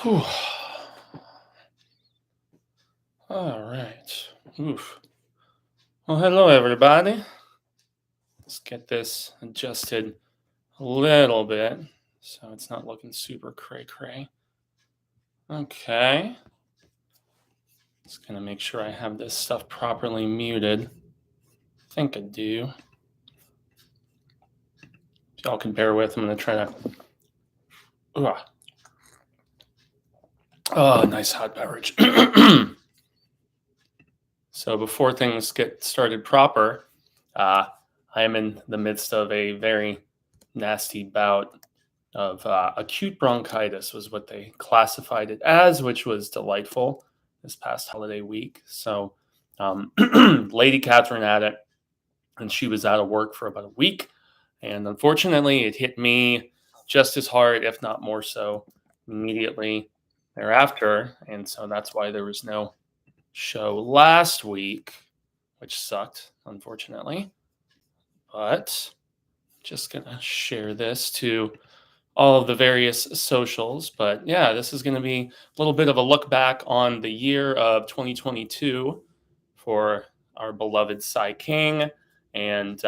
Whew. All right. Oof. Well, hello, everybody. Let's get this adjusted a little bit so it's not looking super cray cray. Okay. Just gonna make sure I have this stuff properly muted. I think I do. If y'all can bear with, I'm gonna try to. Ugh. Oh, nice hot beverage. So before things get started proper, I am in the midst of a very nasty bout of acute bronchitis, was what they classified it as, which was delightful this past holiday week. So Lady Catherine had it, and she was out of work for about a week. And unfortunately, it hit me just as hard, if not more so, immediately thereafter. And so that's why there was no show last week, which sucked, unfortunately. But just gonna share this to all of the various socials. But yeah, this is gonna be a little bit of a look back on the year of 2022 for our beloved Sai King, and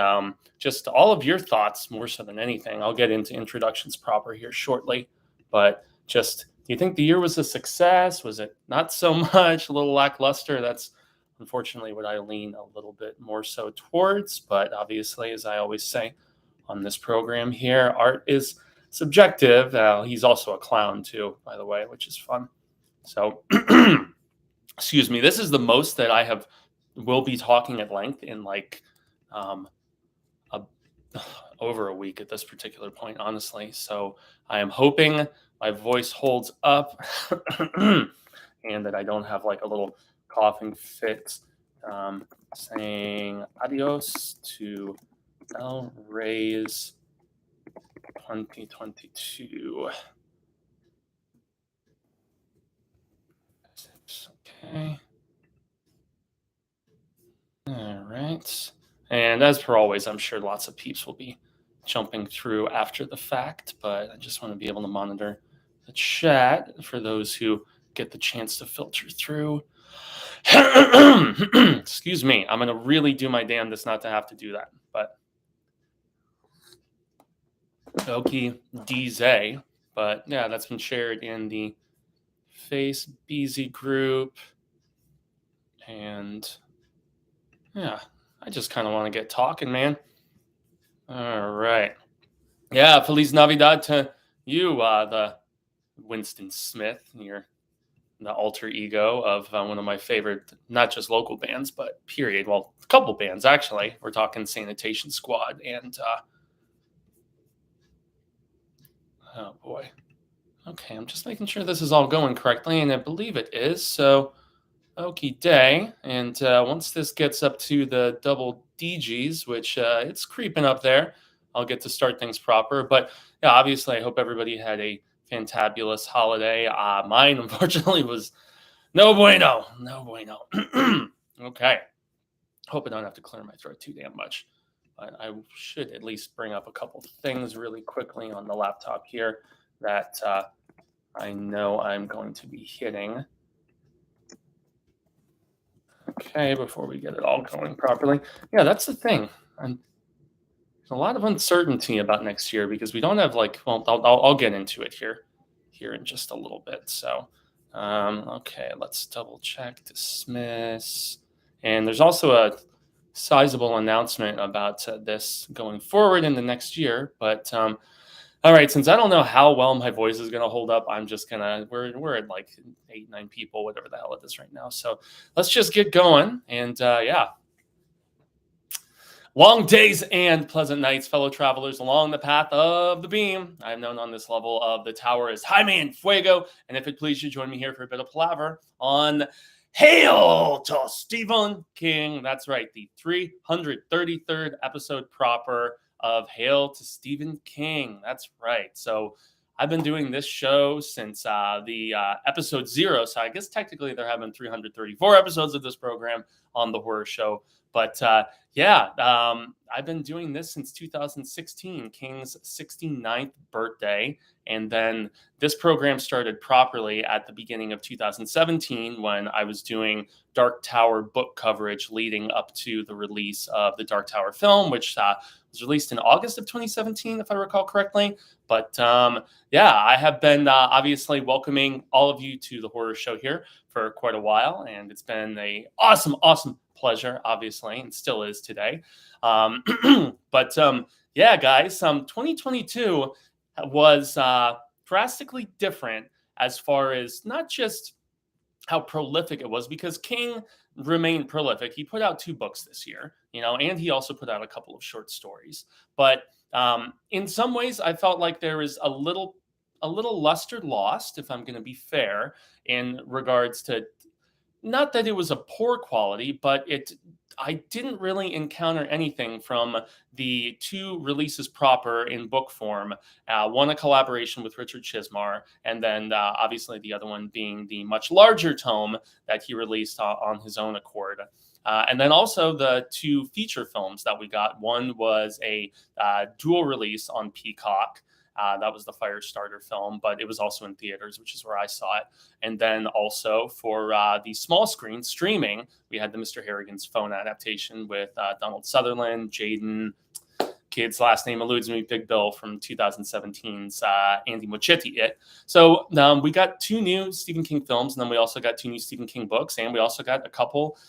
just all of your thoughts more so than anything. I'll get into introductions proper here shortly, but just do you think the year was a success? Was it not so much, a little lackluster? That's unfortunately what I lean a little bit more so towards. But obviously, as I always say on this program here, art is subjective. He's also a clown too, by the way, which is fun. So, excuse me. This is the most that I will be talking at length in like a, over a week at this particular point, honestly. So I am hoping my voice holds up and that I don't have like a little coughing fit saying adios to El Rey's 2022. Okay. All right. And as per always, I'm sure lots of peeps will be jumping through after the fact, but I just want to be able to monitor the chat for those who get the chance to filter through. Excuse me. I'm going to really do my damnedest not to have to do that, but Okie DZ. But yeah, that's been shared in the Face BZ group. And yeah, I just kind of want to get talking, man. All right. Yeah, Feliz Navidad to you, the Winston Smith, the alter ego of one of my favorite, not just local bands, but period. Well, a couple bands, actually. We're talking Sanitation Squad and, oh boy. Okay, I'm just making sure this is all going correctly, and I believe it is. So, okie day. And once this gets up to the double DGs, which it's creeping up there, I'll get to start things proper. But yeah, obviously, I hope everybody had a fantabulous holiday. Mine, unfortunately, was no bueno. No bueno. Okay. Hope I don't have to clear my throat too damn much. But I should at least bring up a couple things really quickly on the laptop here that I know I'm going to be hitting. Okay, before we get it all going properly. Yeah, that's the thing. And there's a lot of uncertainty about next year because we don't have well, I'll get into it here in just a little bit. So, okay, let's double check, dismiss. And there's also a sizable announcement about this going forward in the next year. But all right, since I don't know how well my voice is going to hold up, I'm just going to, we're at like 8-9 people, whatever the hell it is right now. So let's just get going. And yeah. Long days and pleasant nights, fellow travelers along the path of the beam. I am known on this level of the tower as Jaime and Fuego. And if it please you, join me here for a bit of palaver on Hail to Stephen King. That's right, the 333rd episode proper of Hail to Stephen King. That's right. So I've been doing this show since the episode 0. So I guess technically there have been 334 episodes of this program on the horror show. But yeah, I've been doing this since 2016, King's 69th birthday. And then this program started properly at the beginning of 2017 when I was doing Dark Tower book coverage leading up to the release of the Dark Tower film, which was released in August of 2017, if I recall correctly. But yeah, I have been obviously welcoming all of you to the horror show here for quite a while, and it's been a awesome pleasure, obviously, and still is today. But yeah, guys, 2022 was drastically different as far as not just how prolific it was, because King remained prolific. He put out 2 books this year, and he also put out a couple of short stories. But in some ways, I felt like there was a little luster lost, if I'm going to be fair, in regards to, not that it was a poor quality, but I didn't really encounter anything from the 2 releases proper in book form. One a collaboration with Richard Chismar, and then obviously the other one being the much larger tome that he released on his own accord. And then also the 2 feature films that we got. One was a dual release on Peacock. That was the Firestarter film, but it was also in theaters, which is where I saw it. And then also for the small screen streaming, we had the Mr. Harrigan's Phone adaptation with Donald Sutherland, Jaden, kid's last name eludes me, Big Bill from 2017's Andy Muschietti. So we got 2 new Stephen King films, and then we also got 2 new Stephen King books, and we also got a couple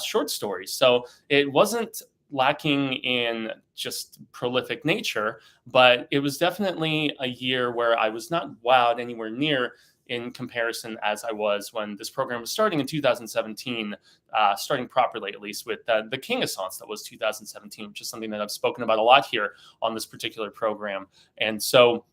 short stories. So it wasn't lacking in just prolific nature, but it was definitely a year where I was not wowed anywhere near in comparison as I was when this program was starting in 2017, starting properly at least with the King-assance that was 2017, which is something that I've spoken about a lot here on this particular program. And so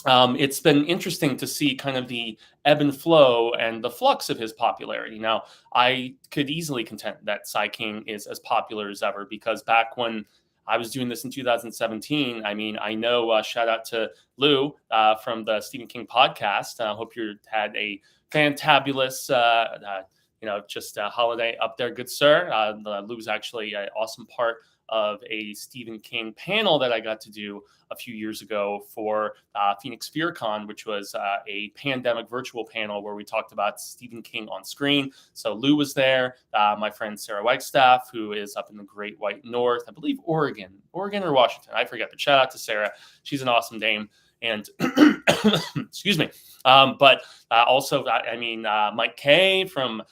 it's been interesting to see kind of the ebb and flow and the flux of his popularity. Now, I could easily contend that Sai King is as popular as ever, because back when I was doing this in 2017, I mean, I know, shout out to Lou from the Stephen King podcast. I hope you had a fantabulous, just a holiday up there, good sir. Lou was actually an awesome part of a Stephen King panel that I got to do a few years ago for Phoenix FearCon, which was a pandemic virtual panel where we talked about Stephen King on screen. So Lou was there, my friend Sarah Wagstaff, who is up in the Great White North, I believe Oregon or Washington, I forget, but shout out to Sarah. She's an awesome dame. And excuse me. But also, Mike K from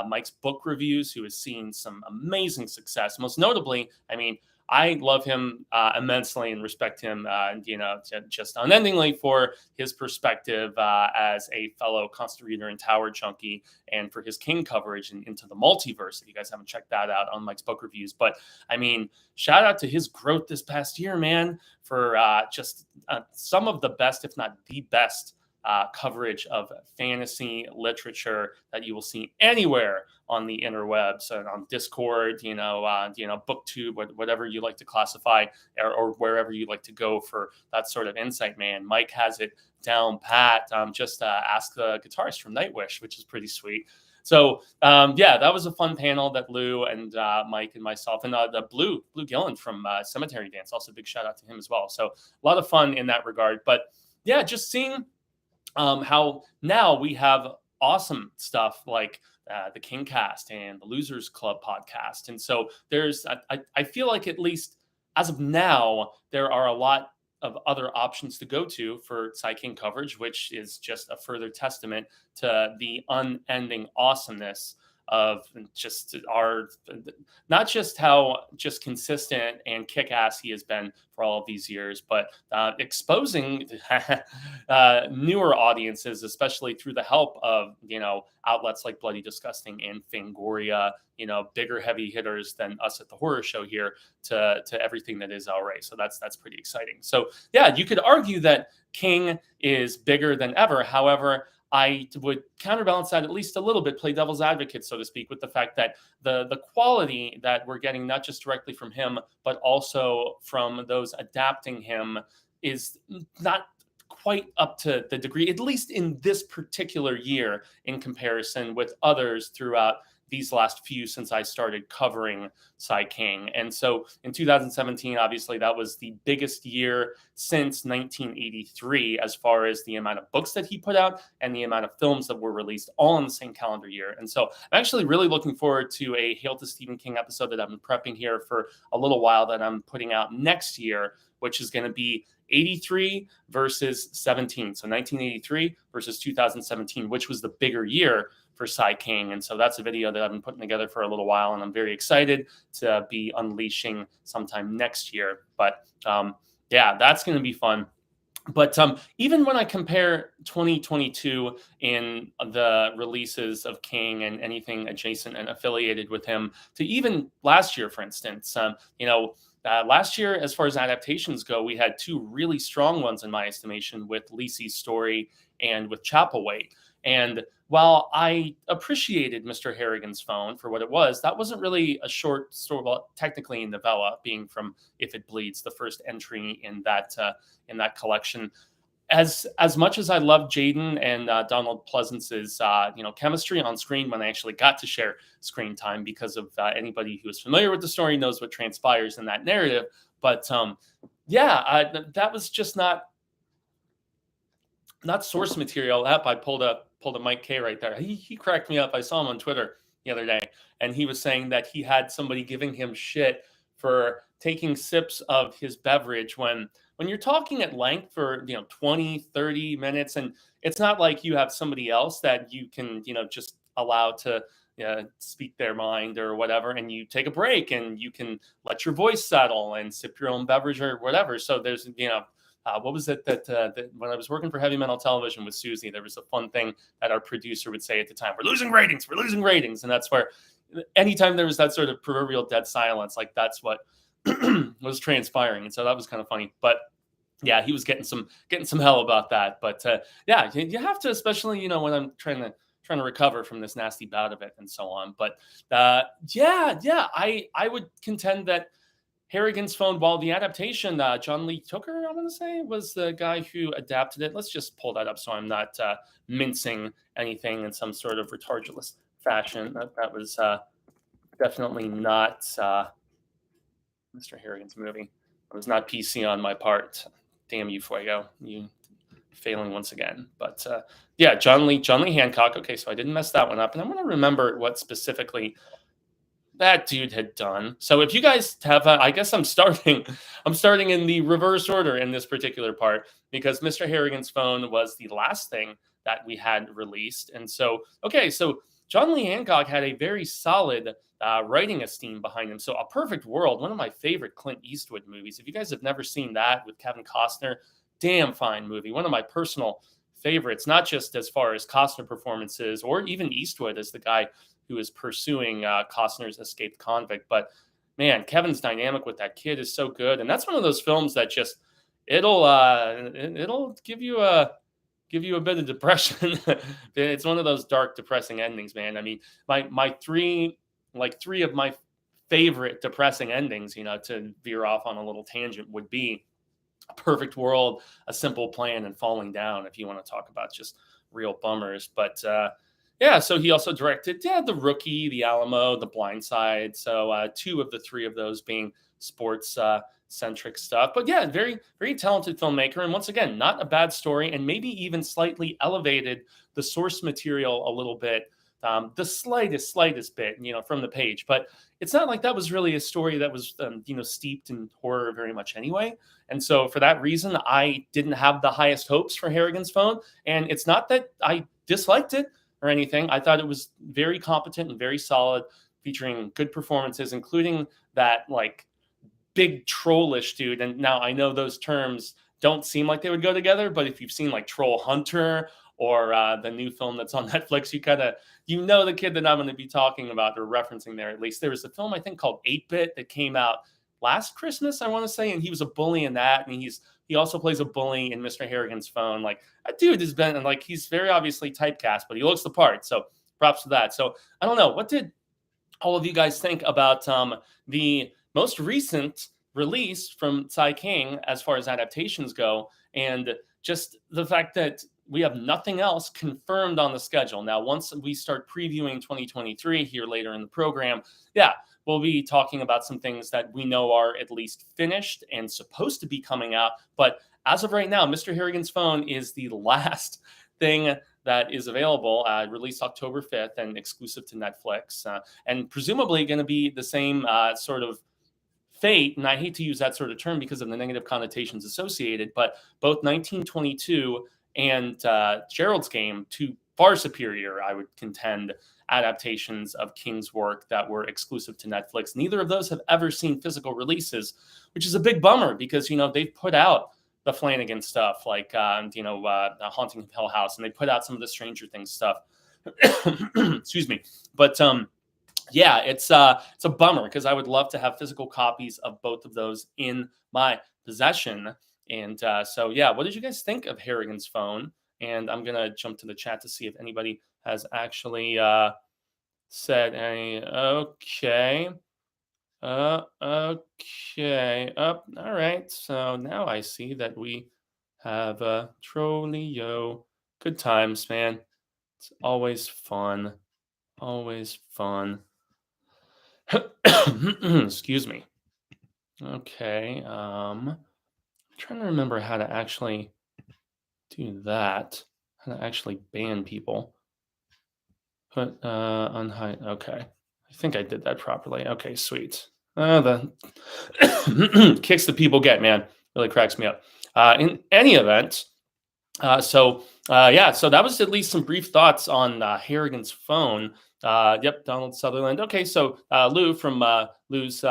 Mike's Book Reviews, who has seen some amazing success. Most notably, I love him immensely and respect him, just unendingly for his perspective as a fellow constant reader and Tower junkie, and for his King coverage and Into the Multiverse. If you guys haven't checked that out on Mike's Book Reviews, but shout out to his growth this past year, man, for just some of the best, if not the best, coverage of fantasy literature that you will see anywhere on the interwebs and on Discord, BookTube, whatever you like to classify, or wherever you like to go for that sort of insight, man. Mike has it down pat. Just ask the guitarist from Nightwish, which is pretty sweet. So that was a fun panel that Lou and Mike and myself, and the Blue Gillen from Cemetery Dance, also big shout out to him as well. So a lot of fun in that regard. But yeah, just seeing how now we have awesome stuff like the King Cast and the Losers Club podcast. And so I feel like, at least as of now, there are a lot of other options to go to for Sai King coverage, which is just a further testament to the unending awesomeness of just not just how just consistent and kick-ass he has been for all of these years, but exposing newer audiences, especially through the help of, outlets like Bloody Disgusting and Fangoria, bigger heavy hitters than us at the horror show here, to everything that is LRA. So that's pretty exciting. So yeah, you could argue that King is bigger than ever. However, I would counterbalance that at least a little bit, play devil's advocate, so to speak, with the fact that the quality that we're getting, not just directly from him, but also from those adapting him, is not quite up to the degree, at least in this particular year, in comparison with others throughout these last few since I started covering Sai King. And so in 2017, obviously, that was the biggest year since 1983 as far as the amount of books that he put out and the amount of films that were released all in the same calendar year. And so I'm actually really looking forward to a Hail to Stephen King episode that I've been prepping here for a little while that I'm putting out next year, which is going to be 83 versus 17. So 1983 versus 2017, which was the bigger year for Sai King. And so that's a video that I've been putting together for a little while, and I'm very excited to be unleashing sometime next year. But yeah, that's going to be fun. But even when I compare 2022 in the releases of King and anything adjacent and affiliated with him to even last year, for instance, last year, as far as adaptations go, we had two really strong ones in my estimation with Lisey's Story and with Chapelwaite. And while I appreciated Mr. Harrigan's Phone for what it was, that wasn't really a short story, well, technically a novella, being from If It Bleeds, the first entry in that collection. As much as I love Jaden and Donald Pleasance's chemistry on screen when they actually got to share screen time, because of anybody who is familiar with the story knows what transpires in that narrative. But that was just not source material. I pulled a Mike K right there. He cracked me up. I saw him on Twitter the other day, and he was saying that he had somebody giving him shit for taking sips of his beverage when you're talking at length for 20, 30 minutes, and it's not like you have somebody else that you can just allow to speak their mind or whatever, and you take a break and you can let your voice settle and sip your own beverage or whatever. So there's what was it that when I was working for Heavy Metal Television with Susie, there was a fun thing that our producer would say at the time: we're losing ratings, and that's where anytime there was that sort of proverbial dead silence, like that's what was transpiring. And so that was kind of funny. But yeah, he was getting some hell about that. But yeah, you have to, especially when I'm trying to recover from this nasty bout of it and so on. But I would contend that Harrigan's Phone, while the adaptation, John Lee Tooker, I want to say, was the guy who adapted it. Let's just pull that up so I'm not mincing anything in some sort of retardulous fashion. That was definitely not Mr. Harrigan's movie. It was not PC on my part. Damn you, Fuego. You failing once again. But yeah, John Lee Hancock. Okay, so I didn't mess that one up. And I want to remember what specifically that dude had done. So if you guys have, I guess I'm starting in the reverse order in this particular part, because Mr. Harrigan's Phone was the last thing that we had released. And so, okay, so John Lee Hancock had a very solid writing esteem behind him. So A Perfect World, one of my favorite Clint Eastwood movies. If you guys have never seen that with Kevin Costner, damn fine movie. One of my personal favorites, not just as far as Costner performances or even Eastwood as the guy who is pursuing Costner's escaped convict. But man, Kevin's dynamic with that kid is so good. And that's one of those films that just, it'll give you a bit of depression. It's one of those dark, depressing endings, man. I mean, my three of my favorite depressing endings, to veer off on a little tangent, would be A Perfect World, A Simple Plan, and Falling Down, if you want to talk about just real bummers. But yeah, so he also directed The Rookie, The Alamo, The Blind Side. So two of the three of those being sports centric stuff. But yeah, very, very talented filmmaker. And once again, not a bad story, and maybe even slightly elevated the source material a little bit, the slightest bit, from the page. But it's not like that was really a story that was, steeped in horror very much anyway. And so for that reason, I didn't have the highest hopes for Harrigan's Phone. And it's not that I disliked it or anything. I thought it was very competent and very solid, featuring good performances, including that big trollish dude. And now I know those terms don't seem like they would go together, but if you've seen Troll Hunter or the new film that's on Netflix, you know the kid that I'm going to be talking about or referencing there. At least there was a film I think called 8-Bit that came out last Christmas, I want to say, and he was a bully in that, and he also plays a bully in Mr. Harrigan's Phone. That dude has been, he's very obviously typecast, but he looks the part. So props to that. So I don't know, what did all of you guys think about the most recent release from Sai King as far as adaptations go, and just the fact that we have nothing else confirmed on the schedule. Now, once we start previewing 2023 here later in the program, yeah, we'll be talking about some things that we know are at least finished and supposed to be coming out. But as of right now, Mr. Harrigan's Phone is the last thing that is available, released October 5th and exclusive to Netflix, and presumably going to be the same sort of fate. And I hate to use that sort of term because of the negative connotations associated, but both 1922 and Gerald's Game, two far superior, I would contend, adaptations of King's work that were exclusive to Netflix. Neither of those have ever seen physical releases, which is a big bummer because, they've put out the Flanagan stuff like, Haunting of Hill House, and they put out some of the Stranger Things stuff. Excuse me. But yeah, it's a bummer because I would love to have physical copies of both of those in my possession. And so, yeah, what did you guys think of Harrigan's Phone? And I'm going to jump to the chat to see if anybody has actually said any. Okay. Okay. All right. So now I see that we have a Trollio. Good times, man. It's always fun. Always fun. Excuse me. Okay. I'm trying to remember how to actually do that. How to actually ban people. Put unhide. Okay. I think I did that properly. Okay, sweet. The kicks that people get, man, really cracks me up. In any event, so that was at least some brief thoughts on Harrigan's Phone. Yep, Donald Sutherland. Okay, so Lou from Lou's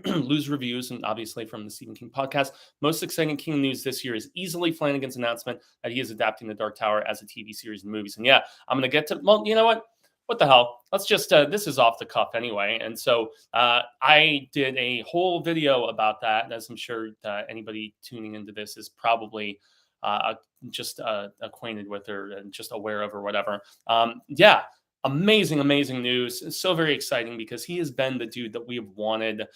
Lou's reviews, and obviously from the Stephen King podcast. Most exciting King news this year is easily Flanagan's announcement that he is adapting The Dark Tower as a TV series and movies. And yeah, I'm going to get to, well, you know what? What the hell? Let's just, this is off the cuff anyway. And so I did a whole video about that, as I'm sure anybody tuning into this is probably just acquainted with or just aware of or whatever. Yeah. Amazing news. So very exciting because he has been the dude that we have wanted,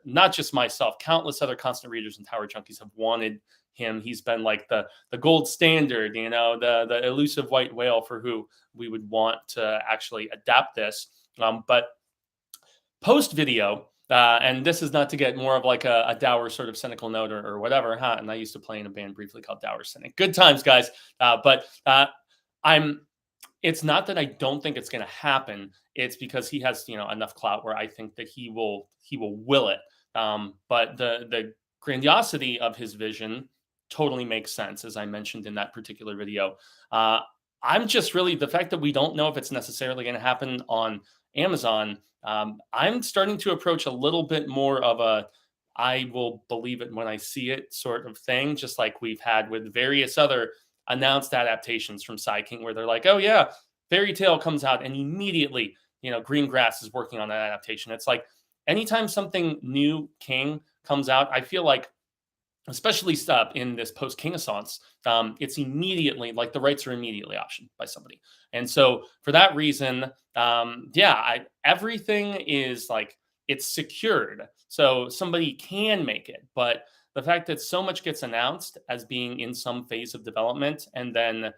not just myself, countless other constant readers and Tower Junkies have wanted him. He's been like the gold standard, the elusive white whale for who we would want to actually adapt this. But post video, and this is not to get more of like a dour sort of cynical note or whatever, huh? And I used to play in a band briefly called Dour Cynic. Good times, guys. But it's not that I don't think it's going to happen. It's because he has, enough clout where I think that he will will it. But the grandiosity of his vision totally makes sense, as I mentioned in that particular video. I'm just really, the fact that we don't know if it's necessarily going to happen on Amazon, I'm starting to approach a little bit more of a I will believe it when I see it sort of thing, just like we've had with various other announced adaptations from Sai King, where they're like, oh yeah, Fairy Tale comes out and immediately, Greengrass is working on that adaptation. It's like anytime something new King comes out, I feel like, especially stuff in this post King-assance, it's immediately like the rights are immediately optioned by somebody. And so for that reason, everything is like, it's secured. So somebody can make it, but the fact that so much gets announced as being in some phase of development, and then,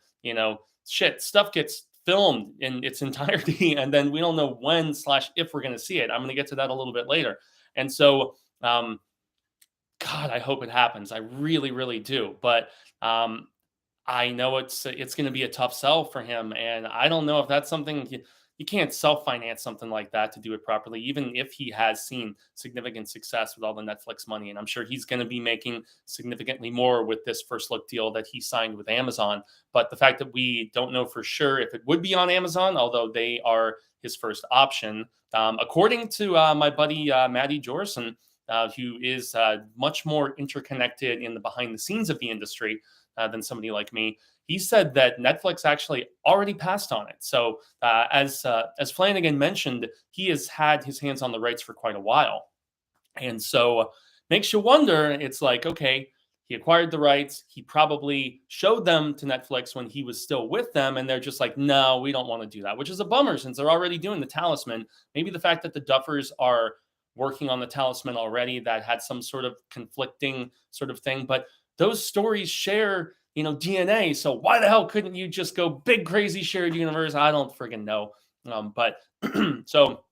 stuff gets filmed in its entirety, and then we don't know when / if we're going to see it. I'm going to get to that a little bit later. And so, God, I hope it happens. I really, really do. But I know it's going to be a tough sell for him, and I don't know if that's something you can't self-finance something like that to do it properly, even if he has seen significant success with all the Netflix money. And I'm sure he's going to be making significantly more with this first look deal that he signed with Amazon. But the fact that we don't know for sure if it would be on Amazon, although they are his first option, according to my buddy, Matty Jorson, who is much more interconnected in the behind the scenes of the industry than somebody like me. He said that Netflix actually already passed on it. So as Flanagan mentioned, he has had his hands on the rights for quite a while. And so makes you wonder, it's like, okay, he acquired the rights. He probably showed them to Netflix when he was still with them. And they're just like, no, we don't want to do that, which is a bummer since they're already doing the Talisman. Maybe the fact that the Duffers are working on the Talisman already, that had some sort of conflicting sort of thing. But those stories share DNA. So why the hell couldn't you just go big, crazy shared universe? I don't friggin' know. But so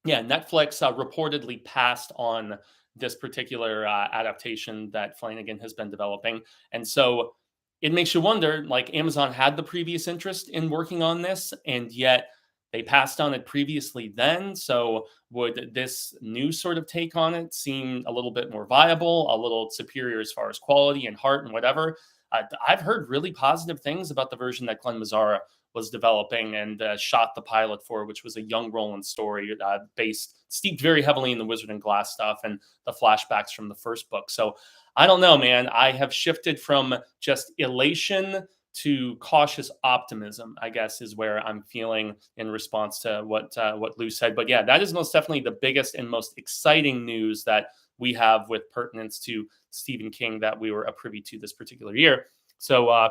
yeah, Netflix reportedly passed on this particular adaptation that Flanagan has been developing. And so it makes you wonder, like, Amazon had the previous interest in working on this, and yet they passed on it previously then. So would this new sort of take on it seem a little bit more viable, a little superior as far as quality and heart and whatever? I've heard really positive things about the version that Glenn Mazzara was developing and shot the pilot for, which was a young Roland story steeped very heavily in the Wizard and Glass stuff and the flashbacks from the first book. So I don't know, man. I have shifted from just elation to cautious optimism, I guess, is where I'm feeling in response to what Lou said. But yeah, that is most definitely the biggest and most exciting news that we have with pertinence to Stephen King that we were a privy to this particular year. So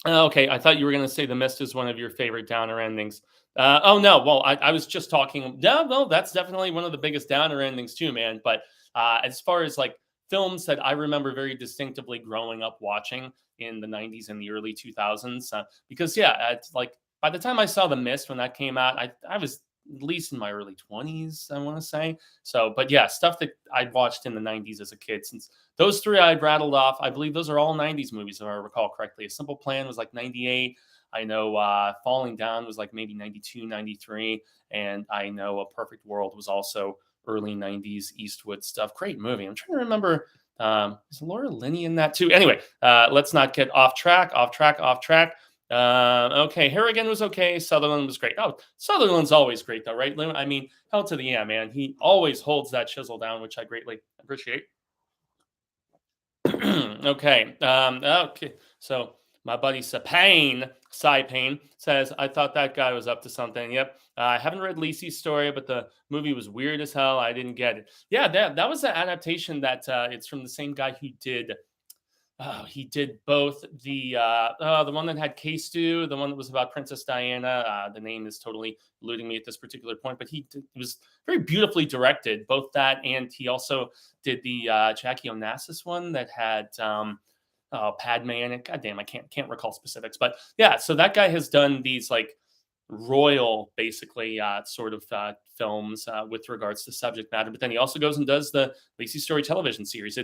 okay, I thought you were going to say The Mist is one of your favorite downer endings. Oh no, well, I was just talking. No, that's definitely one of the biggest downer endings too, man. But as far as like films that I remember very distinctively growing up watching in the '90s and the early 2000s, because yeah, it's like by the time I saw The Mist when that came out, I was at least in my early 20s, I want to say. So, but yeah, stuff that I'd watched in the '90s as a kid. Since those three I'd rattled off, I believe those are all '90s movies, if I recall correctly. A Simple Plan was like '98. I know Falling Down was like maybe '92, '93. And I know A Perfect World was also early '90s Eastwood stuff. Great movie. I'm trying to remember. Is Laura Linney in that too? Anyway, let's not get off track. Okay, Harrigan was okay. Sutherland was great. Oh, Sutherland's always great, though, right, Lou? I mean, hell to the yeah, man. He always holds that chisel down, which I greatly appreciate. Okay. So my buddy Sai Payne says, I thought that guy was up to something. Yep. I haven't read Lacey's story, but the movie was weird as hell. I didn't get it. Yeah, that was the adaptation that it's from the same guy who did. Oh, he did both the one that had K-Stew, the one that was about Princess Diana. The name is totally eluding me at this particular point, but it was very beautifully directed. Both that and he also did the Jackie Onassis one that had Padme in it. God damn, I can't recall specifics, but yeah. So that guy has done these like royal, basically, sort of films with regards to subject matter. But then he also goes and does the Lacey Story television series.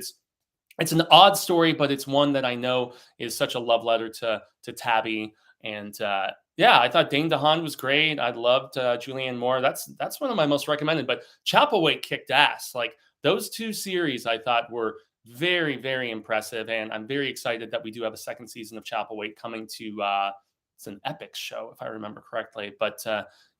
It's an odd story, but it's one that I know is such a love letter to Tabby. And yeah, I thought Dane DeHaan was great. I loved Julianne Moore. That's one of my most recommended. But Chapelwaite kicked ass. Like those two series, I thought were very, very impressive. And I'm very excited that we do have a second season of Chapelwaite coming to. It's an epic show, if I remember correctly. But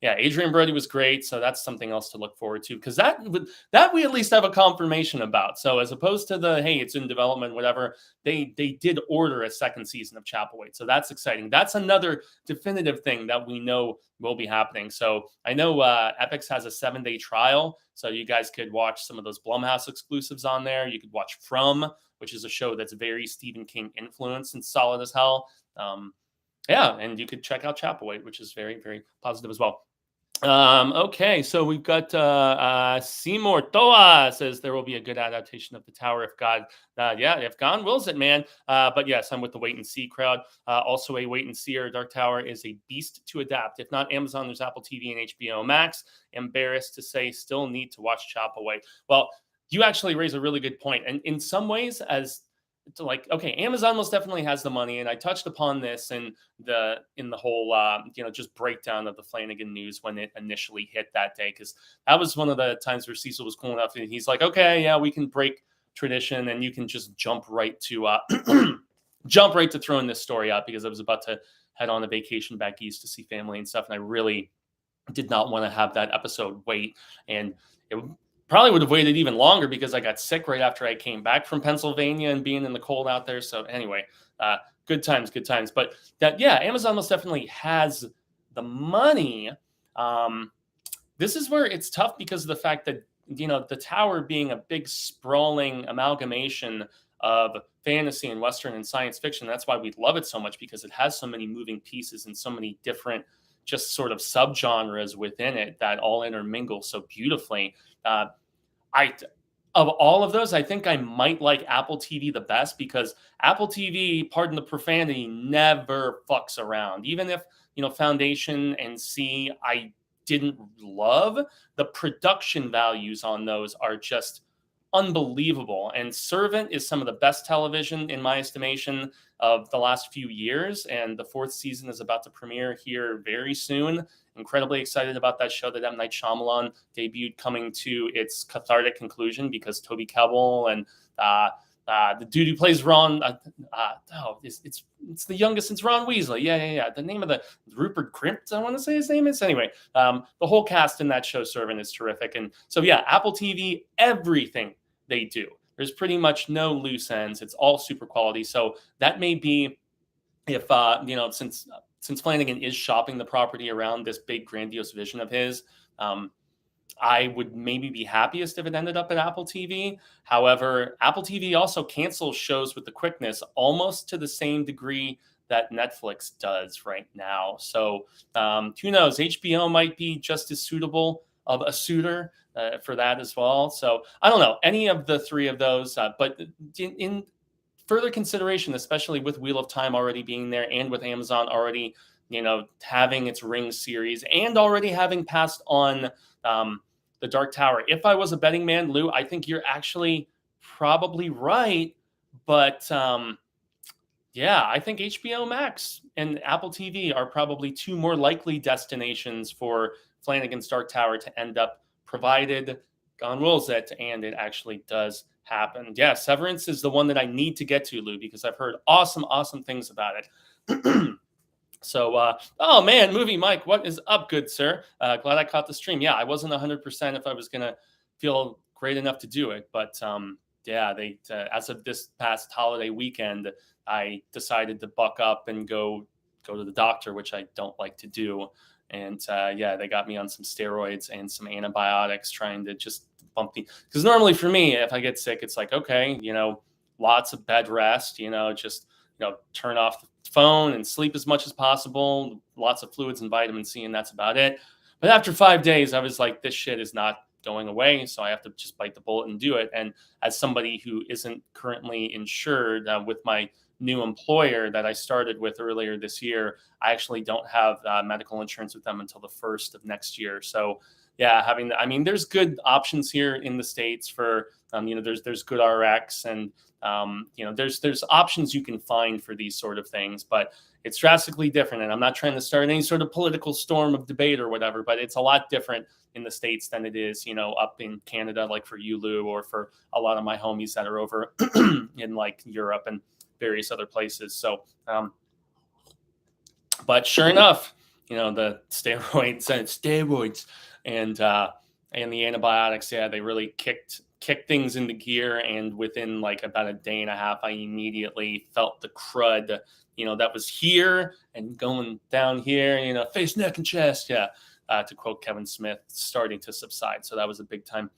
yeah, Adrian Brody was great, so that's something else to look forward to because that we at least have a confirmation about. So as opposed to the hey, it's in development, whatever, they did order a second season of Chapelwaite, so that's exciting. That's another definitive thing that we know will be happening. So I know Epix has a 7-day trial, so you guys could watch some of those Blumhouse exclusives on there. You could watch From, which is a show that's very Stephen King influenced and solid as hell. Yeah, and you could check out Chapelwaite, which is very, very positive as well. Okay, so we've got Seymour Toa says there will be a good adaptation of The Tower if God, if God wills it, man. But yes, I'm with the wait and see crowd. Also, a wait and see or Dark Tower is a beast to adapt. If not Amazon, there's Apple TV and HBO Max. Embarrassed to say, still need to watch Chapelwaite. Well, you actually raise a really good point, and in some ways, as to like, okay, Amazon most definitely has the money, and I touched upon this in the whole just breakdown of the Flanagan news when it initially hit that day, because that was one of the times where Cecil was cool enough and he's like, okay, yeah, we can break tradition and you can just jump right to throwing this story out, because I was about to head on a vacation back east to see family and stuff, and I really did not want to have that episode wait, and it probably would have waited even longer because I got sick right after I came back from Pennsylvania and being in the cold out there. So anyway, good times. But that, yeah, Amazon most definitely has the money. This is where it's tough because of the fact that, the Tower being a big sprawling amalgamation of fantasy and Western and science fiction. That's why we love it so much, because it has so many moving pieces and so many different just sort of subgenres within it that all intermingle so beautifully. Of all of those, I think I might like Apple TV the best because Apple TV, pardon the profanity, never fucks around. Even if, Foundation and C I didn't love, the production values on those are just unbelievable. And Servant is some of the best television, in my estimation, of the last few years. And the fourth season is about to premiere here very soon. Incredibly excited about that show that M. Night Shyamalan debuted, coming to its cathartic conclusion because Toby Kebbell and the dude who plays Ron, it's the youngest since Ron Weasley. Yeah. The name of the Rupert Grint, I want to say his name is. Anyway, the whole cast in that show, Servant, is terrific. And so, yeah, Apple TV, everything they do, there's pretty much no loose ends. It's all super quality. So that may be, if since Flanagan is shopping the property around this big grandiose vision of his, I would maybe be happiest if it ended up at Apple TV. However, Apple TV also cancels shows with the quickness almost to the same degree that Netflix does right now. So who knows? HBO might be just as suitable of a suitor for that as well. So I don't know any of the three of those, but in further consideration, especially with Wheel of Time already being there and with Amazon already, having its Ring series and already having passed on the Dark Tower. If I was a betting man, Lou, I think you're actually probably right. But I think HBO Max and Apple TV are probably two more likely destinations for Flanagan's Dark Tower to end up, provided God wills it and it actually does happen. Yeah, Severance is the one that I need to get to, Lou, because I've heard awesome things about it. So, oh man, Movie Mike, what is up, good sir? Glad I caught the stream. Yeah, I wasn't 100% if I was going to feel great enough to do it. But they as of this past holiday weekend, I decided to buck up and go to the doctor, which I don't like to do. And they got me on some steroids and some antibiotics, trying to just bump because normally for me, if I get sick, it's like, okay, lots of bed rest, just turn off the phone and sleep as much as possible, lots of fluids and vitamin C, and that's about it. But after 5 days, I was like, this shit is not going away, so I have to just bite the bullet and do it. And as somebody who isn't currently insured with my new employer that I started with earlier this year, I actually don't have medical insurance with them until the 1st of next year. So yeah, there's good options here in the States for, there's Good RX and, there's options you can find for these sort of things, but it's drastically different. And I'm not trying to start any sort of political storm of debate or whatever, but it's a lot different in the States than it is, up in Canada, like for you, Lou, or for a lot of my homies that are over in like Europe and various other places. So, but sure enough, the steroids and the antibiotics, they really kicked things into gear. And within like about a day and a half, I immediately felt the crud, that was here and going down here, face, neck, and chest. Yeah. To quote Kevin Smith, starting to subside. So that was a big time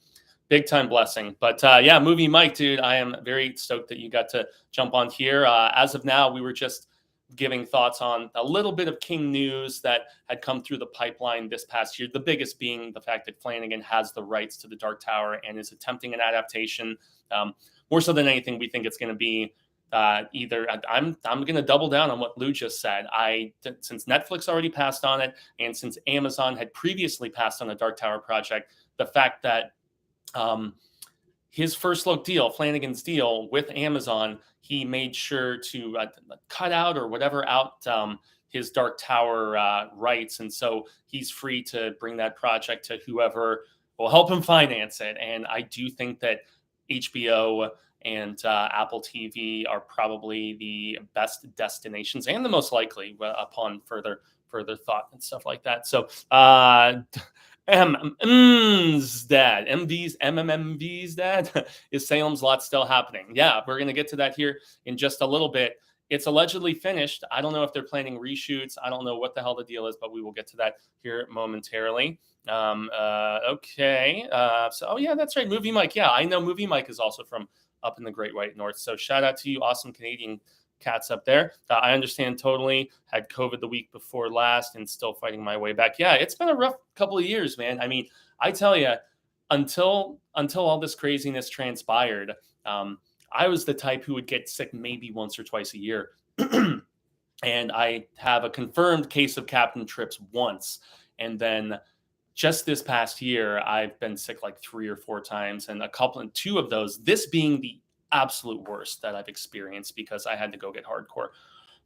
blessing. But Movie Mike, dude, I am very stoked that you got to jump on here. As of now, we were just giving thoughts on a little bit of King news that had come through the pipeline this past year. The biggest being the fact that Flanagan has the rights to the Dark Tower and is attempting an adaptation. More so than anything, we think it's going to be either. I'm going to double down on what Lou just said. Since Netflix already passed on it, and since Amazon had previously passed on the Dark Tower project, the fact that his first look deal, Flanagan's deal with Amazon, he made sure to cut out or whatever out his Dark Tower rights. And so he's free to bring that project to whoever will help him finance it. And I do think that HBO and Apple TV are probably the best destinations and the most likely upon further thought and stuff like that. So MMM's dad, MMMV's dad, is Salem's Lot still happening? Yeah, we're going to get to that here in just a little bit. It's allegedly finished. I don't know if they're planning reshoots. I don't know what the hell the deal is, but we will get to that here momentarily. Okay. That's right. Movie Mike. Yeah, I know Movie Mike is also from up in the Great White North. So shout out to you, awesome Canadian cats up there. I understand totally. Had COVID the week before last and still fighting my way back. Yeah, it's been a rough couple of years, man. I mean, I tell you, until all this craziness transpired, I was the type who would get sick maybe once or twice a year. And I have a confirmed case of Captain Trips once. And then just this past year, I've been sick like 3 or 4 times, and two of those, this being the absolute worst that I've experienced because I had to go get hardcore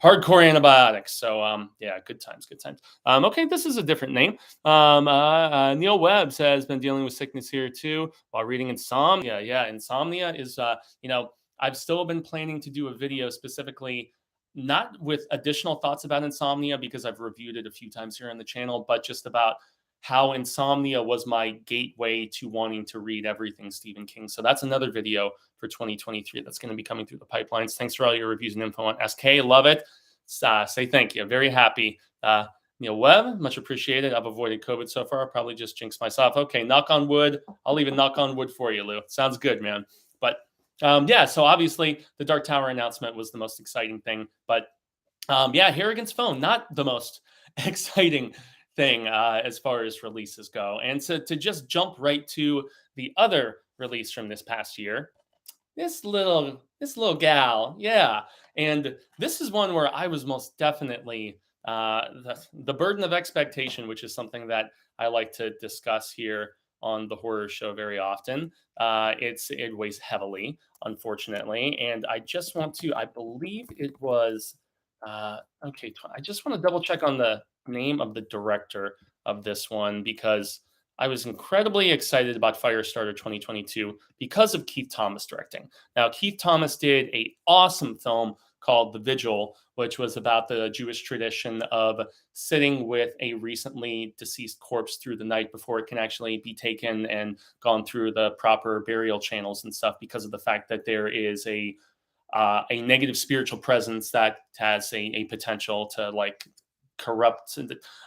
antibiotics. So yeah, good times, good times. Okay, this is a different name. Neil Webbs has been dealing with sickness here too while reading Insomnia. Yeah, Insomnia is I've still been planning to do a video specifically, not with additional thoughts about Insomnia because I've reviewed it a few times here on the channel, but just about how Insomnia was my gateway to wanting to read everything Stephen King. So that's another video for 2023 that's going to be coming through the pipelines. Thanks for all your reviews and info on SK. Love it. Say thank you. Very happy. Neil Webb, much appreciated. I've avoided COVID so far. I'll probably just jinx myself. Okay, knock on wood. I'll even knock on wood for you, Lou. Sounds good, man. But yeah, so obviously the Dark Tower announcement was the most exciting thing. But yeah, Harrigan's Phone, not the most exciting thing as far as releases go. And so to just jump right to the other release from this past year, this little gal, yeah. And this is one where I was most definitely the burden of expectation, which is something that I like to discuss here on the horror show very often. It weighs heavily, unfortunately, and I just want to. I believe it was okay. I just want to double check on the name of the director of this one because I was incredibly excited about Firestarter 2022 because of Keith Thomas directing. Now, Keith Thomas did an awesome film called The Vigil, which was about the Jewish tradition of sitting with a recently deceased corpse through the night before it can actually be taken and gone through the proper burial channels and stuff because of the fact that there is a negative spiritual presence that has a potential to like corrupt.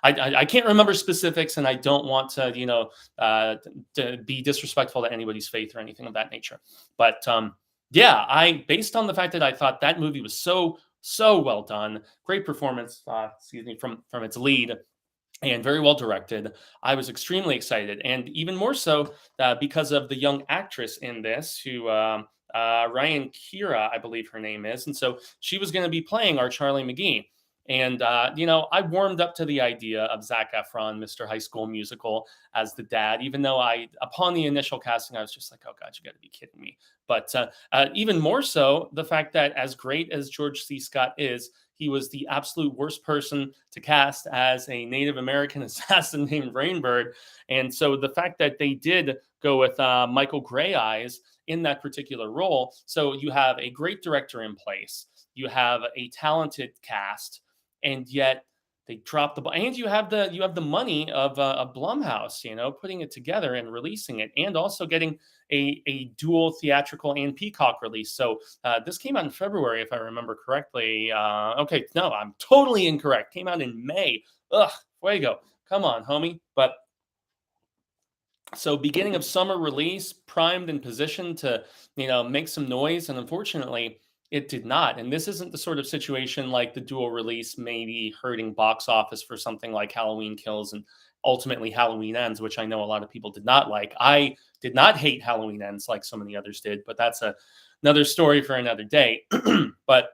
I can't remember specifics, and I don't want to to be disrespectful to anybody's faith or anything of that nature. But yeah, based on the fact that I thought that movie was so well done, great performance, from its lead, and very well directed, I was extremely excited, and even more so because of the young actress in this who. Ryan Kira, I believe her name is. And so she was going to be playing our Charlie McGee. And, I warmed up to the idea of Zac Efron, Mr. High School Musical, as the dad, even though upon the initial casting, I was just like, oh, God, you got to be kidding me. But even more so, the fact that as great as George C. Scott is, he was the absolute worst person to cast as a Native American assassin named Rainbird. And so the fact that they did go with Michael Grey Eyes in that particular role. So you have a great director in place, you have a talented cast, and yet they dropped the ball. And you have the money of a Blumhouse, putting it together and releasing it, and also getting a dual theatrical and Peacock release. So this came out in February, if I remember correctly. Okay, no, I'm totally incorrect. Came out in May. Ugh, Fuego. Come on, homie. But so beginning of summer release, primed and positioned to, make some noise. And unfortunately, it did not. And this isn't the sort of situation like the dual release maybe hurting box office for something like Halloween Kills and ultimately Halloween Ends, which I know a lot of people did not like. I did not hate Halloween Ends like so many others did, but that's another story for another day. But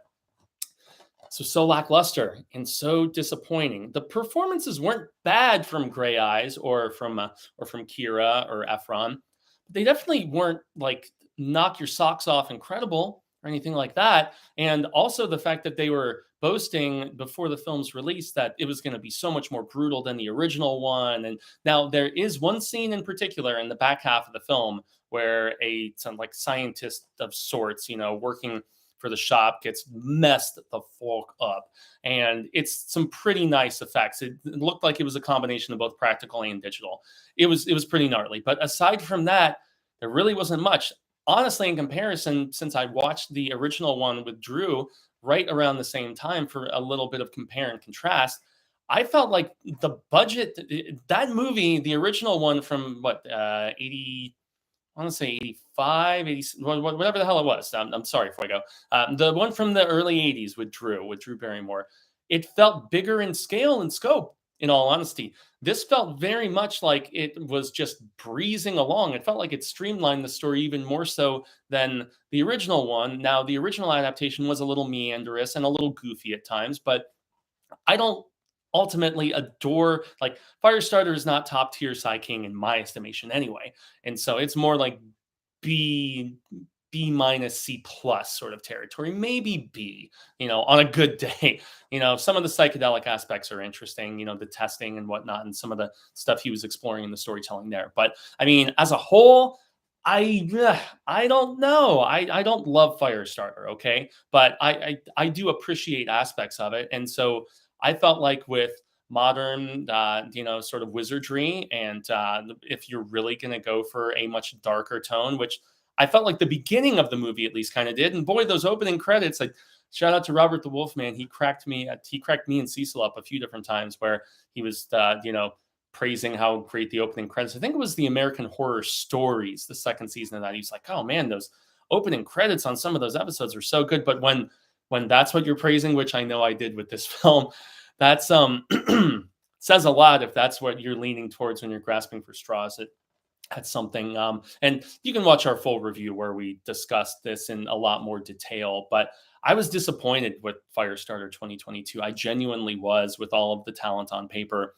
so lackluster and so disappointing. The performances weren't bad from Grey Eyes or from Kira or Efron. They definitely weren't like knock your socks off incredible or anything like that. And also the fact that they were boasting before the film's release that it was going to be so much more brutal than the original one. And now there is one scene in particular in the back half of the film where some like scientist of sorts, working for the shop gets messed the fuck up, and it's some pretty nice effects. It looked like it was a combination of both practical and digital. It was pretty gnarly, but aside from that, there really wasn't much. Honestly, in comparison, since I watched the original one with Drew right around the same time for a little bit of compare and contrast, I felt like the budget, that movie, the original one from 80, I want to say 85, 80, whatever the hell it was. I'm sorry, Fuego. The one from the early 80s with Drew Barrymore. It felt bigger in scale and scope, in all honesty. this felt very much like it was just breezing along. It felt like it streamlined the story even more so than the original one. Now, the original adaptation was a little meandrous and a little goofy at times, but I don't ultimately adore, like, Firestarter is not top tier Psy King in my estimation anyway. And so it's more like B B minus C plus sort of territory, maybe B, on a good day. Some of the psychedelic aspects are interesting, the testing and whatnot, and some of the stuff he was exploring in the storytelling there. But I mean, as a whole, I don't know. I don't love Firestarter, okay, but I do appreciate aspects of it, and so I felt like with modern, sort of wizardry, and if you're really going to go for a much darker tone, which I felt like the beginning of the movie at least kind of did, and boy, those opening credits, like, shout out to Robert the Wolfman, he cracked me and Cecil up a few different times where he was, praising how great the opening credits. I think it was the American Horror Stories, the second season of that. He's like, oh man, those opening credits on some of those episodes are so good. But when that's what you're praising, which I know I did with this film, that's says a lot if that's what you're leaning towards when you're grasping for straws. That's something. And you can watch our full review where we discussed this in a lot more detail. But I was disappointed with Firestarter 2022. I genuinely was, with all of the talent on paper,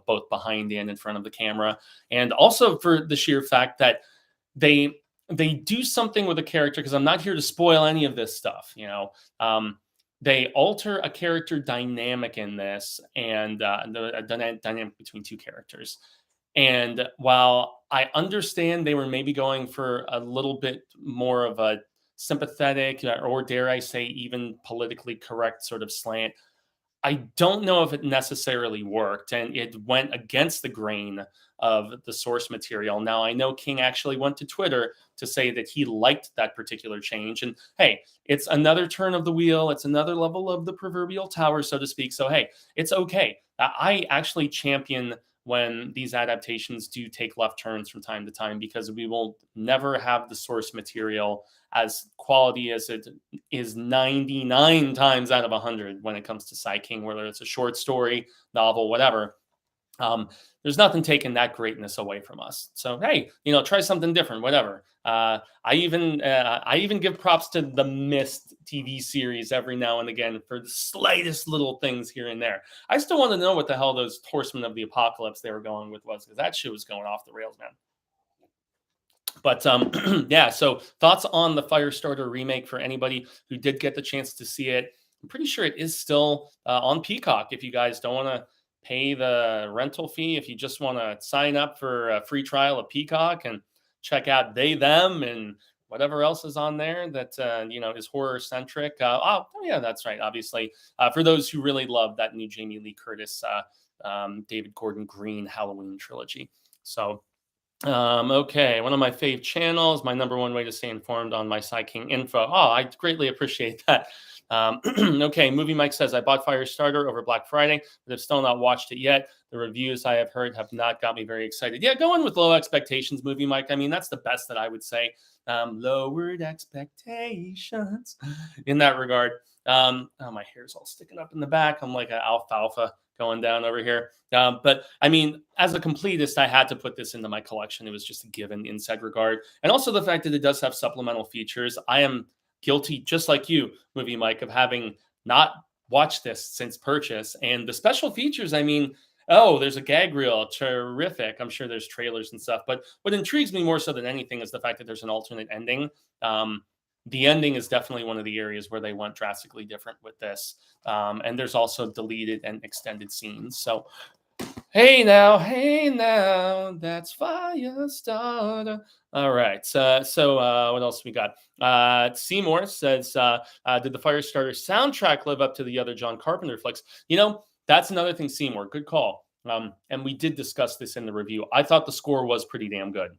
both behind and in front of the camera. And also for the sheer fact that they do something with a character, because I'm not here to spoil any of this stuff, they alter a character dynamic in this, and the dynamic between two characters. And while I understand they were maybe going for a little bit more of a sympathetic, or dare I say, even politically correct sort of slant, I don't know if it necessarily worked, and it went against the grain of the source material. Now, I know King actually went to Twitter to say that he liked that particular change. And hey, it's another turn of the wheel. It's another level of the proverbial tower, so to speak. So, hey, it's okay. I actually champion when these adaptations do take left turns from time to time, because we will never have the source material as quality as it is 99 times out of 100 when it comes to Psy King, whether it's a short story, novel, whatever. There's nothing taking that greatness away from us. So hey, try something different, whatever. I even give props to the Mist TV series every now and again for the slightest little things here and there. I still want to know what the hell those Horsemen of the Apocalypse they were going with was, because that shit was going off the rails, man. But yeah, so thoughts on the Firestarter remake for anybody who did get the chance to see it. I'm pretty sure it is still on Peacock if you guys don't want to pay the rental fee. If you just want to sign up for a free trial of Peacock and check out They, Them, and whatever else is on there that, is horror centric. Oh, yeah, that's right. Obviously, for those who really love that new Jamie Lee Curtis, David Gordon Green Halloween trilogy. So, okay, one of my fave channels, my number one way to stay informed on my Psy King info. Oh, I greatly appreciate that. Okay, Movie Mike says, I bought Firestarter over Black Friday, but have still not watched it yet. The reviews I have heard have not got me very excited. Yeah, go in with low expectations, Movie Mike. I mean, that's the best that I would say. Lowered expectations in that regard. Oh, my hair's all sticking up in the back. I'm like an alfalfa going down over here. But I mean, as a completist, I had to put this into my collection. It was just a given in said regard. And also the fact that it does have supplemental features. I am guilty, just like you, Movie Mike, of having not watched this since purchase. And the special features, I mean, oh, there's a gag reel, terrific. I'm sure there's trailers and stuff. But what intrigues me more so than anything is the fact that there's an alternate ending. The ending is definitely one of the areas where they went drastically different with this. And there's also deleted and extended scenes. So, hey now, that's Firestarter. All right. So what else we got? Seymour says, did the Firestarter soundtrack live up to the other John Carpenter flicks? That's another thing, Seymour. Good call. And we did discuss this in the review. I thought the score was pretty damn good.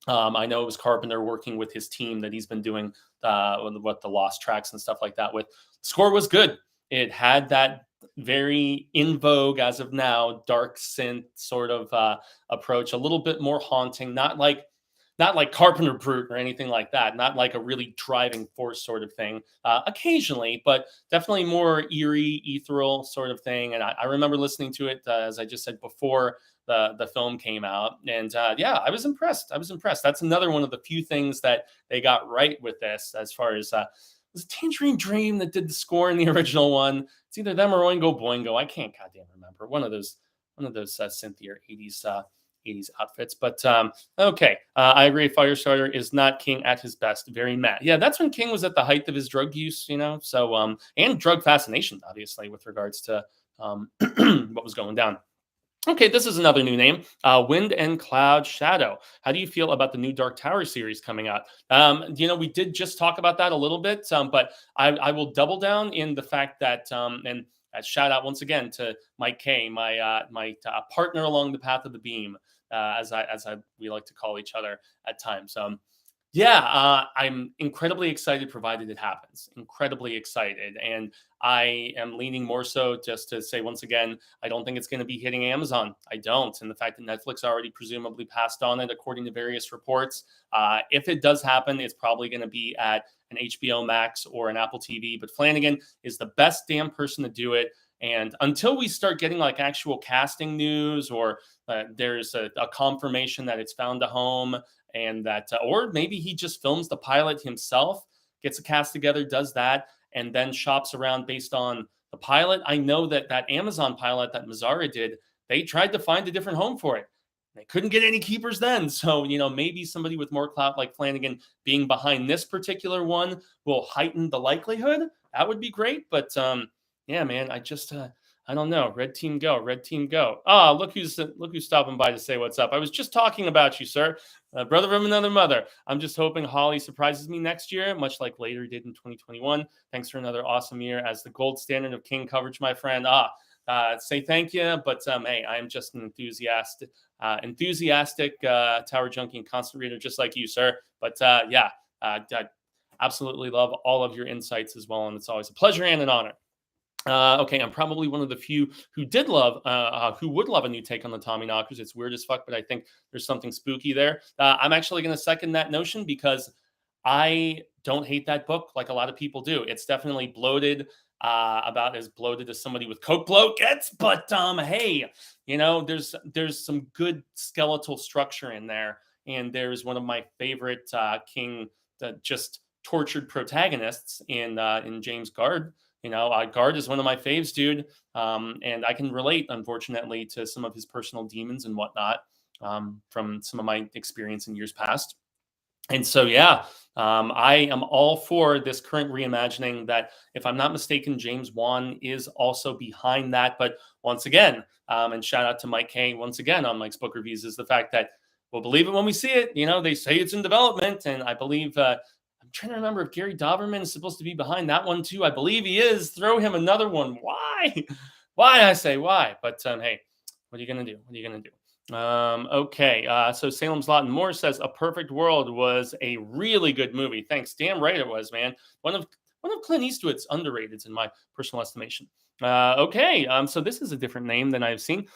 I know it was Carpenter working with his team that he's been doing what the Lost tracks and stuff like that with. The score was good. It had that very in vogue as of now, dark synth sort of approach, a little bit more haunting, not like not like Carpenter Brute or anything like that. Not like a really driving force sort of thing. Occasionally, but definitely more eerie, ethereal sort of thing. And I remember listening to it, as I just said before, the film came out, and yeah, I was impressed. I was impressed. That's another one of the few things that they got right with this, as far as it was Tangerine Dream that did the score in the original one. It's either them or Oingo Boingo. I can't goddamn remember. One of those Cynthia 80s outfits. But okay, I agree. Firestarter is not King at his best. Very mad. Yeah, that's when King was at the height of his drug use, So and drug fascination, obviously, with regards to what was going down. Okay, this is another new name. Wind and Cloud Shadow. How do you feel about the new Dark Tower series coming out? We did just talk about that a little bit, but I will double down in the fact that, and shout out once again to Mike K, my partner along the path of the beam, as we like to call each other at times. Yeah, I'm incredibly excited, provided it happens. Incredibly excited. And I am leaning more so just to say, once again, I don't think it's going to be hitting Amazon. I don't. And the fact that Netflix already presumably passed on it, according to various reports, if it does happen, it's probably going to be at an HBO Max or an Apple TV. But Flanagan is the best damn person to do it. And until we start getting like actual casting news, or there's a confirmation that it's found a home, and that, or maybe he just films the pilot himself, gets a cast together, does that, and then shops around based on the pilot. I know that Amazon pilot that Mazzara did, they tried to find a different home for it. They couldn't get any keepers then. So, maybe somebody with more clout like Flanagan being behind this particular one will heighten the likelihood. That would be great. But yeah, man, I don't know. Red team go. Red team go. Look who's stopping by to say what's up. I was just talking about you, sir. Brother from another mother. I'm just hoping Holly surprises me next year, much like Later did in 2021. Thanks for another awesome year as the gold standard of King coverage, my friend. Say thank you, but hey, I'm just an enthusiastic Tower junkie and constant reader, just like you, sir. But yeah, I absolutely love all of your insights as well, and it's always a pleasure and an honor. Okay, I'm probably one of the few who would love a new take on the Tommyknockers. It's weird as fuck, but I think there's something spooky there. I'm actually going to second that notion, because I don't hate that book like a lot of people do. It's definitely bloated, about as bloated as somebody with coke bloat gets. But hey, there's some good skeletal structure in there, and there's one of my favorite King just tortured protagonists in James Guard. Guard is one of my faves, dude. And I can relate, unfortunately, to some of his personal demons and whatnot, from some of my experience in years past. And so, yeah, I am all for this current reimagining that, if I'm not mistaken, James Wan is also behind that. But once again, and shout out to Mike K once again on Mike's book reviews, is the fact that we'll believe it when we see it. They say it's in development, and I believe, I'm trying to remember if Gary Doberman is supposed to be behind that one too. I believe he is. Throw him another one. Why? Why, I say why? But hey, what are you going to do? What are you going to do? Okay. So Salem's Lot and More says A Perfect World was a really good movie. Thanks. Damn right it was, man. One of Clint Eastwood's underrateds in my personal estimation. Okay. So this is a different name than I've seen.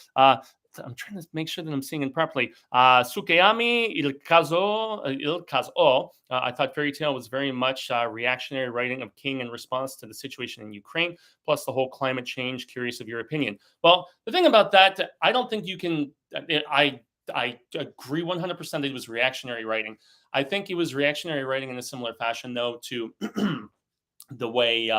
I'm trying to make sure that I'm seeing it properly. Sukeyami Il Kazo. I thought Fairy Tale was very much reactionary writing of King in response to the situation in Ukraine, plus the whole climate change. Curious of your opinion. Well, the thing about that, I don't think you can. I agree 100% that it was reactionary writing. I think it was reactionary writing in a similar fashion, though, to the way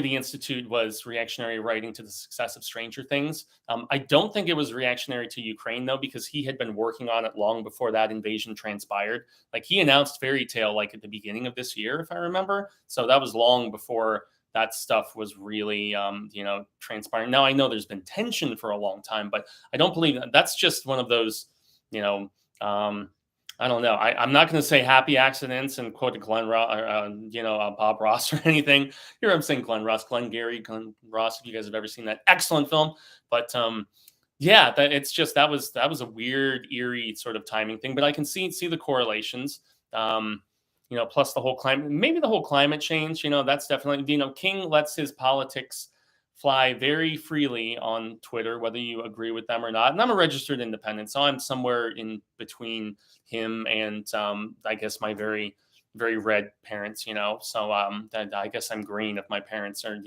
the Institute was reactionary writing to the success of Stranger Things. I don't think it was reactionary to Ukraine, though, because he had been working on it long before that invasion transpired. Like, he announced Fairy Tale like at the beginning of this year, if I remember. So that was long before that stuff was really, transpiring. Now, I know there's been tension for a long time, but I don't believe that. That's just one of those, I don't know. I'm not going to say happy accidents and quote Glenn Bob Ross or anything. Here I'm saying Glenn Ross, Glenn Ross, if you guys have ever seen that excellent film. But yeah, that was a weird, eerie sort of timing thing. But I can see the correlations. Plus the whole climate, maybe the whole climate change. That's definitely, King lets his politics fly very freely on Twitter, whether you agree with them or not. And I'm a registered independent, so I'm somewhere in between him and I guess my very red parents, So I guess I'm green if my parents are,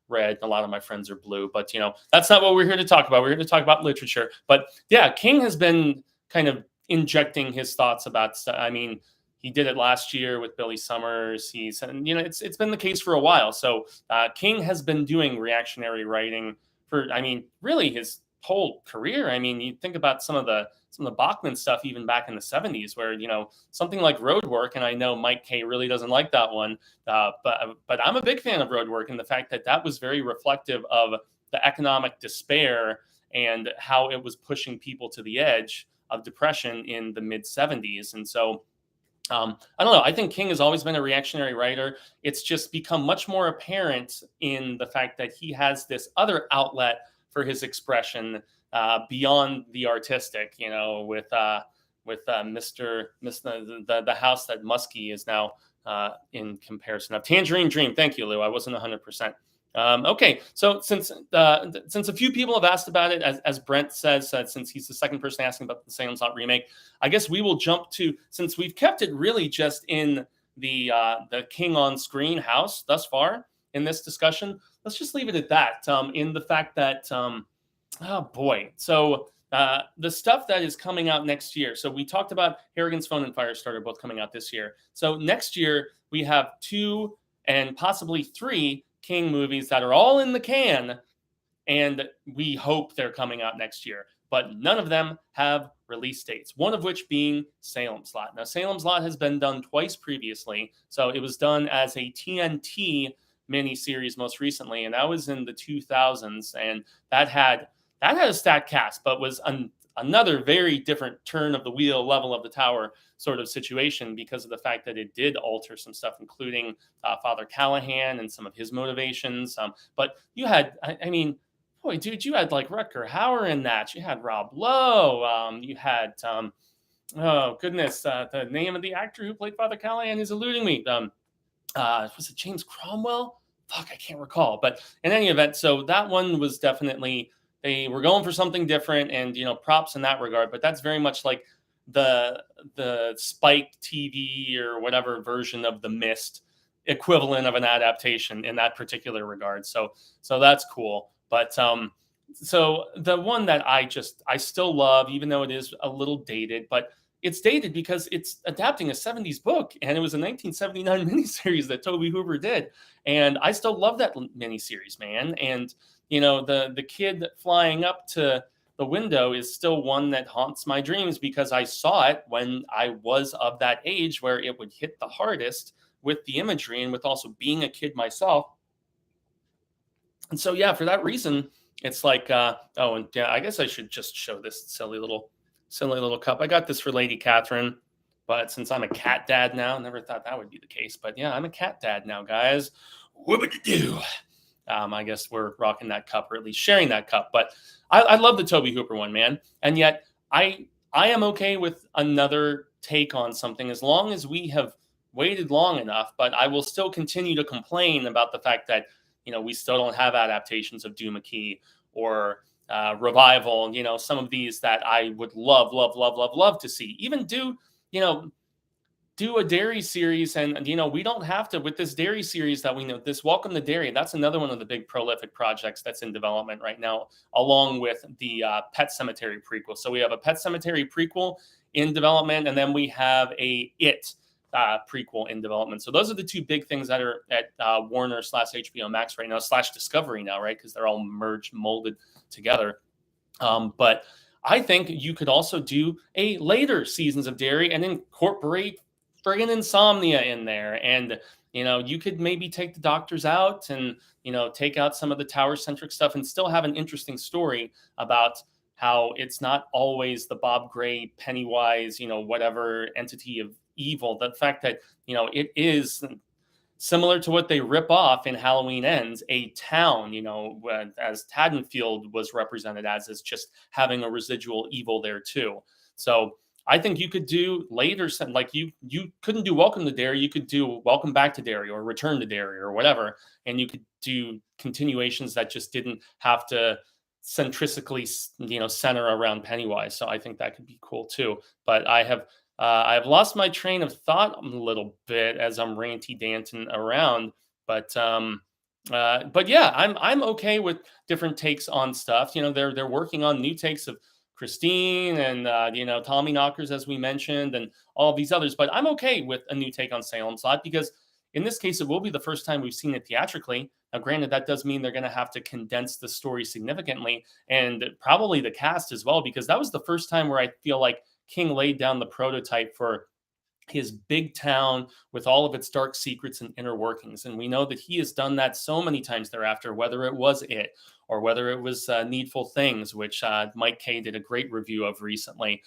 red. A lot of my friends are blue, but that's not what we're here to talk about. We're here to talk about literature. But yeah, King has been kind of injecting his thoughts about stuff. I mean, he did it last year with Billy Summers. And it's been the case for a while. So King has been doing reactionary writing for, I mean, really his whole career. I mean, you think about some of the Bachman stuff even back in the 70s, where something like Roadwork, and I know Mike K really doesn't like that one, but I'm a big fan of Roadwork, and the fact that that was very reflective of the economic despair and how it was pushing people to the edge of depression in the mid 70s. And so I don't know. I think King has always been a reactionary writer. It's just become much more apparent in the fact that he has this other outlet for his expression beyond the artistic. With the house that Muskie is now in comparison of Tangerine Dream. Thank you, Lou. I wasn't 100%. Okay, so since a few people have asked about it, as Brent says, since he's the second person asking about the Salem Slot remake, I guess we will jump to, since we've kept it really just in the King on Screen house thus far in this discussion, let's just leave it at that. In the fact that, oh boy, so the stuff that is coming out next year. So we talked about Harrigan's Phone and Firestarter both coming out this year. So next year we have 2 and possibly 3 King movies that are all in the can, and we hope they're coming out next year. But none of them have release dates, one of which being Salem Slot. Now, Salem Slot has been done twice previously. So it was done as a TNT miniseries most recently, and that was in the 2000s. And that had a stacked cast, but was another very different turn of the wheel, level of the tower sort of situation, because of the fact that it did alter some stuff, including Father Callahan and some of his motivations. But you had, I mean, boy, dude, you had like Rutger Hauer in that. You had Rob Lowe. You had, oh goodness, the name of the actor who played Father Callahan is eluding me. Was it James Cromwell? Fuck, I can't recall. But in any event, so that one was definitely, they were going for something different, and props in that regard. But that's very much like the Spike TV or whatever version of the Mist equivalent of an adaptation in that particular regard. So that's cool. But so the one that I still love, even though it is a little dated, but it's dated because it's adapting a 70s book, and it was a 1979 miniseries that Toby Hooper did. And I still love that miniseries, man. And the kid flying up to the window is still one that haunts my dreams, because I saw it when I was of that age where it would hit the hardest with the imagery, and with also being a kid myself. And so, yeah, for that reason, it's like, oh, and yeah, I guess I should just show this silly little cup. I got this for Lady Catherine, but since I'm a cat dad now, never thought that would be the case. But yeah, I'm a cat dad now, guys. What would you do? I guess we're rocking that cup, or at least sharing that cup. But I love the Toby Hooper one, man. And yet I am okay with another take on something as long as we have waited long enough. But I will still continue to complain about the fact that, we still don't have adaptations of Duma Key or Revival, some of these that I would love to see. Even do a Derry series, and we don't have to, with this Derry series that we know, this Welcome to Derry, that's another one of the big prolific projects that's in development right now, along with the Pet Sematary prequel. So we have a Pet Sematary prequel in development, and then we have a It prequel in development. So those are the 2 big things that are at Warner / HBO Max right now / Discovery now, right? Because they're all molded together. But I think you could also do a later seasons of Derry and incorporate friggin' Insomnia in there. And, you could maybe take the doctors out and, take out some of the tower-centric stuff and still have an interesting story about how it's not always the Bob Gray, Pennywise, whatever entity of evil. The fact that, it is similar to what they rip off in Halloween Ends, a town, as Haddonfield was represented as just having a residual evil there too. So I think you could do later, like you couldn't do Welcome to Derry. You could do Welcome Back to Derry or Return to Derry or whatever, and you could do continuations that just didn't have to centrically, center around Pennywise. So I think that could be cool too. But I've lost my train of thought a little bit as I'm ranty dancing around. But yeah, I'm okay with different takes on stuff. They're working on new takes of Christine and Tommy Knockers, as we mentioned, and all of these others. But I'm okay with a new take on Salem's Lot because in this case, it will be the first time we've seen it theatrically. Now, granted, that does mean they're going to have to condense the story significantly, and probably the cast as well, because that was the first time where I feel like King laid down the prototype for his big town with all of its dark secrets and inner workings. And we know that he has done that so many times thereafter, whether it was It or whether it was Needful Things, which Mike K did a great review of recently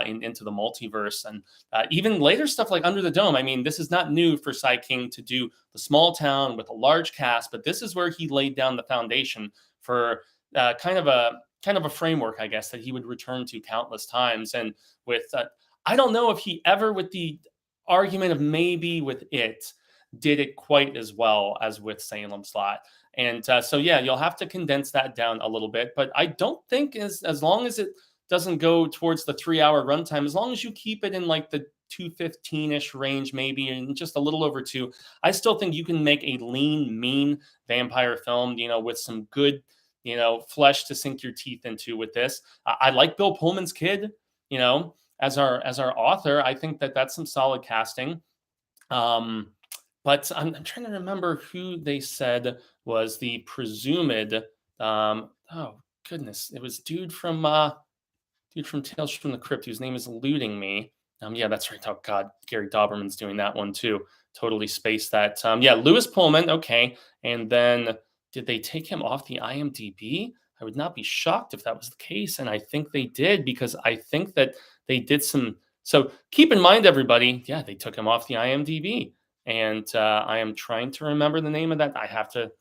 in Into the Multiverse. And even later stuff like Under the Dome. I mean, this is not new for Sai King to do the small town with a large cast, but this is where he laid down the foundation for kind of a framework, I guess, that he would return to countless times. And with I don't know if he ever, with the argument of maybe with It, did it quite as well as with Salem's Lot. And so, yeah, you'll have to condense that down a little bit. But I don't think as long as it doesn't go towards the 3-hour runtime, as long as you keep it in like the 2:15-ish range, maybe, and just a little over 2, I still think you can make a lean, mean vampire film, with some good, flesh to sink your teeth into with this. I like Bill Pullman's kid, as our author. I think that's some solid casting. But I'm trying to remember who they said was the presumed. Oh goodness, it was dude from Tales from the Crypt, whose name is eluding me. Yeah, that's right. Oh God, Gary Doberman's doing that one too. Totally spaced that. Yeah, Lewis Pullman. Okay, and then did they take him off the IMDb? I would not be shocked if that was the case, and I think they did, because I think that they did some. So keep in mind, everybody. Yeah, they took him off the IMDb. And I am trying to remember the name of that. I have to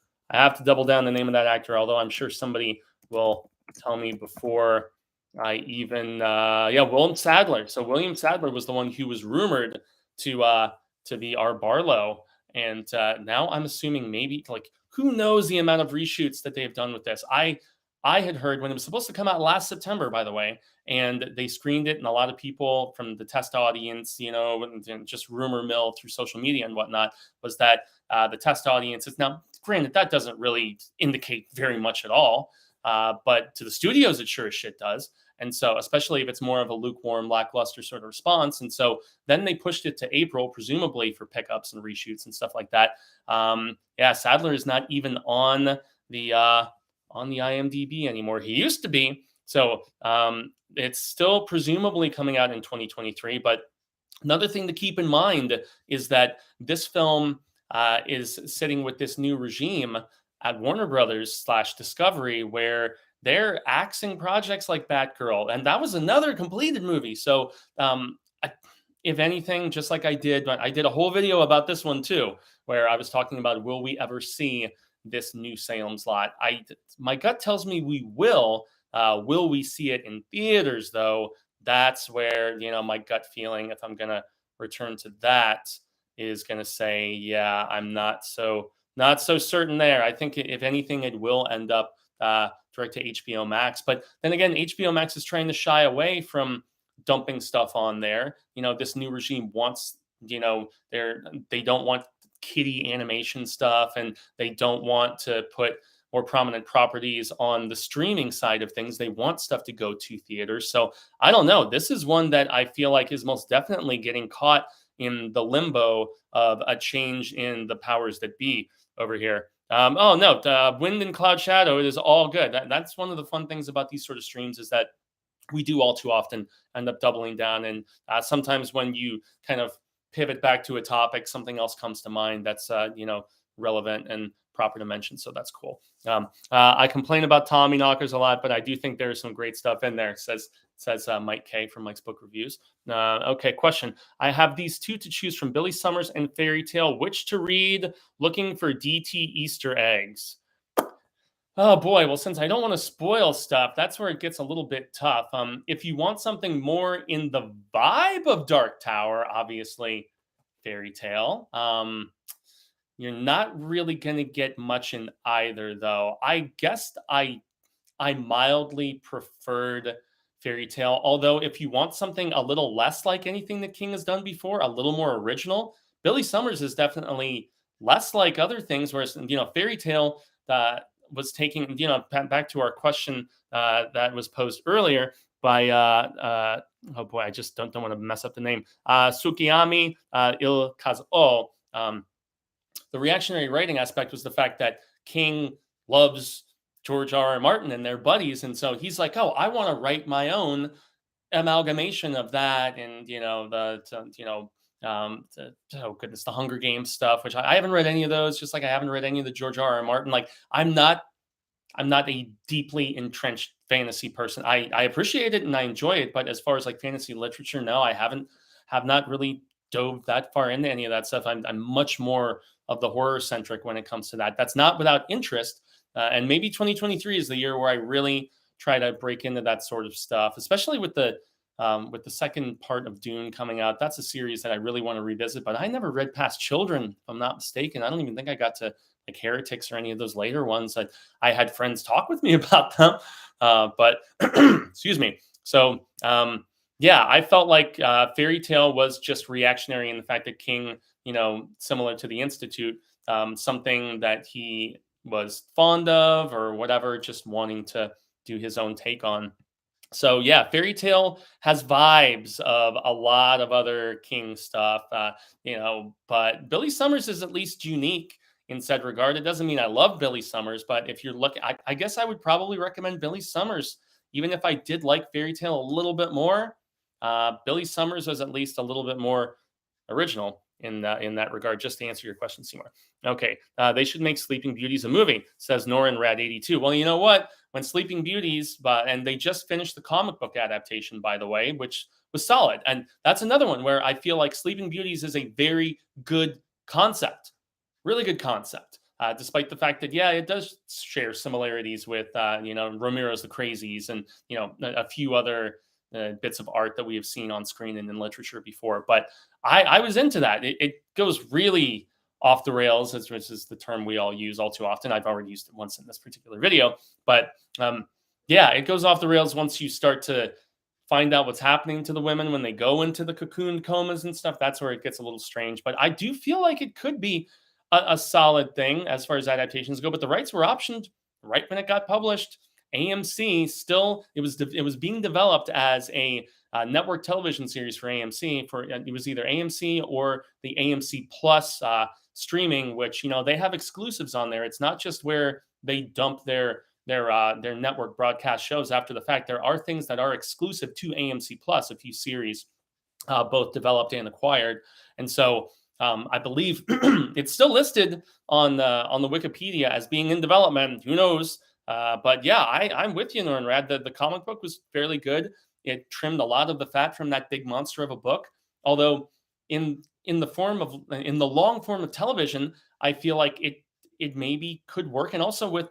double down the name of that actor, although I'm sure somebody will tell me before I even. William Sadler. So William Sadler was the one who was rumored to be our Barlow, and now I'm assuming maybe, like, who knows the amount of reshoots that they've done with this. I had heard when it was supposed to come out last September, by the way, and they screened it, and a lot of people from the test audience, and just rumor mill through social media and whatnot, was that the test audience is now, granted, that doesn't really indicate very much at all, but to the studios, it sure as shit does. And so, especially if it's more of a lukewarm, lackluster sort of response. And so then they pushed it to April, presumably for pickups and reshoots and stuff like that. Sadler is not even on the IMDb anymore. He used to be. So it's still presumably coming out in 2023. But another thing to keep in mind is that this film is sitting with this new regime at Warner Brothers / Discovery, where they're axing projects like Batgirl. And that was another completed movie. So if anything, just like I did a whole video about this one too, where I was talking about, will we ever see this new Salem's Lot? My gut tells me we will. Will we see it in theaters, though? That's where, my gut feeling, if I'm going to return to that, is going to say, yeah, I'm not so certain there. I think if anything, it will end up direct to HBO Max. But then again, HBO Max is trying to shy away from dumping stuff on there. This new regime wants, they don't want kiddie animation stuff, and they don't want to put more prominent properties on the streaming side of things. They want stuff to go to theaters. So I don't know. This is one that I feel like is most definitely getting caught in the limbo of a change in the powers that be over here. Wind and Cloud Shadow, it is all good. That's one of the fun things about these sort of streams, is that we do all too often end up doubling down. And sometimes when you kind of pivot back to a topic, something else comes to mind that's relevant and proper to mention. So that's cool. I complain about Tommy Knockers a lot, but I do think there's some great stuff in there, says Mike K from Mike's Book Reviews. Okay, question. I have these two to choose from, Billy Summers and Fairy Tale. Which to read? Looking for DT Easter eggs. Oh boy, well, since I don't want to spoil stuff, that's where it gets a little bit tough. If you want something more in the vibe of Dark Tower, obviously Fairy Tale. You're not really gonna get much in either, though. I guess I mildly preferred Fairy Tale, although if you want something a little less like anything that King has done before, a little more original, Billy Summers is definitely less like other things. Whereas Fairy Tale was taking back to our question that was posed earlier by oh boy, I just don't want to mess up the name, Sukiyami Il Kazuo. The reactionary writing aspect was the fact that King loves George R. R. Martin and their buddies, and so he's like, "Oh, I want to write my own amalgamation of that," and oh goodness, the Hunger Games stuff, which I haven't read any of those. Just like I haven't read any of the George R. R. Martin. Like I'm not a deeply entrenched fantasy person. I appreciate it and I enjoy it, but as far as like fantasy literature, no, I have not really dove that far into any of that stuff. I'm much more of the horror centric when it comes to that. That's not without interest. And maybe 2023 is the year where I really try to break into that sort of stuff, especially with the second part of Dune coming out. That's a series that I really want to revisit, but I never read past Children, if I'm not mistaken. I don't even think I got to like Heretics or any of those later ones. I had friends talk with me about them, but excuse me. So yeah, I felt like Fairy Tale was just reactionary in the fact that King, similar to the Institute, something that he was fond of or whatever, just wanting to do his own take on. So yeah, Fairy Tale has vibes of a lot of other King stuff, but Billy Summers is at least unique in said regard. It doesn't mean I love Billy Summers, but if you're looking, I guess I would probably recommend Billy Summers, even if I did like Fairy Tale a little bit more. Billy Summers was at least a little bit more original in that regard. Just to answer your question, Seymour. Okay, they should make Sleeping Beauties a movie, says Norin Rad 82. Well, you know what? When Sleeping Beauties, and they just finished the comic book adaptation, by the way, which was solid. And that's another one where I feel like Sleeping Beauties is a very good concept, really good concept. Despite the fact that, yeah, it does share similarities with, Romero's The Crazies and, a few other bits of art that we have seen on screen and in literature before. But I was into that. It goes really off the rails, which is the term we all use all too often. I've already used it once in this particular video. But yeah, it goes off the rails once you start to find out what's happening to the women when they go into the cocoon comas and stuff. That's where it gets a little strange. But I do feel like it could be a solid thing as far as adaptations go. But the rights were optioned right when it got published. AMC still it was being developed as a network television series for AMC. It was either AMC or the AMC Plus streaming, which they have exclusives on there. It's not just where they dump their network broadcast shows after the fact. There are things that are exclusive to AMC Plus, a few series, both developed and acquired. And so I believe it's still listed on the Wikipedia as being in development. Who knows? But yeah, I'm with you, Nornrad. The comic book was fairly good. It trimmed a lot of the fat from that big monster of a book. Although in the long form of television, I feel like it maybe could work, and also with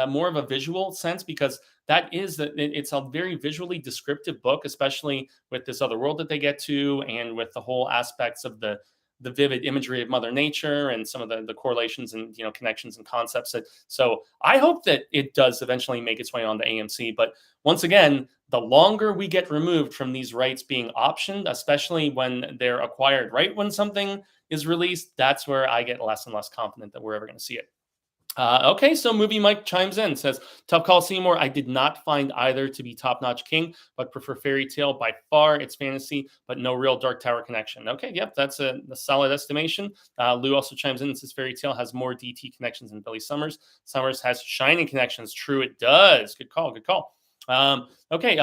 more of a visual sense, because it's a very visually descriptive book, especially with this other world that they get to, and with the whole aspects of the vivid imagery of Mother Nature and some of the correlations and connections and concepts. So I hope that it does eventually make its way onto AMC. But once again, the longer we get removed from these rights being optioned, especially when they're acquired right when something is released, that's where I get less and less confident that we're ever going to see it. Okay, so Movie Mike chimes in, says, tough call, Seymour. I did not find either to be top-notch King, but prefer Fairy Tale by far. It's fantasy, but no real Dark Tower connection. Okay, yep, that's a solid estimation. Lou also chimes in and says Fairy Tale has more DT connections than Billy Summers. Summers has Shining connections. True, it does. Good call, good call. Okay,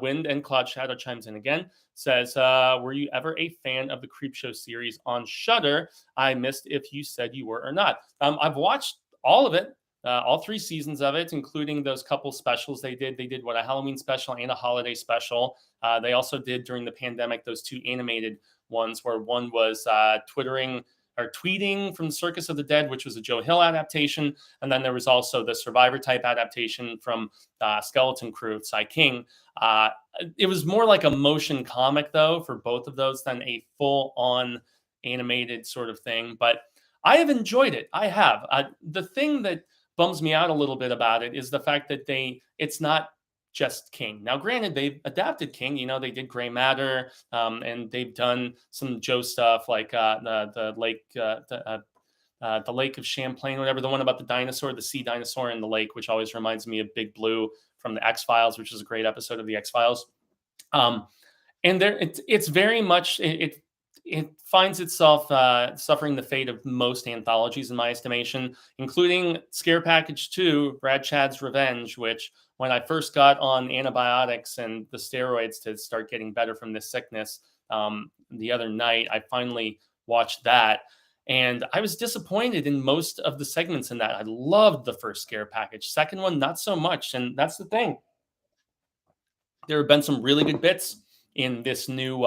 Wind and Cloud Shadow chimes in again. Says, were you ever a fan of the Creepshow series on Shudder? I missed if you said you were or not. I've watched all of it, all 3 seasons of it, including those couple specials they did. They did a Halloween special and a holiday special. They also did during the pandemic those 2 animated ones, where one was or Tweeting from Circus of the Dead, which was a Joe Hill adaptation. And then there was also the Survivor type adaptation from Skeleton Crew, Cy King. It was more like a motion comic, though, for both of those than a full-on animated sort of thing. But I have enjoyed it. I have. The thing that bums me out a little bit about it is the fact that it's not just King. Now, granted, they've adapted King. You know, they did Gray Matter, and they've done some Joe stuff like the Lake of Champlain, whatever, the one about the dinosaur, the sea dinosaur in the lake, which always reminds me of Big Blue from the X-Files, which is a great episode of the X-Files. And it's very much it finds itself suffering the fate of most anthologies, in my estimation, including Scare Package 2, Brad Chad's Revenge, which when I first got on antibiotics and the steroids to start getting better from this sickness, the other night, I finally watched that. And I was disappointed in most of the segments in that. I loved the first Scare Package. Second one, not so much. And that's the thing. There have been some really good bits in this new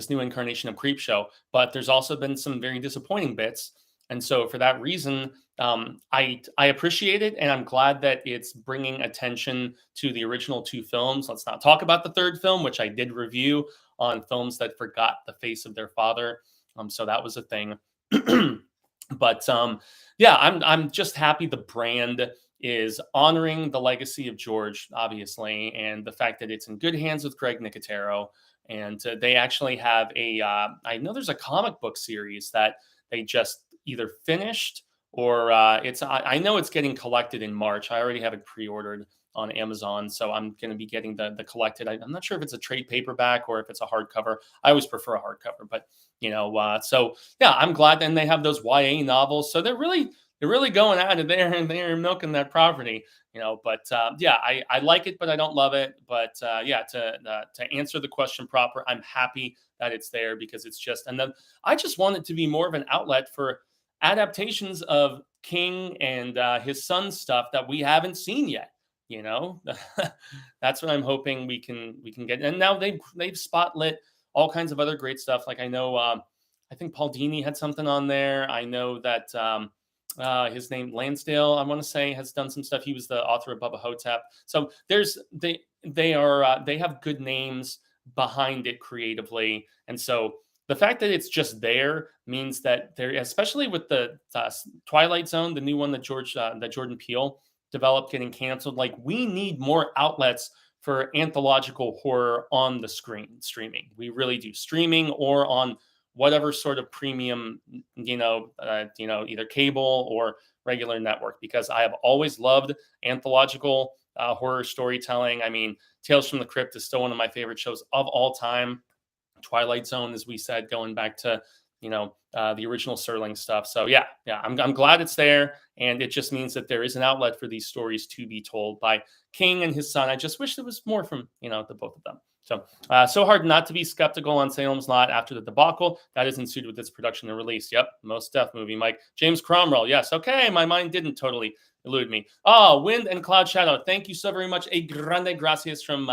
incarnation of Creepshow, but there's also been some very disappointing bits. And so for that reason, I appreciate it, and I'm glad that it's bringing attention to the original two films. Let's not talk about the third film, which I did review on films that forgot the face of their father. So that was a thing. But yeah, I'm just happy the brand is honoring the legacy of George, obviously, and the fact that it's in good hands with Greg Nicotero. And they actually have I know there's a comic book series that they just either finished or I know it's getting collected in March. I already have it pre-ordered on Amazon, so I'm going to be getting the collected. I'm not sure if it's a trade paperback or if it's a hardcover. I always prefer a hardcover, but so yeah, I'm glad. And they have those YA novels, so they're really going at it there, and they're milking that property, But yeah, I like it, but I don't love it. But yeah, to answer the question proper, I'm happy that it's there because it's just, and then I just want it to be more of an outlet for adaptations of King and his son's stuff that we haven't seen yet. That's what I'm hoping we can get. And now they've spotlit all kinds of other great stuff. Like I know, I think Paul Dini had something on there. I know that his name Lansdale, I want to say, has done some stuff. He was the author of Bubba Hotep. So they have good names behind it creatively, and so the fact that it's just there means that there, especially with the Twilight Zone, the new one that Jordan Peele developed, getting canceled. Like, we need more outlets for anthological horror on the streaming. We really do, streaming or on whatever sort of premium, either cable or regular network, because I have always loved anthological horror storytelling. I mean, Tales from the Crypt is still one of my favorite shows of all time. Twilight Zone, as we said, going back to, the original Serling stuff. So yeah, I'm glad it's there. And it just means that there is an outlet for these stories to be told by King and his son. I just wish there was more from, the both of them. So hard not to be skeptical on Salem's Lot after the debacle that is ensued with its production and release. Yep, most death movie, Mike. James Cromwell, yes. Okay, my mind didn't totally elude me. Oh, Wind and Cloud Shadow, thank you so very much. A grande gracias from,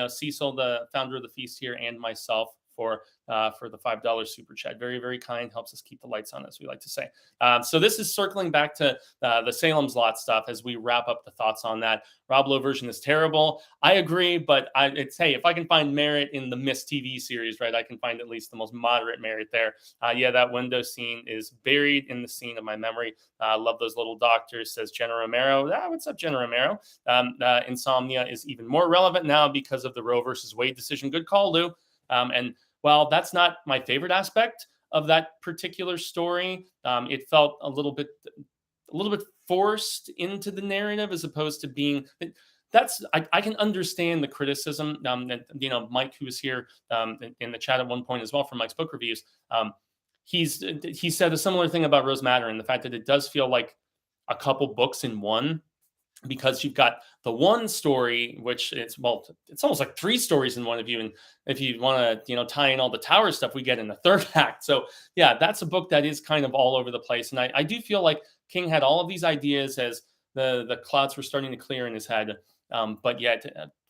Cecil, the founder of the Feast here, and myself for the $5 super chat. Very, very kind. Helps us keep the lights on, as we like to say. So this is circling back to the Salem's Lot stuff as we wrap up the thoughts on that. Rob Lowe version is terrible. I agree, but hey, if I can find merit in the Mist TV series, right, I can find at least the most moderate merit there. Yeah, that window scene is buried in the scene of my memory. Love those little doctors, says Jenna Romero. What's up, Jenna Romero? Insomnia is even more relevant now because of the Roe versus Wade decision. Good call, Lou. And while that's not my favorite aspect of that particular story, it felt a little bit forced into the narrative, as opposed to being. I can understand the criticism. That, Mike, who was here in the chat at one point as well for Mike's book reviews, he said a similar thing about Rose Matter, and the fact that it does feel like a couple books in one. Because you've got the one story, which it's almost like three stories in one of you. And if you want to, tie in all the tower stuff we get in the third act. So yeah, that's a book that is kind of all over the place. And I do feel like King had all of these ideas as the clouds were starting to clear in his head. But yet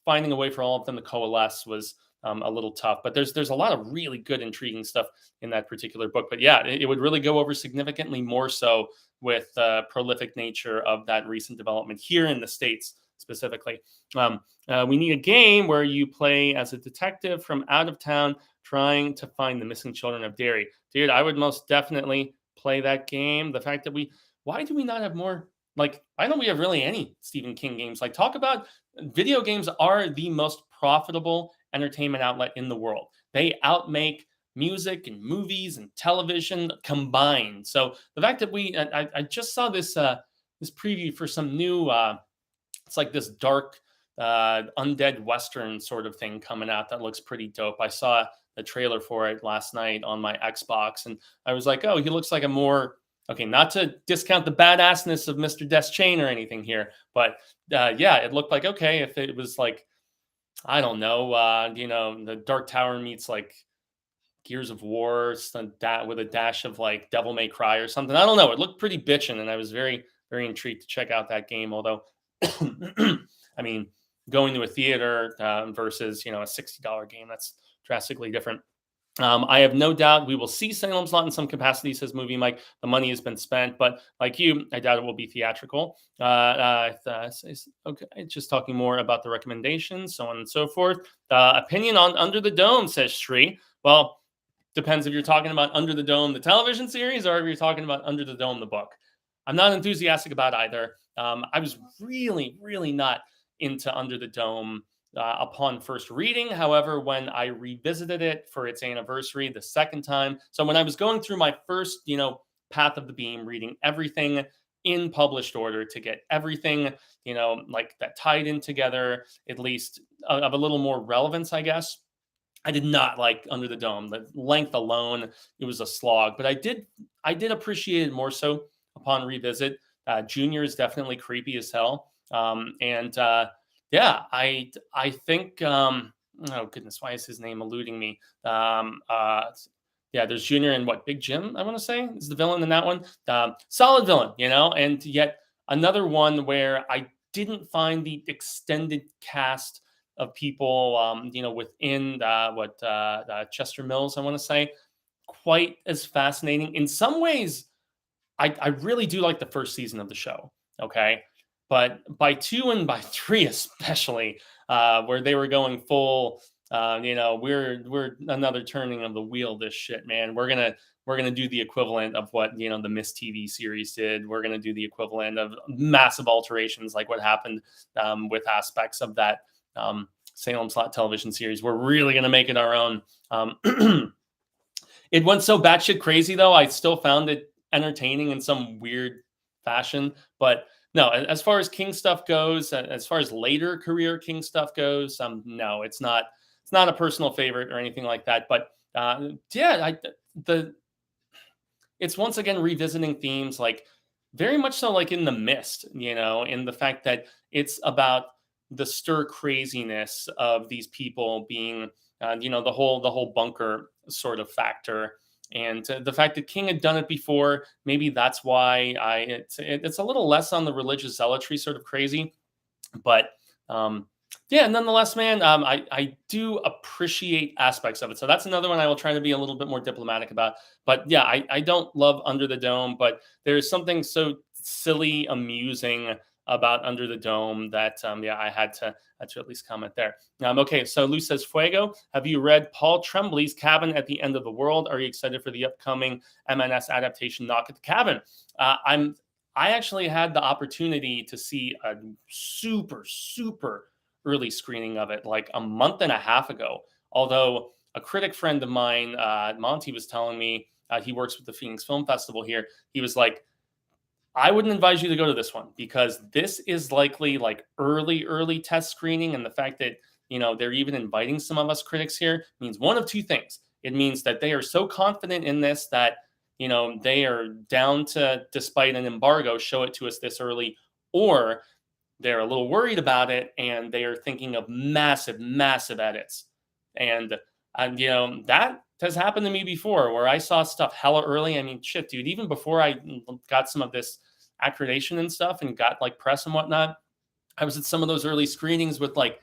finding a way for all of them to coalesce was a little tough. But there's a lot of really good, intriguing stuff in that particular book. But yeah, it would really go over significantly more so with the prolific nature of that recent development here in the States specifically. We need a game where you play as a detective from out of town trying to find the missing children of Derry. Dude, I would most definitely play that game. The fact that why do we not have more? Like, I don't know we have really any Stephen King games. Like, talk about video games are the most profitable entertainment outlet in the world. They outmake music and movies and television combined. So the fact that I just saw this this preview for some new it's like this dark undead western sort of thing coming out that looks pretty dope. I saw the trailer for it last night on my Xbox, and I was like, oh, he looks like a more okay, not to discount the badassness of Mr. Deschain or anything here, but yeah, it looked like okay if it was like I don't know, the Dark Tower meets like Gears of War with a dash of like Devil May Cry or something. I don't know. It looked pretty bitchin', and I was very, very intrigued to check out that game. Although, I mean, going to a theater versus a $60 game, that's drastically different. I have no doubt we will see Salem's Lot in some capacity, says Movie Mike. The money has been spent, but like you, I doubt it will be theatrical. Okay, just talking more about the recommendations, so on and so forth. Opinion on Under the Dome, says Shri. Well, depends if you're talking about Under the Dome, the television series, or if you're talking about Under the Dome, the book. I'm not enthusiastic about either. I was really, really not into Under the Dome upon first reading. However, when I revisited it for its anniversary the second time, so when I was going through my first, Path of the Beam, reading everything in published order to get everything, like that tied in together, at least of a little more relevance, I guess. I did not like Under the Dome. The length alone, it was a slog. But I did appreciate it more so upon revisit. Junior is definitely creepy as hell. Yeah, I think. Oh goodness, why is his name eluding me? Yeah, there's Junior and Big Jim. I want to say is the villain in that one. Solid villain, and yet another one where I didn't find the extended cast of people, within Chester Mills, I want to say, quite as fascinating. In some ways, I really do like the first season of the show. Okay. But by 2 and by 3, especially, where they were going full, we're another turning of the wheel. This shit, man. We're gonna do the equivalent of what the Miss TV series did. We're gonna do the equivalent of massive alterations, like what happened with aspects of that Salem Slot television series. We're really gonna make it our own. It went so batshit crazy, though. I still found it entertaining in some weird fashion, but. No, as far as King stuff goes, as far as later career King stuff goes, no, it's not a personal favorite or anything like that. But it's once again revisiting themes like very much so like in The Mist, in the fact that it's about the stir craziness of these people being, the whole bunker sort of factor. And the fact that King had done it before, maybe that's why it's a little less on the religious zealotry sort of crazy. But nonetheless, man, I do appreciate aspects of it. So that's another one I will try to be a little bit more diplomatic about. But yeah, I don't love Under the Dome, but there's something so silly, amusing about Under the Dome that I had to at least comment there. Okay, so Lou says, Fuego, have you read Paul Tremblay's Cabin at the End of the World? Are you excited for the upcoming MNS adaptation Knock at the Cabin? I actually had the opportunity to see a super, super early screening of it like a month and a half ago. Although a critic friend of mine, Monty, was telling me, he works with the Phoenix Film Festival here. He was like, I wouldn't advise you to go to this one because this is likely like early test screening. And the fact that, they're even inviting some of us critics here means one of two things. It means that they are so confident in this that, they are down to, despite an embargo, show it to us this early, or they're a little worried about it and they are thinking of massive, massive edits. And that has happened to me before where I saw stuff hella early. I mean, shit, dude, even before I got some of this accreditation and stuff and got like press and whatnot, I was at some of those early screenings with like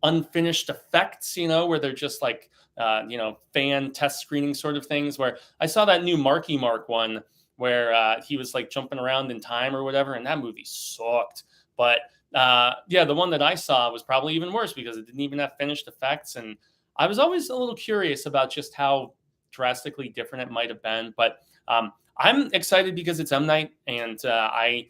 unfinished effects, where they're just like, fan test screening sort of things. Where I saw that new Marky Mark one where he was like jumping around in time or whatever, and that movie sucked. But the one that I saw was probably even worse because it didn't even have finished effects. And I was always a little curious about just how drastically different it might have been. But I'm excited because it's M. Night, and I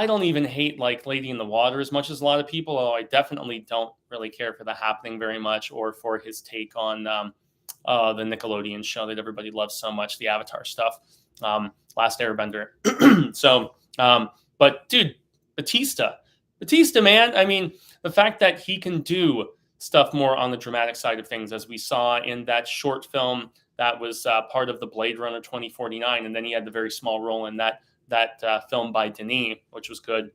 don't even hate like Lady in the Water as much as a lot of people, although I definitely don't really care for The Happening very much, or for his take on the Nickelodeon show that everybody loves so much, the Avatar stuff, Last Airbender. But dude, Batista, man. I mean, the fact that he can do stuff more on the dramatic side of things, as we saw in that short film that was part of the Blade Runner 2049, and then he had the very small role in that film by Denis, which was good.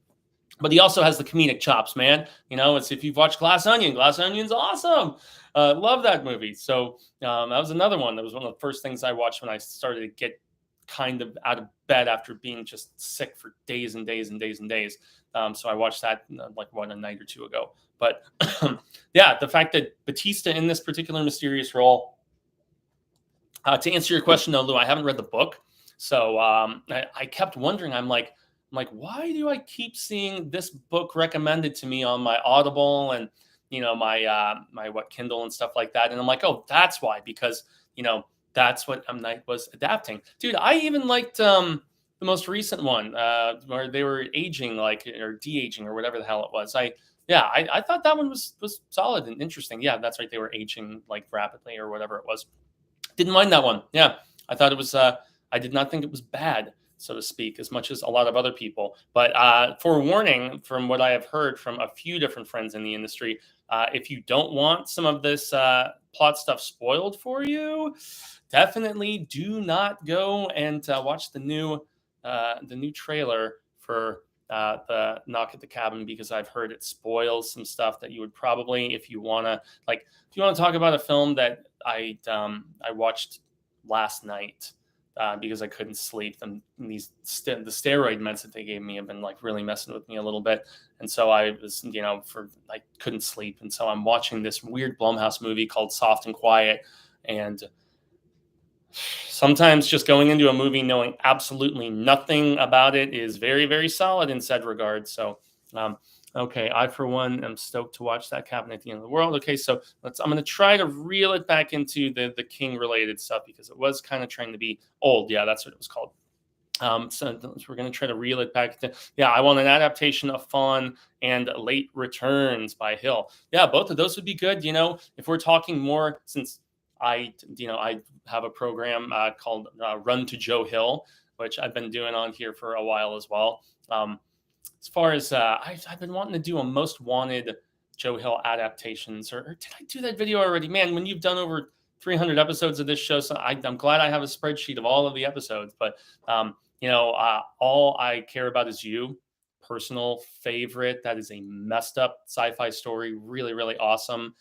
But he also has the comedic chops, man. It's, if you've watched Glass Onion's awesome. Love that movie. So that was another one. That was one of the first things I watched when I started to get kind of out of bed after being just sick for days and days and days and days. So I watched that a night or two ago. But the fact that Batista in this particular mysterious role. To answer your question, though, Lou, I haven't read the book. So I kept wondering, I'm like, why do I keep seeing this book recommended to me on my Audible and, my Kindle and stuff like that? And I'm like, oh, that's why, because, that's what M. Night was adapting. Dude, I even liked the most recent one where they were aging, or de-aging, or whatever the hell it was. I thought that one was solid and interesting. Yeah, that's right. They were aging like rapidly or whatever it was. Didn't mind that one. Yeah, I thought it was, I did not think it was bad, so to speak, as much as a lot of other people. But forewarning, from what I have heard from a few different friends in the industry, if you don't want some of this plot stuff spoiled for you, definitely do not go and watch the new trailer for the Knock at the Cabin, because I've heard it spoils some stuff that you would probably, if you want to talk about a film that I watched last night because I couldn't sleep. And the steroid meds that they gave me have been really messing with me a little bit. And so I was, I couldn't sleep. And so I'm watching this weird Blumhouse movie called Soft and Quiet. And sometimes just going into a movie knowing absolutely nothing about it is very, very solid in said regard. So, okay, I, for one, am stoked to watch that. Cabin at the End of the World. Okay, so I'm going to try to reel it back into the King-related stuff, because it was kind of trying to be old. Yeah, that's what it was called. So we're going to try to reel it back to, I want an adaptation of Fawn and Late Returns by Hill. Yeah, both of those would be good. If we're talking more, since I have a program called Run to Joe Hill, which I've been doing on here for a while as well. As far as I've been wanting to do a most wanted Joe Hill adaptations, or did I do that video already? Man, when you've done over 300 episodes of this show, so I'm glad I have a spreadsheet of all of the episodes. But all I care about is You. Personal favorite. That is a messed up sci-fi story. Really, really awesome.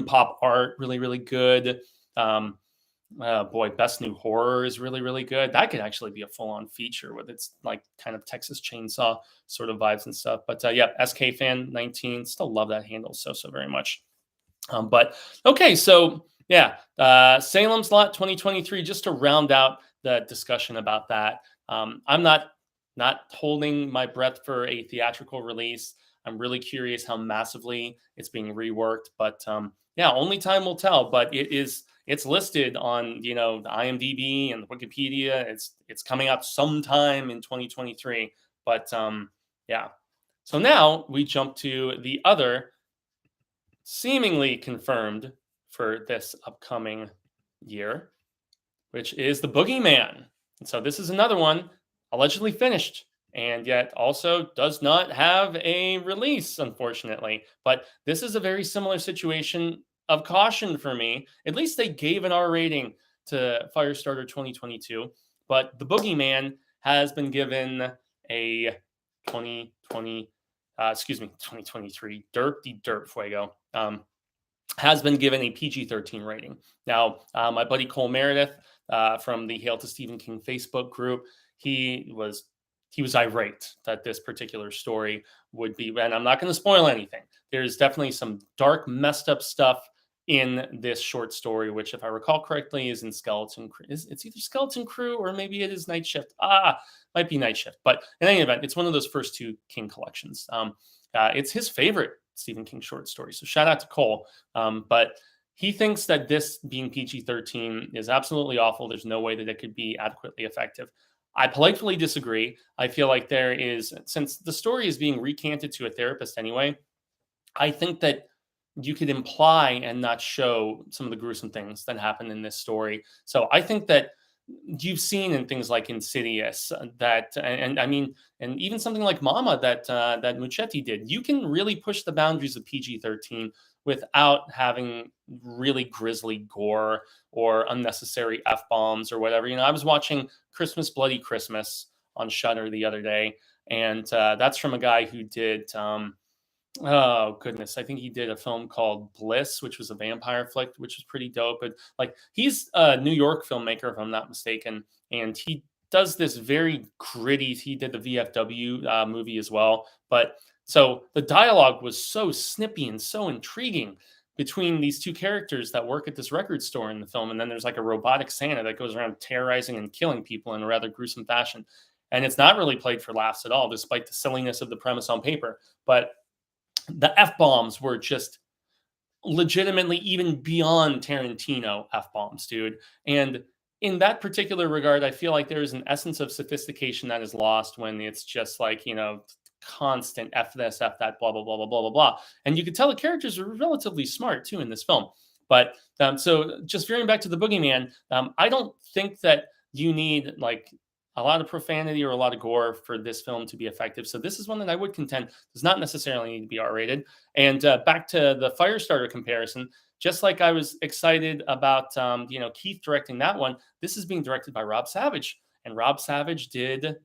Pop art, really, really good. Best New Horror is really, really good. That could actually be a full-on feature with its kind of Texas Chainsaw sort of vibes and stuff. But SK Fan 19, still love that handle so very much. But okay, so Salem's Lot 2023. Just to round out the discussion about that, I'm not holding my breath for a theatrical release. I'm really curious how massively it's being reworked, but only time will tell. But it's listed on the IMDb and Wikipedia. It's coming out sometime in 2023. But so now we jump to the other seemingly confirmed for this upcoming year, which is the Boogeyman. And so this is another one allegedly finished, and yet also does not have a release, unfortunately. But this is a very similar situation of caution for me. At least they gave an R rating to Firestarter 2022, but the Boogeyman has been given a 2023 Derp Fuego has been given a PG-13 rating. Now, my buddy Cole Meredith from the Hail to Stephen King Facebook group, he was irate that this particular story would be, and I'm not going to spoil anything. there's definitely some dark, messed up stuff in this short story, which, if I recall correctly, is in Skeleton Crew. It's either Skeleton Crew or maybe it is Night Shift. Might be Night Shift. But in any event, it's one of those first two King collections. It's his favorite Stephen King short story. So shout out to Cole. But he thinks that this being PG-13 is absolutely awful. There's no way that it could be adequately effective. I politely disagree. I feel like there is, since the story is being recanted to a therapist anyway, I think that you could imply and not show some of the gruesome things that happen in this story. So I think that you've seen in things like Insidious that, and I mean, and even something like Mama that that Muchetti did, you can really push the boundaries of PG-13 without having really grisly gore or unnecessary F-bombs or whatever. I was watching Christmas Bloody Christmas on Shudder the other day, and that's from a guy who did oh goodness, I think he did a film called Bliss, which was a vampire flick, which was pretty dope. But like, he's a New York filmmaker, if I'm not mistaken, and he does this very gritty. He did the VFW movie as well. But so the dialogue was so snippy and so intriguing between these two characters that work at this record store in the film, and then there's like a robotic Santa that goes around terrorizing and killing people in a rather gruesome fashion. And it's not really played for laughs at all, despite the silliness of the premise on paper. But the F-bombs were just legitimately even beyond Tarantino F-bombs, dude. And in that particular regard, I feel like there is an essence of sophistication that is lost when it's just like, constant F this, F that, blah, blah, blah, blah, blah, blah, blah. And you could tell the characters are relatively smart too in this film. But so just veering back to the Boogeyman, I don't think that you need like a lot of profanity or a lot of gore for this film to be effective. So this is one that I would contend does not necessarily need to be R-rated. And back to the Firestarter comparison, just like I was excited about, Keith directing that one, this is being directed by Rob Savage. And Rob Savage did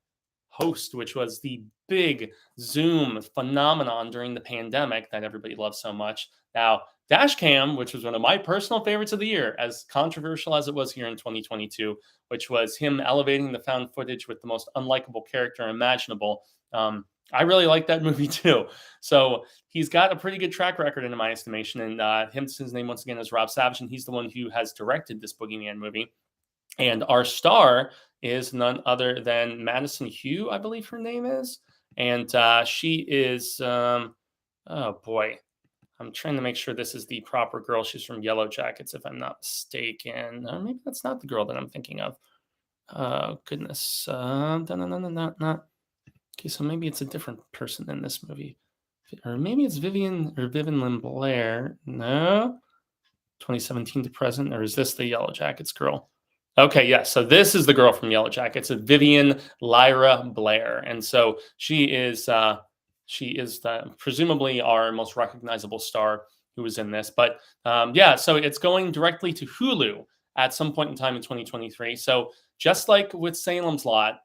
Host, which was the big Zoom phenomenon during the pandemic that everybody loves so much. Now, Dashcam, which was one of my personal favorites of the year, as controversial as it was here in 2022, which was him elevating the found footage with the most unlikable character imaginable. I really like that movie too. So he's got a pretty good track record in my estimation. And his name once again is Rob Savage, and he's the one who has directed this Boogeyman movie. And our star is none other than Madison Hugh, I believe her name is. And she is, oh boy, I'm trying to make sure this is the proper girl. She's from Yellow Jackets, if I'm not mistaken. Maybe that's not the girl that I'm thinking of. Oh, goodness. No. Okay, so maybe it's a different person in this movie. Or maybe it's Vivian Lynn Blair. No. 2017 to present. Or is this the Yellow Jackets girl? Okay, yeah. So this is the girl from Yellow Jackets, Vivian Lyra Blair. And so she is presumably our most recognizable star who was in this. But so it's going directly to Hulu at some point in time in 2023. So just like with Salem's Lot,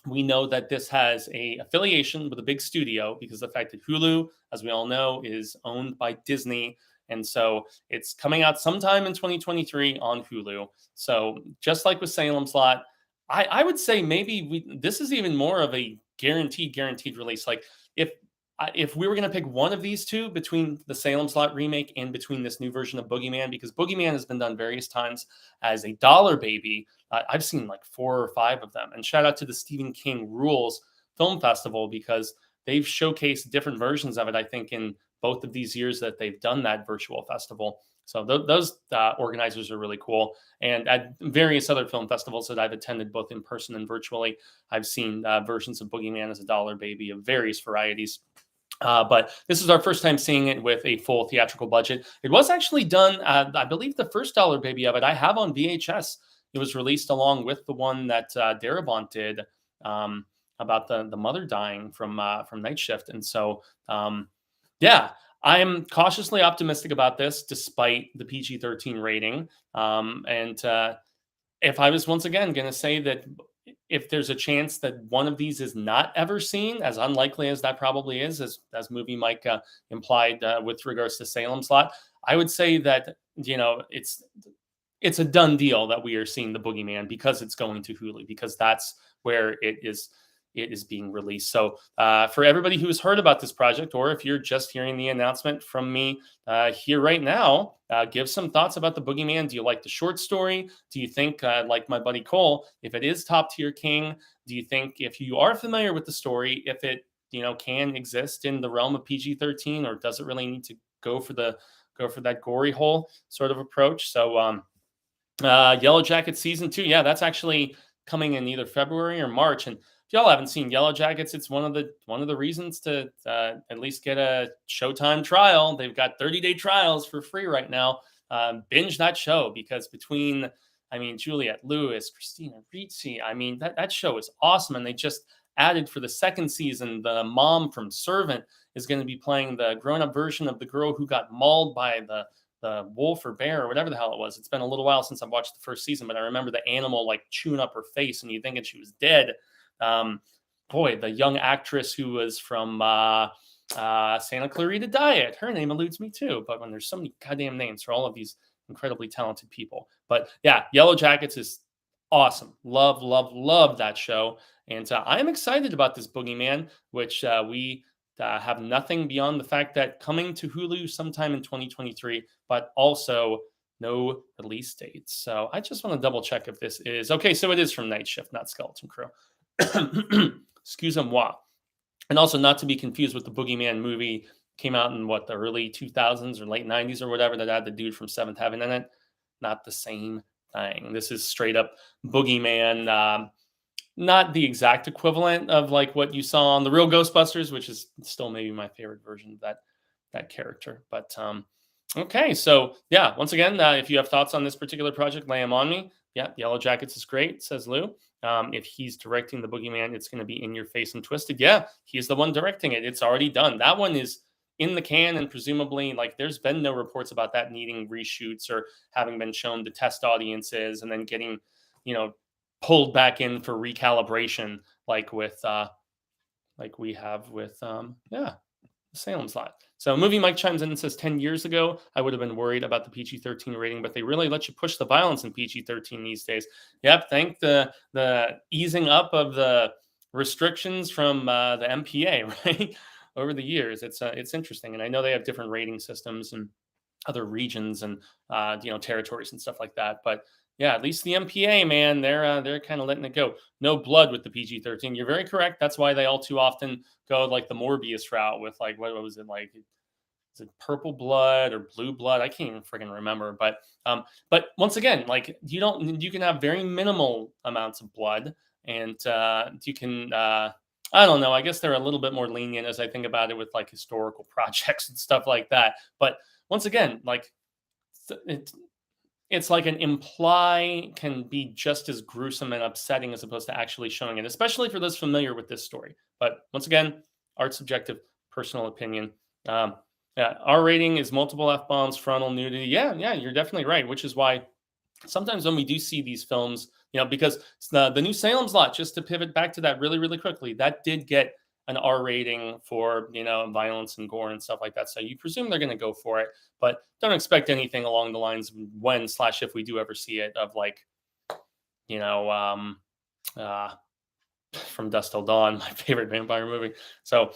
we know that this has a affiliation with a big studio because the fact that Hulu, as we all know, is owned by Disney. And so it's coming out sometime in 2023 on Hulu. So just like with Salem's Lot, I would say maybe this is even more of a guaranteed release. Like if we were going to pick one of these two between the Salem's Lot remake and between this new version of Boogeyman, because Boogeyman has been done various times as a dollar baby. I've seen like 4 or 5 of them. And shout out to the Stephen King Rules Film Festival because they've showcased different versions of it, I think, in both of these years that they've done that virtual festival. So those organizers are really cool. And at various other film festivals that I've attended, both in person and virtually, I've seen versions of Boogeyman as a dollar baby of various varieties. But this is our first time seeing it with a full theatrical budget. It was actually done, I believe the first dollar baby of it I have on VHS. It was released along with the one that Darabont did about the mother dying from Night Shift. And so, I'm cautiously optimistic about this despite the PG-13 rating. If I was once again going to say that if there's a chance that one of these is not ever seen, as unlikely as that probably is, as Movie Mike implied with regards to Salem's Lot, I would say that, it's a done deal that we are seeing the Boogeyman because it's going to Hulu, because that's where it is. it is being released. So for everybody who has heard about this project, or if you're just hearing the announcement from me here right now, give some thoughts about the Boogeyman. Do you like the short story? Do you think, like my buddy Cole, if it is top tier King, do you think, if you are familiar with the story, if it can exist in the realm of PG-13, or does it really need to go for that gory hole sort of approach? So Yellow Jacket season 2, yeah, that's actually coming in either February or March. And if y'all haven't seen Yellow Jackets, it's one of the reasons to at least get a Showtime trial. They've got 30-day trials for free right now. Binge that show, because between, Juliette Lewis, Christina Ricci, that show is awesome. And they just added for the second season, the mom from Servant is going to be playing the grown-up version of the girl who got mauled by the wolf or bear or whatever the hell it was. It's been a little while since I've watched the first season, but I remember the animal like chewing up her face and you thinking she was dead. The young actress who was from Santa Clarita Diet, her name eludes me too, but when there's so many goddamn names for all of these incredibly talented people. But yeah, Yellow Jackets is awesome. Love that show. And I am excited about this Boogeyman, which we have nothing beyond the fact that coming to Hulu sometime in 2023, but also no release dates. So I just want to double check if this is okay. So it is from Night Shift, not Skeleton Crew. Excusez-moi. And also not to be confused with the Boogeyman movie, came out in the early 2000s or late 90s or whatever, that had the dude from Seventh Heaven in it. Not the same thing. This is straight up Boogeyman. Not the exact equivalent of like what you saw on the real Ghostbusters, which is still maybe my favorite version of that character. But okay, so yeah, once again, if you have thoughts on this particular project, lay them on me. Yeah, Yellow Jackets is great, says Lou. If he's directing the Boogeyman, it's going to be In Your Face and Twisted. Yeah, he's the one directing it. It's already done. That one is in the can, and presumably, like, there's been no reports about that needing reshoots or having been shown to test audiences and then getting, pulled back in for recalibration, like with like we have with Salem's Lot. So Movie Mike chimes in and says 10 years ago I would have been worried about the PG-13 rating, but they really let you push the violence in PG-13 these days. Yep, thank the easing up of the restrictions from the MPA, right? Over the years. It's interesting, and I know they have different rating systems and other regions and territories and stuff like that, but yeah, at least the MPA, man, they're kind of letting it go. No blood with the PG-13. You're very correct. That's why they all too often go like the Morbius route with like, what was it like? Is it purple blood or blue blood? I can't even freaking remember. But once again, like you can have very minimal amounts of blood, and you can I don't know. I guess they're a little bit more lenient as I think about it with like historical projects and stuff like that. But once again, like it's like an imply can be just as gruesome and upsetting as opposed to actually showing it, especially for those familiar with this story. But once again, art subjective, personal opinion. Yeah, R rating is multiple F-bombs, frontal nudity. Yeah, you're definitely right, which is why sometimes when we do see these films, because the new Salem's Lot, just to pivot back to that really, really quickly, that did get an R rating for, violence and gore and stuff like that. So you presume they're going to go for it, but don't expect anything along the lines of when/if we do ever see it of like, From Dusk Till Dawn, my favorite vampire movie. So,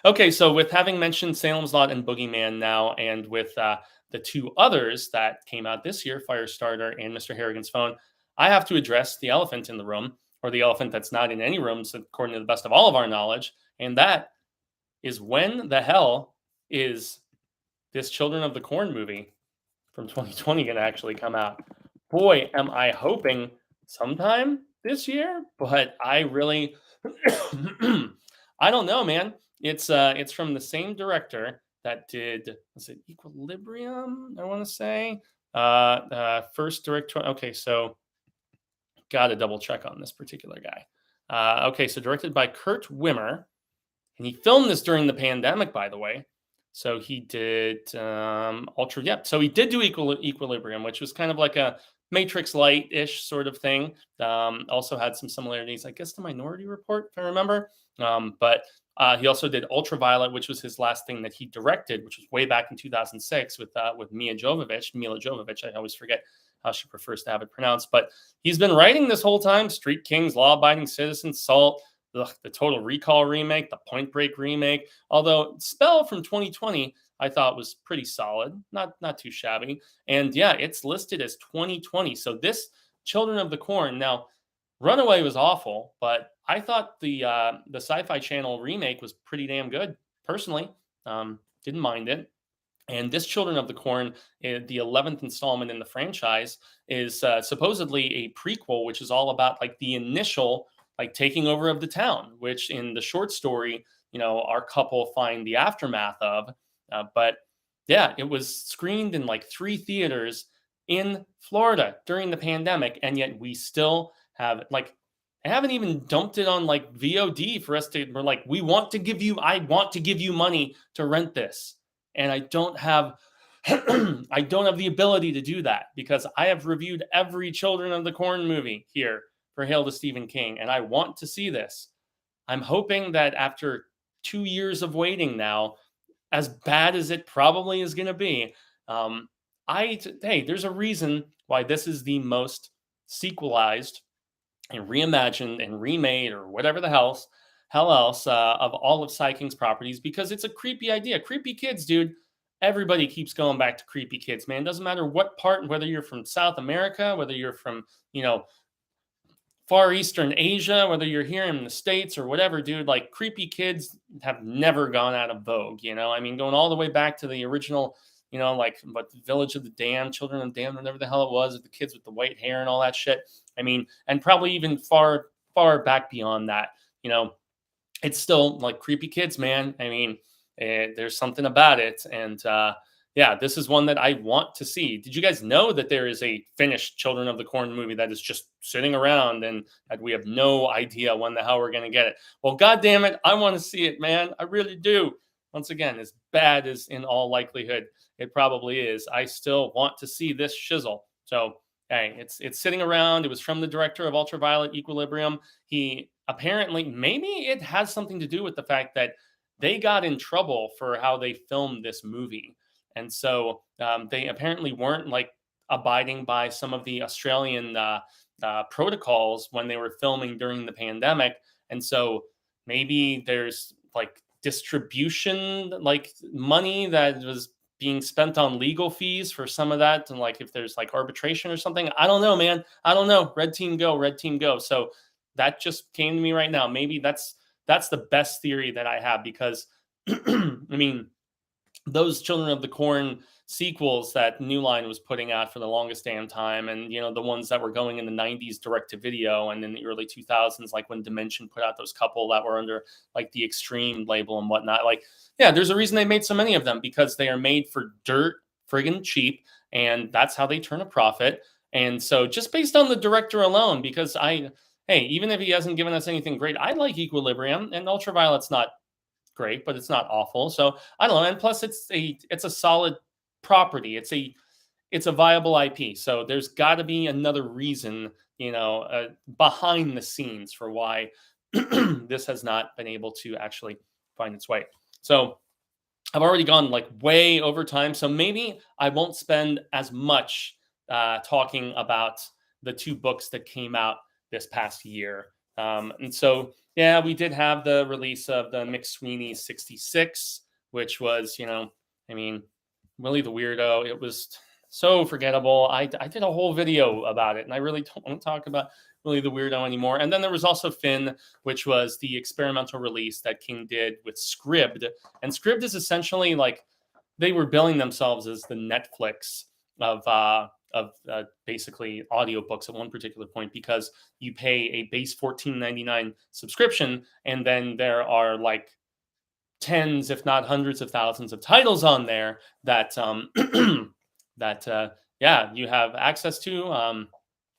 okay. So with having mentioned Salem's Lot and Boogeyman now, and with the two others that came out this year, Firestarter and Mr. Harrigan's Phone, I have to address the elephant in the room, or the elephant that's not in any rooms, according to the best of all of our knowledge. And that is, when the hell is this Children of the Corn movie from 2020 going to actually come out? Boy, am I hoping sometime this year, but I really, I don't know, man. It's from the same director that did, was it Equilibrium? I want to say first director. Okay, so got to double check on this particular guy. Okay, so directed by Kurt Wimmer, and he filmed this during the pandemic, by the way. So he did Ultra. Yep. So he did do Equilibrium, which was kind of like a Matrix Light-ish sort of thing. Also had some similarities, I guess, to Minority Report, if I remember. But he also did Ultraviolet, which was his last thing that he directed, which was way back in 2006 with Mila Jovovich. I always forget how she prefers to have it pronounced. But he's been writing this whole time: Street Kings, Law Abiding Citizens, Salt, the Total Recall remake, the Point Break remake. Although Spell from 2020, I thought was pretty solid, not too shabby. And yeah, it's listed as 2020. So this Children of the Corn now. Runaway was awful, but I thought the Sci-Fi Channel remake was pretty damn good. Personally, didn't mind it. And this Children of the Corn, the 11th installment in the franchise, is supposedly a prequel, which is all about like the initial like taking over of the town, which in the short story, our couple find the aftermath of. But yeah, it was screened in like 3 theaters in Florida during the pandemic, and yet we still have like I haven't even dumped it on like VOD for us to. We're like, I want to give you money to rent this, and I don't have I don't have the ability to do that because I have reviewed every Children of the Corn movie here for Hail to Stephen King, and I want to see this. I'm hoping that after 2 years of waiting now, as bad as it probably is going to be, hey, there's a reason why this is the most sequelized and reimagined and remade or whatever the hell else of all of Cy King's properties, because it's a creepy idea. Creepy kids, dude. Everybody keeps going back to creepy kids, man. Doesn't matter what part, whether you're from South America, whether you're from, Far Eastern Asia, whether you're here in the States or whatever, dude, like creepy kids have never gone out of vogue, I mean, going all the way back to the original, like what Village of the Damned, Children of the Damned, whatever the hell it was, the kids with the white hair and all that shit. I mean, and probably even far, far back beyond that, it's still like creepy kids, man. I mean, there's something about it. And yeah, this is one that I want to see. Did you guys know that there is a finished Children of the Corn movie that is just sitting around and that we have no idea when the hell we're going to get it? Well, God damn it, I want to see it, man. I really do. Once again, as bad as in all likelihood it probably is, I still want to see this shizzle. So, hey, it's sitting around. It was from the director of Ultraviolet Equilibrium. He apparently, maybe it has something to do with the fact that they got in trouble for how they filmed this movie. And so they apparently weren't like abiding by some of the Australian protocols when they were filming during the pandemic. And so maybe there's like distribution, like money that was being spent on legal fees for some of that. And like if there's like arbitration or something, I don't know, man. I don't know. Red team go, red team go. So that just came to me right now. Maybe that's the best theory that I have, because I mean, those Children of the Corn sequels that New Line was putting out for the longest damn time, and the ones that were going in the 90s direct to video and in the early 2000s, like when Dimension put out those couple that were under like the Extreme label and whatnot, like, yeah, there's a reason they made so many of them, because they are made for dirt friggin' cheap, and that's how they turn a profit. And so just based on the director alone, because hey, even if he hasn't given us anything great, I like Equilibrium, and Ultraviolet's not great, but it's not awful. So I don't know. And plus it's a solid property. It's a viable IP. So there's got to be another reason, behind the scenes for why this has not been able to actually find its way. So I've already gone like way over time. So maybe I won't spend as much talking about the 2 books that came out this past year. And so, yeah, we did have the release of the McSweeney 66, which was, I mean, Willie the Weirdo. It was so forgettable. I did a whole video about it, and I really don't want to talk about Willie the Weirdo anymore. And then there was also Finn, which was the experimental release that King did with Scribd. And Scribd is essentially like they were billing themselves as the Netflix of basically audiobooks at one particular point, because you pay a base $14.99 subscription, and then there are like tens, if not hundreds of thousands of titles on there that yeah, you have access to,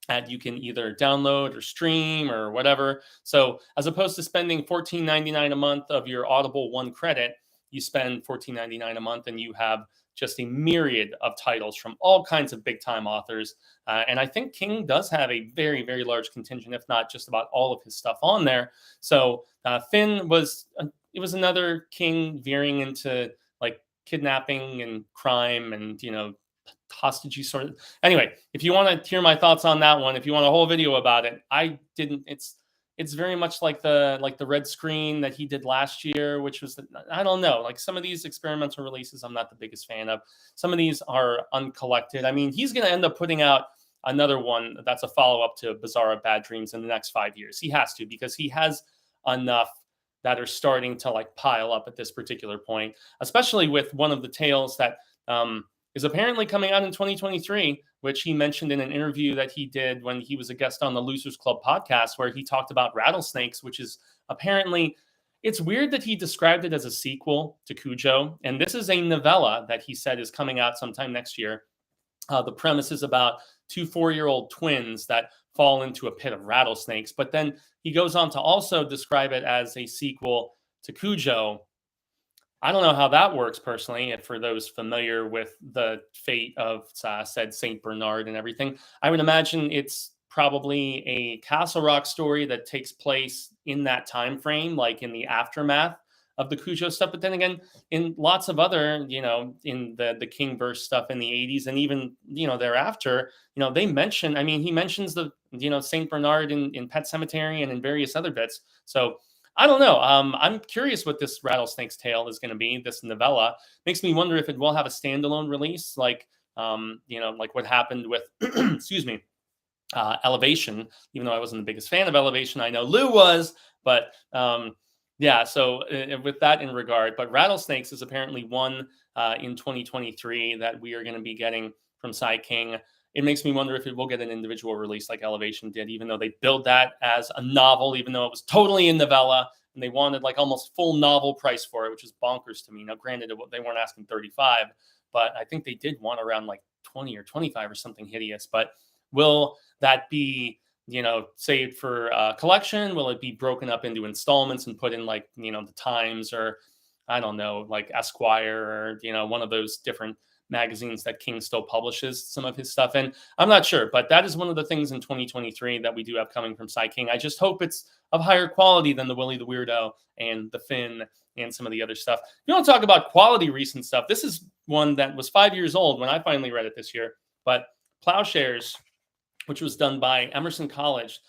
that you can either download or stream or whatever. So as opposed to spending $14.99 a month of your Audible One credit, you spend $14.99 a month and you have just a myriad of titles from all kinds of big time authors. And I think King does have a very, very large contingent, if not just about all of his stuff on there. So Finn was, it was another King veering into like kidnapping and crime and, hostagey sort of. Anyway, if you want to hear my thoughts on that one, if you want a whole video about it, it's very much like the red screen that he did last year, which was I don't know. Like some of these experimental releases, I'm not the biggest fan of. Some of these are uncollected. I mean, he's going to end up putting out another one that's a follow up to Bizarre Bad Dreams in the next 5 years. He has to, because he has enough that are starting to like pile up at this particular point, especially with one of the tales that is apparently coming out in 2023, which he mentioned in an interview that he did when he was a guest on the Losers Club podcast, where he talked about rattlesnakes, which is apparently, it's weird that he described it as a sequel to Cujo. And this is a novella that he said is coming out sometime next year. The premise is about two 4-year-old twins that fall into a pit of rattlesnakes. But then he goes on to also describe it as a sequel to Cujo. I don't know how that works personally. And for those familiar with the fate of said Saint Bernard and everything, I would imagine it's probably a Castle Rock story that takes place in that time frame, like in the aftermath of the Cujo stuff. But then again, in lots of other, in the Kingverse stuff in the 80s and even, thereafter, they mention, I mean, he mentions the, St. Bernard in Pet Sematary and in various other bits. So I don't know. I'm curious what this Rattlesnake's Tale is going to be. This novella makes me wonder if it will have a standalone release, like, like what happened with, excuse me, Elevation, even though I wasn't the biggest fan of Elevation. I know Lou was, but yeah, so with that in regard, but Rattlesnakes is apparently one in 2023 that we are going to be getting from Sai King. It makes me wonder if it will get an individual release like Elevation did, even though they billed that as a novel, even though it was totally a novella, and they wanted like almost full novel price for it, which is bonkers to me. Now, granted, they weren't asking 35, but I think they did want around like 20 or 25 or something hideous. But will that be, saved for collection? Will it be broken up into installments and put in like, the Times or I don't know, like Esquire or, one of those different magazines that King still publishes some of his stuff in? I'm not sure, but that is one of the things in 2023 that we do have coming from Sai King. I just hope it's of higher quality than the Willie the Weirdo and the Finn and some of the other stuff. If you want to talk about quality recent stuff, this is one that was 5 years old when I finally read it this year, but Plowshares, which was done by Emerson College.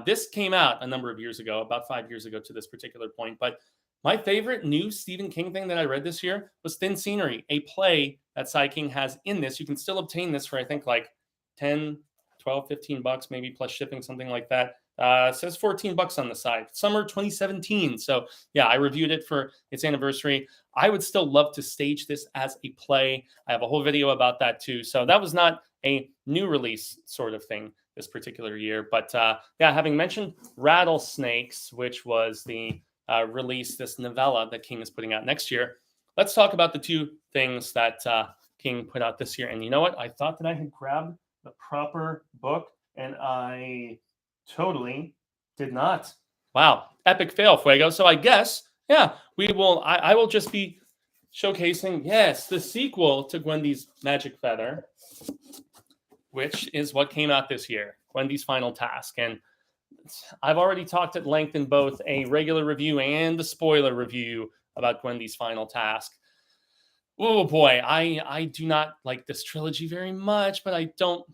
This came out a number of years ago, about 5 years ago to this particular point. But my favorite new Stephen King thing that I read this year was Thin Scenery, a play that Sai King has in this. You can still obtain this for, I think, like 10, 12, 15 bucks, maybe plus shipping, something like that. It says 14 bucks on the side. Summer 2017. So yeah, I reviewed it for its anniversary. I would still love to stage this as a play. I have a whole video about that too. So that was not a new release sort of thing this particular year. But yeah, having mentioned Rattlesnakes, which was the release, this novella that King is putting out next year, let's talk about the two things that King put out this year. And you know what? I thought that I had grabbed the proper book, and I totally did not. Wow, epic fail, Fuego. So I guess, yeah, we will. I will just be showcasing, yes, the sequel to Gwendy's Magic Feather, which is what came out this year, Gwendy's Final Task. And I've already talked at length in both a regular review and the spoiler review about Gwendy's Final Task. Oh boy, I do not like this trilogy very much, but I don't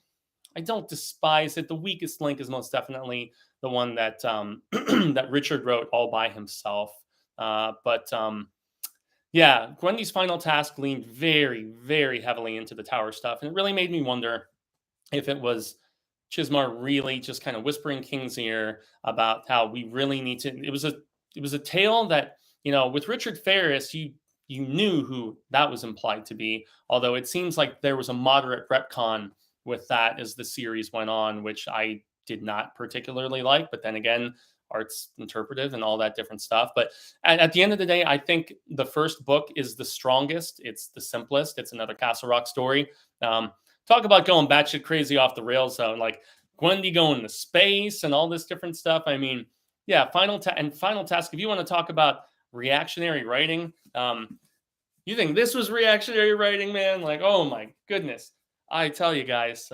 despise it. The weakest link is most definitely the one that that Richard wrote all by himself. Yeah, Gwendy's Final Task leaned very, very heavily into the tower stuff, and it really made me wonder if it was Chismar really just kind of whispering King's ear about how we really need to. It was a tale that, with Richard Ferris, you knew who that was implied to be, although it seems like there was a moderate retcon with that as the series went on, which I did not particularly like. But then again, art's interpretive and all that different stuff. But at the end of the day, I think the first book is the strongest. It's the simplest. It's another Castle Rock story. Talk about going batshit crazy off the rails, though. Like Gwendy going to space and all this different stuff. I mean, yeah, Final Task. If you want to talk about reactionary writing, you think this was reactionary writing, man? Like, oh my goodness. I tell you guys,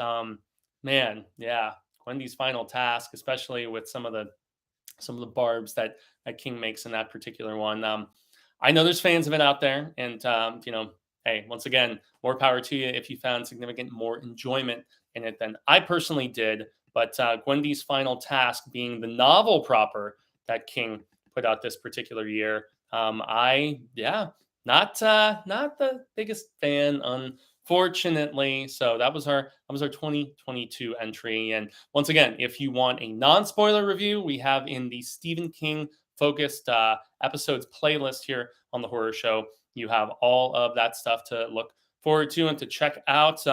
man, yeah, Gwendy's Final Task, especially with some of the barbs that King makes in that particular one. I know there's fans of it out there, and hey, once again, more power to you if you found significant more enjoyment in it than I personally did. but Gwendy's Final Task being the novel proper that King put out this particular year. Not the biggest fan, unfortunately. So that was our 2022 entry. And once again, if you want a non-spoiler review, we have in the Stephen King focused episodes playlist here on the Horror Show. You have all of that stuff to look forward to and to check out.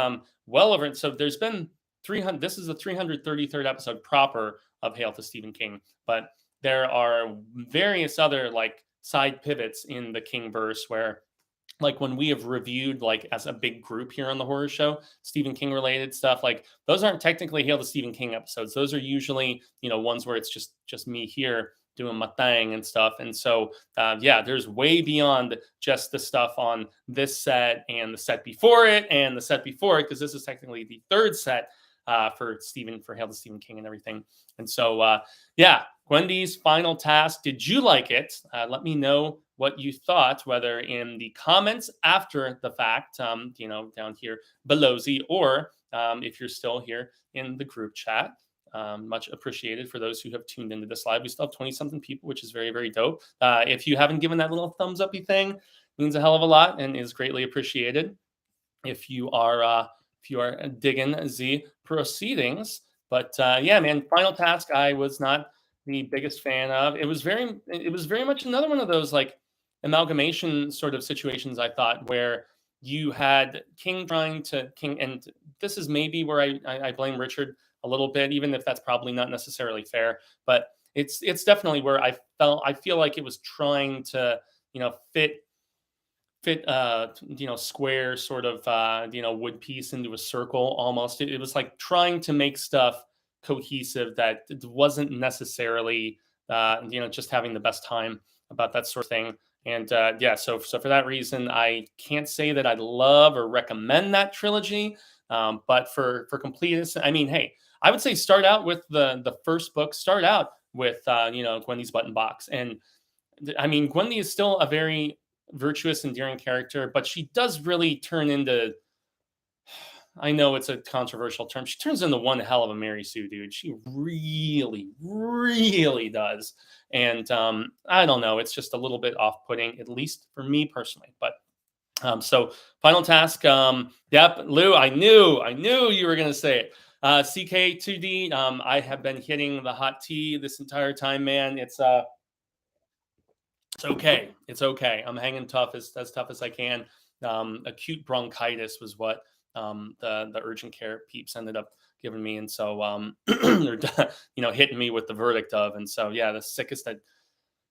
Well over. So there's been 300. This is the 333rd episode proper of Hail to Stephen King, but there are various other like side pivots in the King verse where, like, when we have reviewed like as a big group here on the Horror Show, Stephen King related stuff, like those aren't technically Hail to Stephen King episodes. Those are usually, ones where it's just me here doing my thing and stuff. And so, there's way beyond just the stuff on this set and the set before it and the set before it, because this is technically the third set for Hail to Stephen King and everything. And so, Gwendy's Final Task. Did you like it? Let me know what you thought, whether in the comments after the fact, down here below or if you're still here in the group chat. Much appreciated for those who have tuned into this live. We still have 20-something people, which is very, very dope. If you haven't given that little thumbs up-y thing, means a hell of a lot and is greatly appreciated. If you are digging the proceedings. But man, Final Task, I was not the biggest fan of. It was very much another one of those like amalgamation sort of situations, I thought, where you had King, and this is maybe where I blame Richard a little bit, even if that's probably not necessarily fair, but it's definitely where I feel like it was trying to, fit square sort of wood piece into a circle almost. It was like trying to make stuff cohesive that wasn't necessarily just having the best time about that sort of thing. And so for that reason, I can't say that I love or recommend that trilogy. But for completeness, I mean, hey, I would say start out with the first book. Start out with Gwendy's Button Box, and I mean, Gwendy is still a very virtuous, endearing character, but she does really turn into. I know it's a controversial term. She turns into one hell of a Mary Sue, dude. She really, really does. And I don't know. It's just a little bit off-putting, at least for me personally. But so Final Task. Yep, Lou, I knew you were going to say it. CK2D. I have been hitting the hot tea this entire time, man. It's okay. It's okay. I'm hanging tough as tough as I can. Acute bronchitis was what the urgent care peeps ended up giving me, and so they're hitting me with the verdict of, and so the sickest that.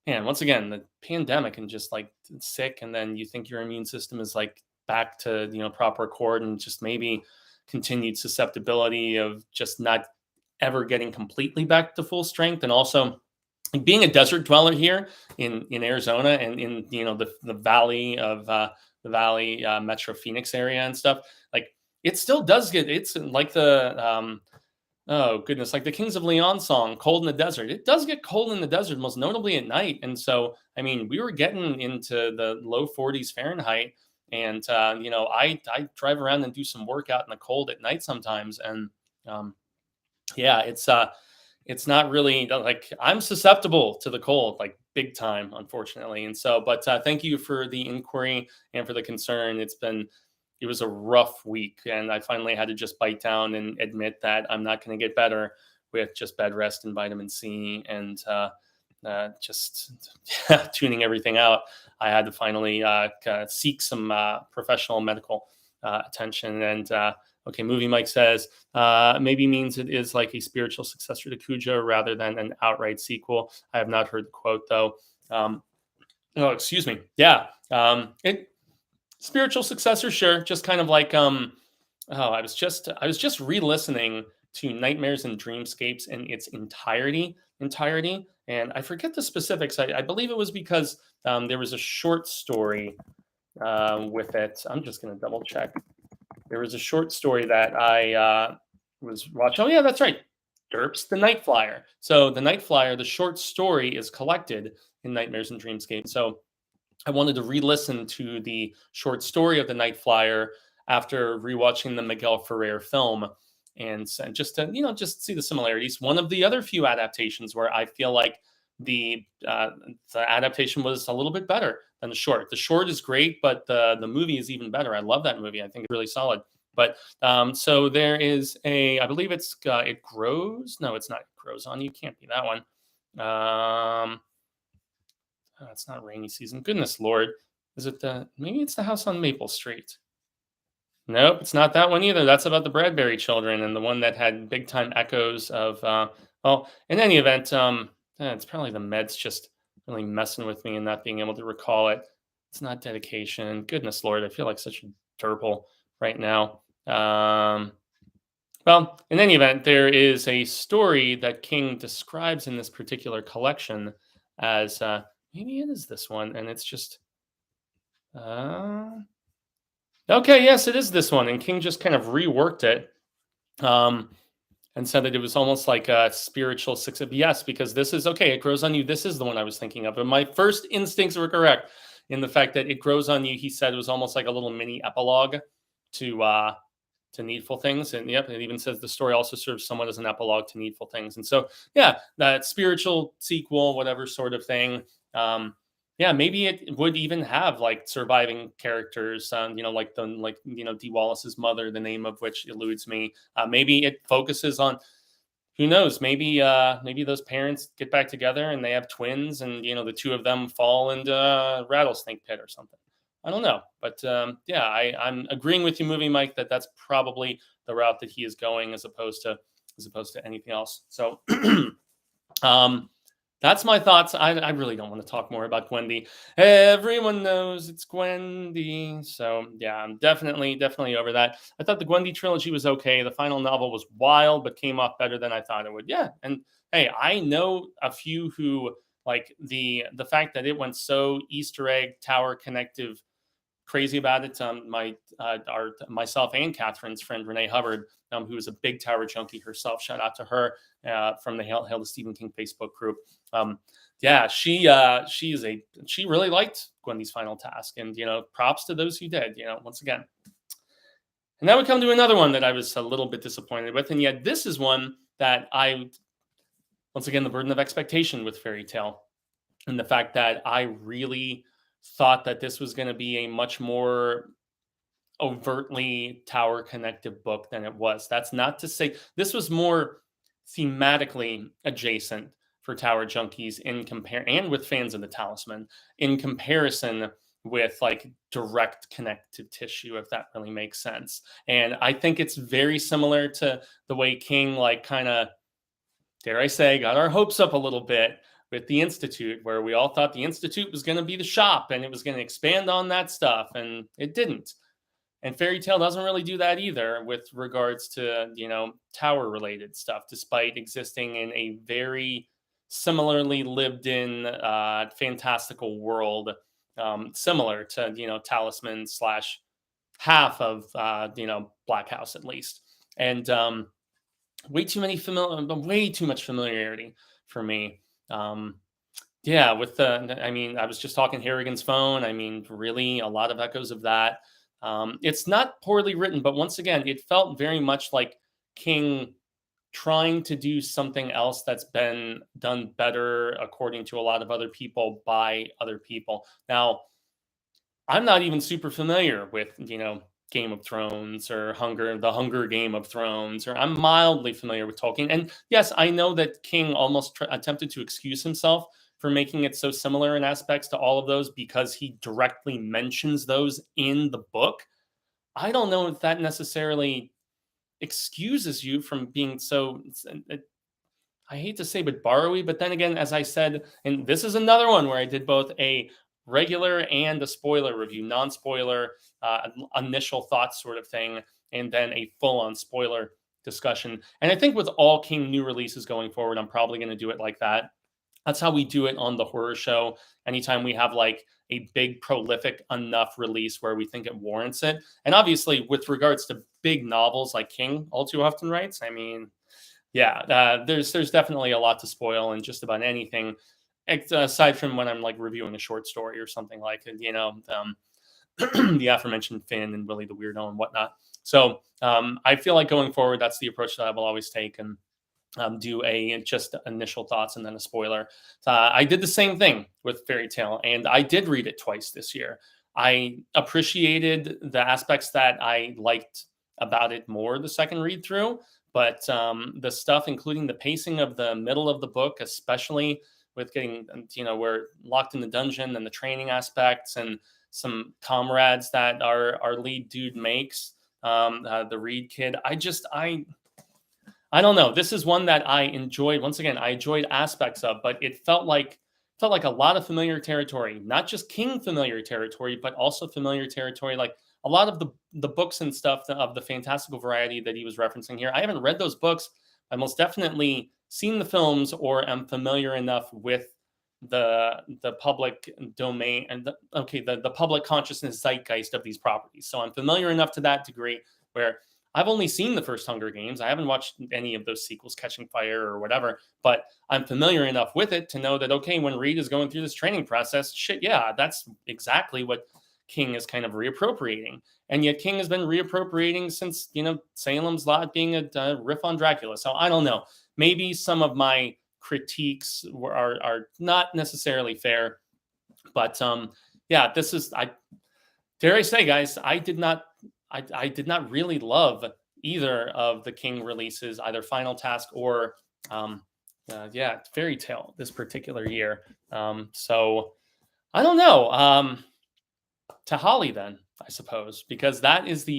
Man, once again, the pandemic and just like sick, and then you think your immune system is like back to proper accord, and just maybe continued susceptibility of just not ever getting completely back to full strength, and also like being a desert dweller here in Arizona and in the valley of Metro Phoenix area and stuff. Like it still does get. It's like the oh goodness, like the Kings of Leon song, Cold in the Desert. It does get cold in the desert, most notably at night. And so, I mean, we were getting into the low 40s Fahrenheit. And, I drive around and do some workout in the cold at night sometimes. And it's not really like I'm susceptible to the cold, like big time, unfortunately. And so, but thank you for the inquiry and for the concern. It was a rough week, and I finally had to just bite down and admit that I'm not going to get better with just bed rest and vitamin C and just tuning everything out. I had to finally seek some professional medical attention. And Movie Mike says maybe means it is like a spiritual successor to Cujo rather than an outright sequel. I have not heard the quote though. Excuse me. Yeah. Spiritual successor, sure. Just kind of like I was just re-listening to Nightmares and Dreamscapes in its entirety, and I forget the specifics. I believe it was because there was a short story with it. I'm just going to double check. There was a short story that I was watching. Oh yeah, that's right. Derps the Night Flyer. So the Night Flyer, the short story, is collected in Nightmares and Dreamscapes. So I wanted to re-listen to the short story of the Night Flyer after rewatching the Miguel Ferrer film. just to just see the similarities. One of the other few adaptations where I feel like the adaptation was a little bit better than the short. The short is great, but the movie is even better. I love that movie. I think it's really solid. But so there is I believe it's It Grows. No, it's not It Grows on You. Can't be that one. It's not Rainy Season. Goodness Lord. Is it maybe it's The House on Maple Street? Nope, it's not that one either. That's about the Bradbury children, and the one that had big time echoes of well, in any event, it's probably the meds just really messing with me and not being able to recall it. It's not Dedication. Goodness Lord, I feel like such a turple right now. Well, in any event, there is a story that King describes in this particular collection as maybe it is this one, and it's just okay, yes, it is this one, and King just kind of reworked it, and said that it was almost like a spiritual success. Yes, because this is okay. It Grows on You. This is the one I was thinking of, and my first instincts were correct in the fact that It Grows on You. He said it was almost like a little mini epilogue to Needful Things, and yep, it even says the story also serves somewhat as an epilogue to Needful Things, and so yeah, that spiritual sequel, whatever sort of thing. Yeah, maybe it would even have like surviving characters, like Dee Wallace's mother, the name of which eludes me. Maybe it focuses on, who knows, maybe those parents get back together and they have twins, and the two of them fall into a rattlesnake pit or something. I don't know, but yeah, I'm agreeing with you, Movie Mike, that that's probably the route that he is going, as opposed to anything else. So. That's my thoughts. I really don't want to talk more about Gwendy. Everyone knows it's Gwendy. So yeah, I'm definitely over that. I thought the Gwendy trilogy was okay. The final novel was wild, but came off better than I thought it would. Yeah. And hey, I know a few who like the fact that it went so Easter egg tower connective crazy about it. Myself and Catherine's friend Renee Hubbard, who is a big tower junkie herself. Shout out to her from the Hail to Stephen King Facebook group. Yeah, she really liked Gwendy's Final Task, and props to those who did. Once again. And now we come to another one that I was a little bit disappointed with, and yet this is one that once again, the burden of expectation with Fairy Tale, and the fact that I really thought that this was going to be a much more overtly tower connective book than it was. That's not to say this was more thematically adjacent for tower junkies and with fans of the Talisman, in comparison with like direct connective tissue, if that really makes sense. And I think it's very similar to the way King kind of, dare I say, got our hopes up a little bit with the Institute, where we all thought the Institute was going to be the shop and it was going to expand on that stuff, and it didn't. And Fairy Tale doesn't really do that either with regards to, tower related stuff, despite existing in a very similarly lived in fantastical world, similar to, Talisman / half of, Black House at least. And way too much familiarity for me. Yeah, with I was just talking Harrigan's Phone. Really a lot of echoes of that. It's not poorly written, but once again, it felt very much like King trying to do something else that's been done better, according to a lot of other people, by other people. Now, I'm not even super familiar with, Game of Thrones or the Hunger Game of Thrones, or I'm mildly familiar with Tolkien. And yes, I know that King almost attempted to excuse himself for making it so similar in aspects to all of those, because he directly mentions those in the book. I don't know if that necessarily excuses you from being so, I hate to say, but borrowy. But then again, as I said, and this is another one where I did both a regular and a spoiler review, non-spoiler, initial thoughts sort of thing, and then a full-on spoiler discussion. And I think with all King new releases going forward, I'm probably going to do it like that. That's how we do it on the horror show. Anytime we have like a big, prolific enough release where we think it warrants it. And obviously, with regards to big novels like King all too often writes, yeah, there's definitely a lot to spoil in just about anything, aside from when I'm like reviewing a short story or something like it. the aforementioned Finn and Willie the Weirdo and whatnot. So I feel like going forward, that's the approach that I will always take, and do a just initial thoughts and then a spoiler. I did the same thing with Fairy Tale, and I did read it twice this year. I appreciated the aspects that I liked about it more the second read through, but the stuff, including the pacing of the middle of the book, especially with getting, we're locked in the dungeon and the training aspects and some comrades that our lead dude makes, the Reed kid. I don't know. This is one that I enjoyed. Once again, I enjoyed aspects of, but it felt like a lot of familiar territory, not just King familiar territory, but also familiar territory. Like a lot of the books and stuff of the fantastical variety that he was referencing here. I haven't read those books. I most definitely seen the films or am familiar enough with the public domain and the public consciousness zeitgeist of these properties. So I'm familiar enough to that degree where I've only seen the first Hunger Games. I haven't watched any of those sequels, Catching Fire or whatever, but I'm familiar enough with it to know that, okay, when Reed is going through this training process, that's exactly what King is kind of reappropriating. And yet King has been reappropriating since, Salem's Lot being a riff on Dracula. So I don't know. Maybe some of my critiques are not necessarily fair, but this is, dare I say, guys, I did not really love either of the King releases, either Final Task or Fairy Tale this particular year. So I don't know. To Holly then, I suppose, because that is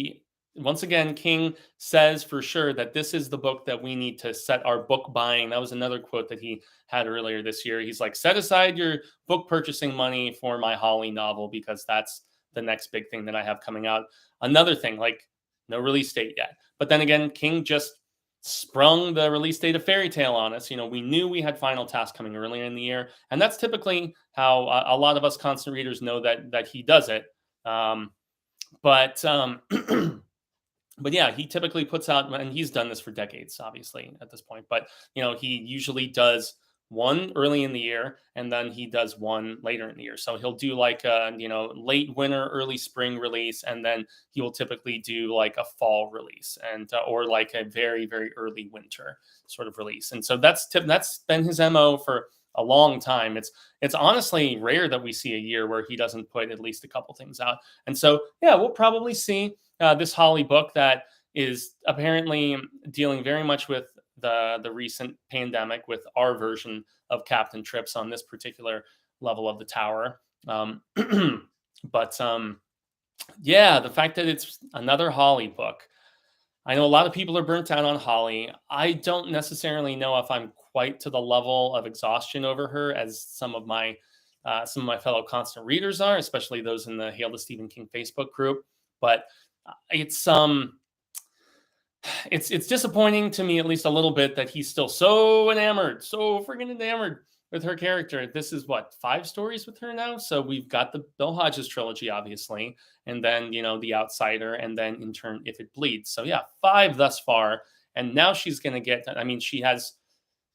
once again, King says for sure that this is the book that we need to set our book buying. That was another quote that he had earlier this year. He's like, set aside your book purchasing money for my Holly novel, because that's the next big thing that I have coming out. Another thing, like no release date yet. But then again, King just sprung the release date of Fairy Tale on us. We knew we had Final Task coming earlier in the year. And that's typically how a lot of us constant readers know that he does it. But yeah, he typically puts out, and he's done this for decades, obviously, at this point. But, he usually does one early in the year, and then he does one later in the year. So he'll do like a, late winter, early spring release, and then he will typically do like a fall release or like a very, very early winter sort of release. And so that's been his MO for a long time. It's honestly rare that we see a year where he doesn't put at least a couple things out. And so, yeah, we'll probably see this Holly book that is apparently dealing very much with the recent pandemic, with our version of Captain Trips on this particular level of the tower. The fact that it's another Holly book. I know a lot of people are burnt out on Holly. I don't necessarily know if I'm quite to the level of exhaustion over her as some of my fellow constant readers are, especially those in the Hail to Stephen King Facebook group. But it's disappointing to me, at least a little bit, that he's still so freaking enamored with her character. This is 5 stories with her now. So we've got the Bill Hodges trilogy, obviously, and then, The Outsider, and then in turn, If It Bleeds. So yeah, 5 thus far. And now she's going to get,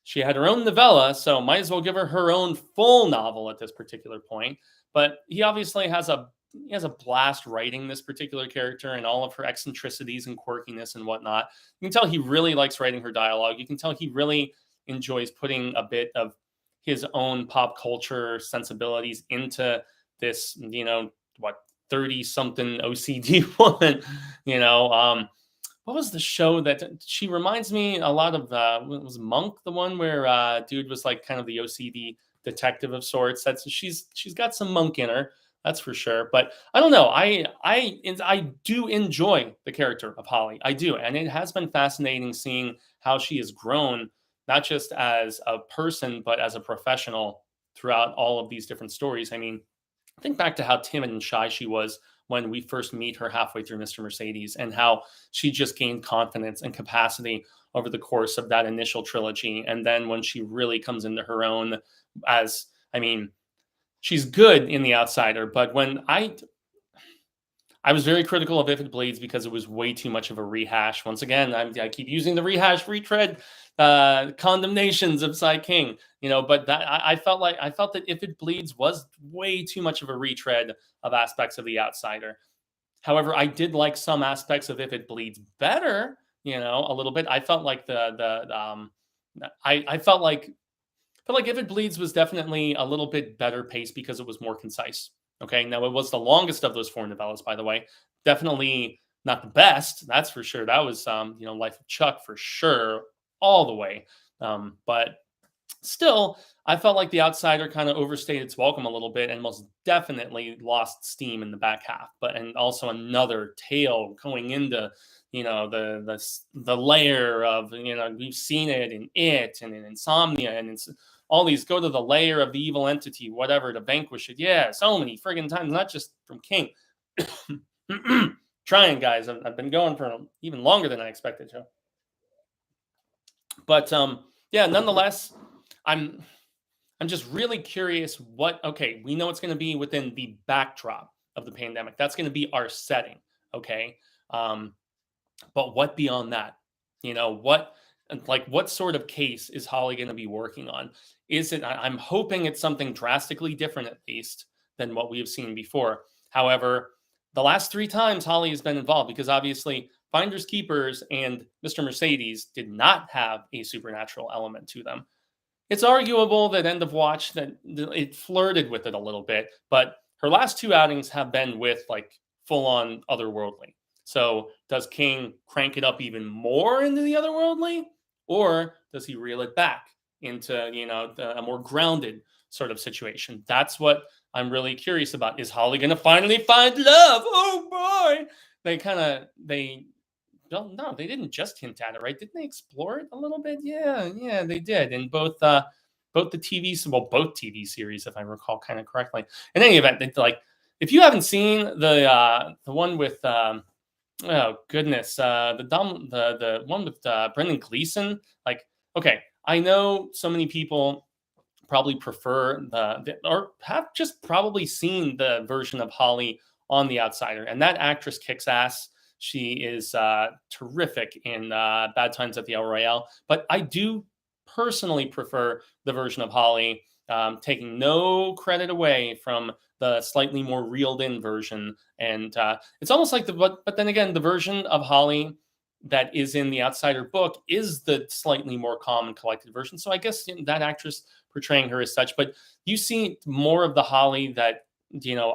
she had her own novella, so might as well give her own full novel at this particular point. But he obviously has a blast writing this particular character and all of her eccentricities and quirkiness and whatnot. You can tell he really likes writing her dialogue. You can tell he really enjoys putting a bit of his own pop culture sensibilities into this, 30-something OCD woman, what was the show that she reminds me a lot of? Was Monk the one where dude was like kind of the OCD detective of sorts? She's got some Monk in her, that's for sure. But I don't know. I do enjoy the character of Holly. I do, and it has been fascinating seeing how she has grown, not just as a person but as a professional throughout all of these different stories. I mean, think back to how timid and shy she was when we first meet her halfway through Mr. Mercedes, and how she just gained confidence and capacity over the course of that initial trilogy. And then when she really comes into her own she's good in The Outsider, but when I I was very critical of If It Bleeds because it was way too much of a rehash. Once again, I keep using the rehash, retread, condemnations of Sai King, but I felt that If It Bleeds was way too much of a retread of aspects of The Outsider. However, I did like some aspects of If It Bleeds better, a little bit. I felt like I felt like If It Bleeds was definitely a little bit better paced because it was more concise. Okay, now it was the longest of those four novellas, by the way. Definitely not the best, that's for sure. That was, Life of Chuck for sure, all the way. But still, I felt like The Outsider kind of overstayed its welcome a little bit and most definitely lost steam in the back half. And also another tale going into the layer of we've seen it in It and in Insomnia and it's all these go to the layer of the evil entity, whatever, to vanquish it. Yeah, so many friggin' times, not just from King. Trying, guys. I've been going for even longer than I expected to. But yeah, nonetheless, I'm just really curious okay, we know it's going to be within the backdrop of the pandemic. That's going to be our setting, okay? But what beyond that? What sort of case is Holly going to be working on? I'm hoping it's something drastically different, at least, than what we have seen before. However, the last 3 times Holly has been involved, because obviously Finders Keepers and Mr. Mercedes did not have a supernatural element to them. It's arguable that End of Watch, that it flirted with it a little bit, but her last 2 outings have been with full-on otherworldly. So does King crank it up even more into the otherworldly, or does he reel it back into a more grounded sort of situation? That's what I'm really curious about. Is Holly going to finally find love? Oh boy! They didn't just hint at it, right? Didn't they explore it a little bit? Yeah, they did. In both the both TV series, if I recall kind of correctly. In any event, if you haven't seen the one with oh goodness, the one with Brendan Gleeson, okay, I know so many people probably prefer or have just probably seen the version of Holly on The Outsider, and that actress kicks ass. She is terrific in Bad Times at the El Royale, but I do personally prefer the version of Holly, taking no credit away from the slightly more reeled in version. And it's almost like but then again, the version of Holly that is in the Outsider book is the slightly more calm and collected version. So I guess that actress portraying her as such, but you see more of the Holly that,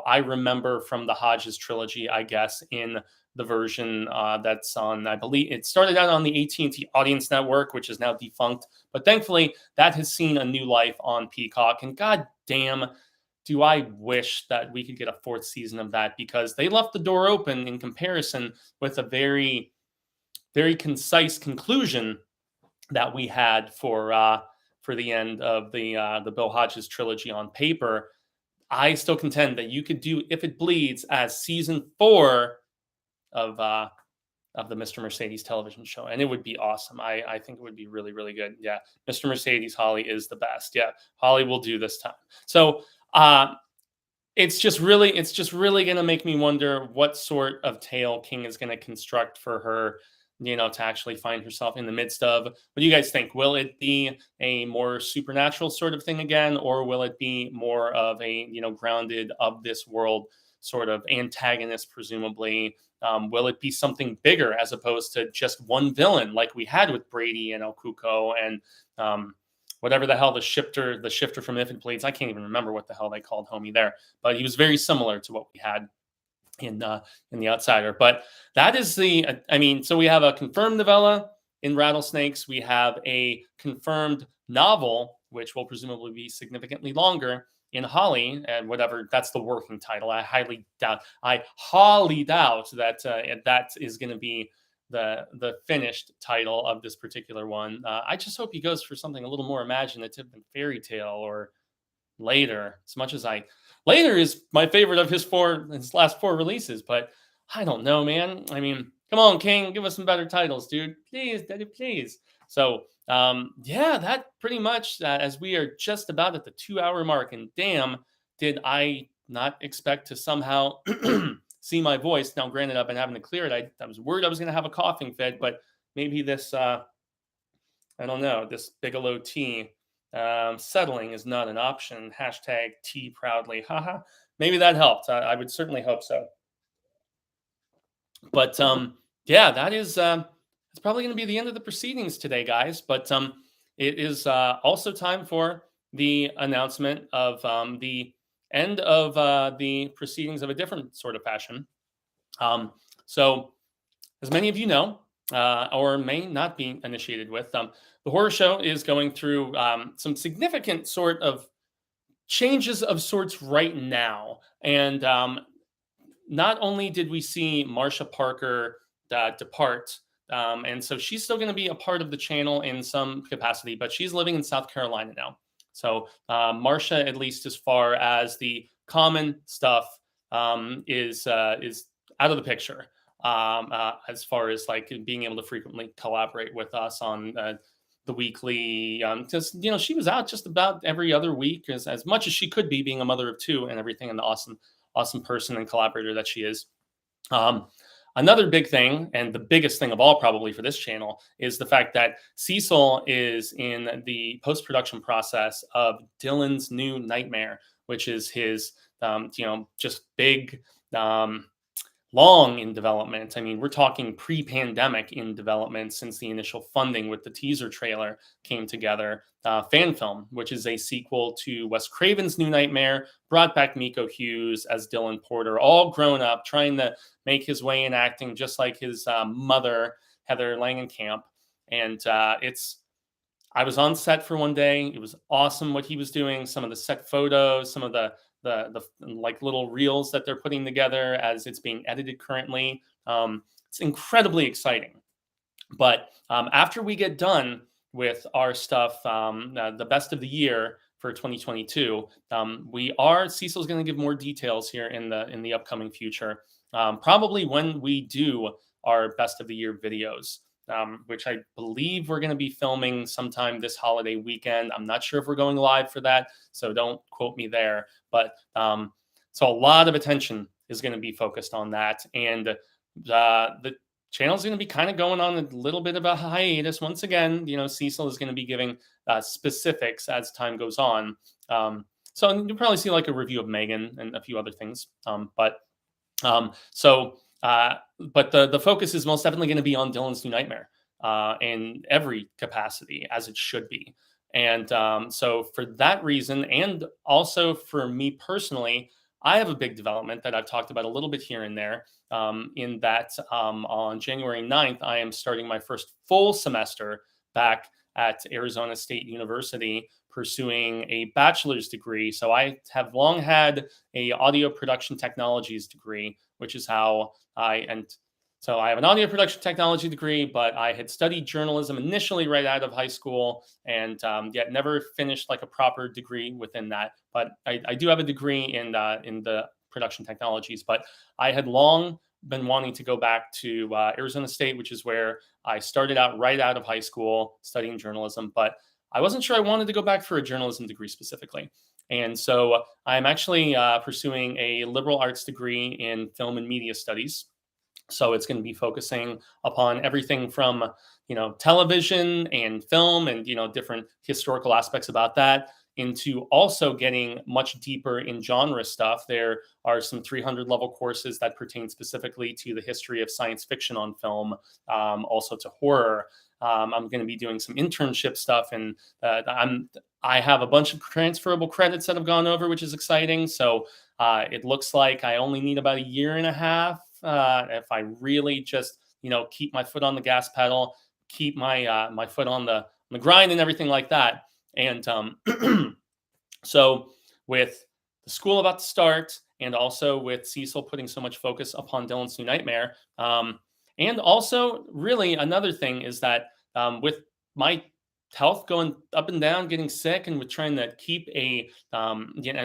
I remember from the Hodges trilogy, I guess, in the version that's on, I believe it started out on the AT&T Audience Network, which is now defunct, but thankfully that has seen a new life on Peacock. And god damn, do I wish that we could get a 4th season of that, because they left the door open in comparison with a very, very concise conclusion that we had for the end of the Bill Hodges trilogy on paper. I still contend that you could do If It Bleeds as season 4 of the Mr. Mercedes television show, and it would be awesome. I think it would be really, really good. Yeah, Mr. Mercedes Holly is the best. Yeah, Holly will do this time. So it's just really going to make me wonder what sort of tale King is going to construct for her, to actually find herself in the midst of. What do you guys think? Will it be a more supernatural sort of thing again, or will it be more of a, grounded of this world sort of antagonist, presumably? Will it be something bigger as opposed to just one villain like we had with Brady and El Cuco and whatever the hell the shifter from If It Bleeds? I can't even remember what the hell they called homie there, but he was very similar to what we had in The Outsider. But that is so we have a confirmed novella in Rattlesnakes. We have a confirmed novel, which will presumably be significantly longer, in Holly, and whatever, that's the working title. I highly doubt that that is going to be the finished title of this particular one. I just hope he goes for something a little more imaginative than fairy tale or Later. As much as Later is my favorite of his last 4 releases, but I don't know, man. I mean, come on, King, give us some better titles, dude. Please, daddy, please. So, yeah, that pretty much, as we are just about at the 2-hour mark, and damn, did I not expect to somehow see my voice. Now, granted, I've been having to clear it. I was worried I was going to have a coughing fit, but maybe this, I don't know, this Bigelow tea settling is not an option. Hashtag tea proudly. Haha. Maybe that helped. I would certainly hope so. But yeah, that is it's probably going to be the end of the proceedings today, guys. But it is also time for the announcement of the end of the proceedings of a different sort of fashion. So, as many of you know, or may not be initiated with, the horror show is going through some significant sort of changes of sorts right now. And not only did we see Marsha Parker depart, and so she's still going to be a part of the channel in some capacity, but she's living in South Carolina now. So Marsha, at least as far as the common stuff, is out of the picture. As far as like being able to frequently collaborate with us on the weekly, because she was out just about every other week as much as she could be, being a mother of two and everything, and the awesome person and collaborator that she is. Another big thing, and the biggest thing of all probably for this channel, is the fact that Cecil is in the post-production process of Dylan's new Nightmare, which is his, just big, long in development. I mean, we're talking pre-pandemic in development since the initial funding with the teaser trailer came together. Fan film, which is a sequel to Wes Craven's New Nightmare, brought back Miko Hughes as Dylan Porter, all grown up, trying to make his way in acting just like his mother, Heather Langenkamp. And I was on set for one day. It was awesome what he was doing. Some of the set photos, some of the like little reels that they're putting together as it's being edited currently. It's incredibly exciting. But after we get done with our stuff, the best of the year for 2022, Cecil's going to give more details here in the upcoming future. Probably when we do our best of the year videos, which I believe we're going to be filming sometime this holiday weekend. I'm not sure if we're going live for that, so don't quote me there. But so a lot of attention is going to be focused on that. And the channel is going to be kind of going on a little bit of a hiatus. Once again, Cecil is going to be giving specifics as time goes on. So you'll probably see like a review of Megan and a few other things. But the focus is most definitely going to be on Dylan's New Nightmare in every capacity, as it should be. And so for that reason, and also for me personally, I have a big development that I've talked about a little bit here and there, in that on January 9th, I am starting my first full semester back at Arizona State University, pursuing a bachelor's degree. So I have long had a audio production technologies degree, which is how so I have an audio production technology degree, but I had studied journalism initially right out of high school, and yet never finished like a proper degree within that. But I do have a degree in the production technologies. But I had long been wanting to go back to Arizona State, which is where I started out right out of high school studying journalism. But I wasn't sure I wanted to go back for a journalism degree specifically. And so I'm actually pursuing a liberal arts degree in film and media studies. So it's going to be focusing upon everything from, television and film and, different historical aspects about that, into also getting much deeper in genre stuff. There are some 300 level courses that pertain specifically to the history of science fiction on film, also to horror. I'm going to be doing some internship stuff, and I have a bunch of transferable credits that have gone over, which is exciting. So it looks like I only need about a year and a half if I really just keep my foot on the gas pedal, keep my my foot on the grind and everything like that. And so with the school about to start, and also with Cecil putting so much focus upon Dylan's New Nightmare, and also really another thing is that with my health going up and down, getting sick, and with trying to keep and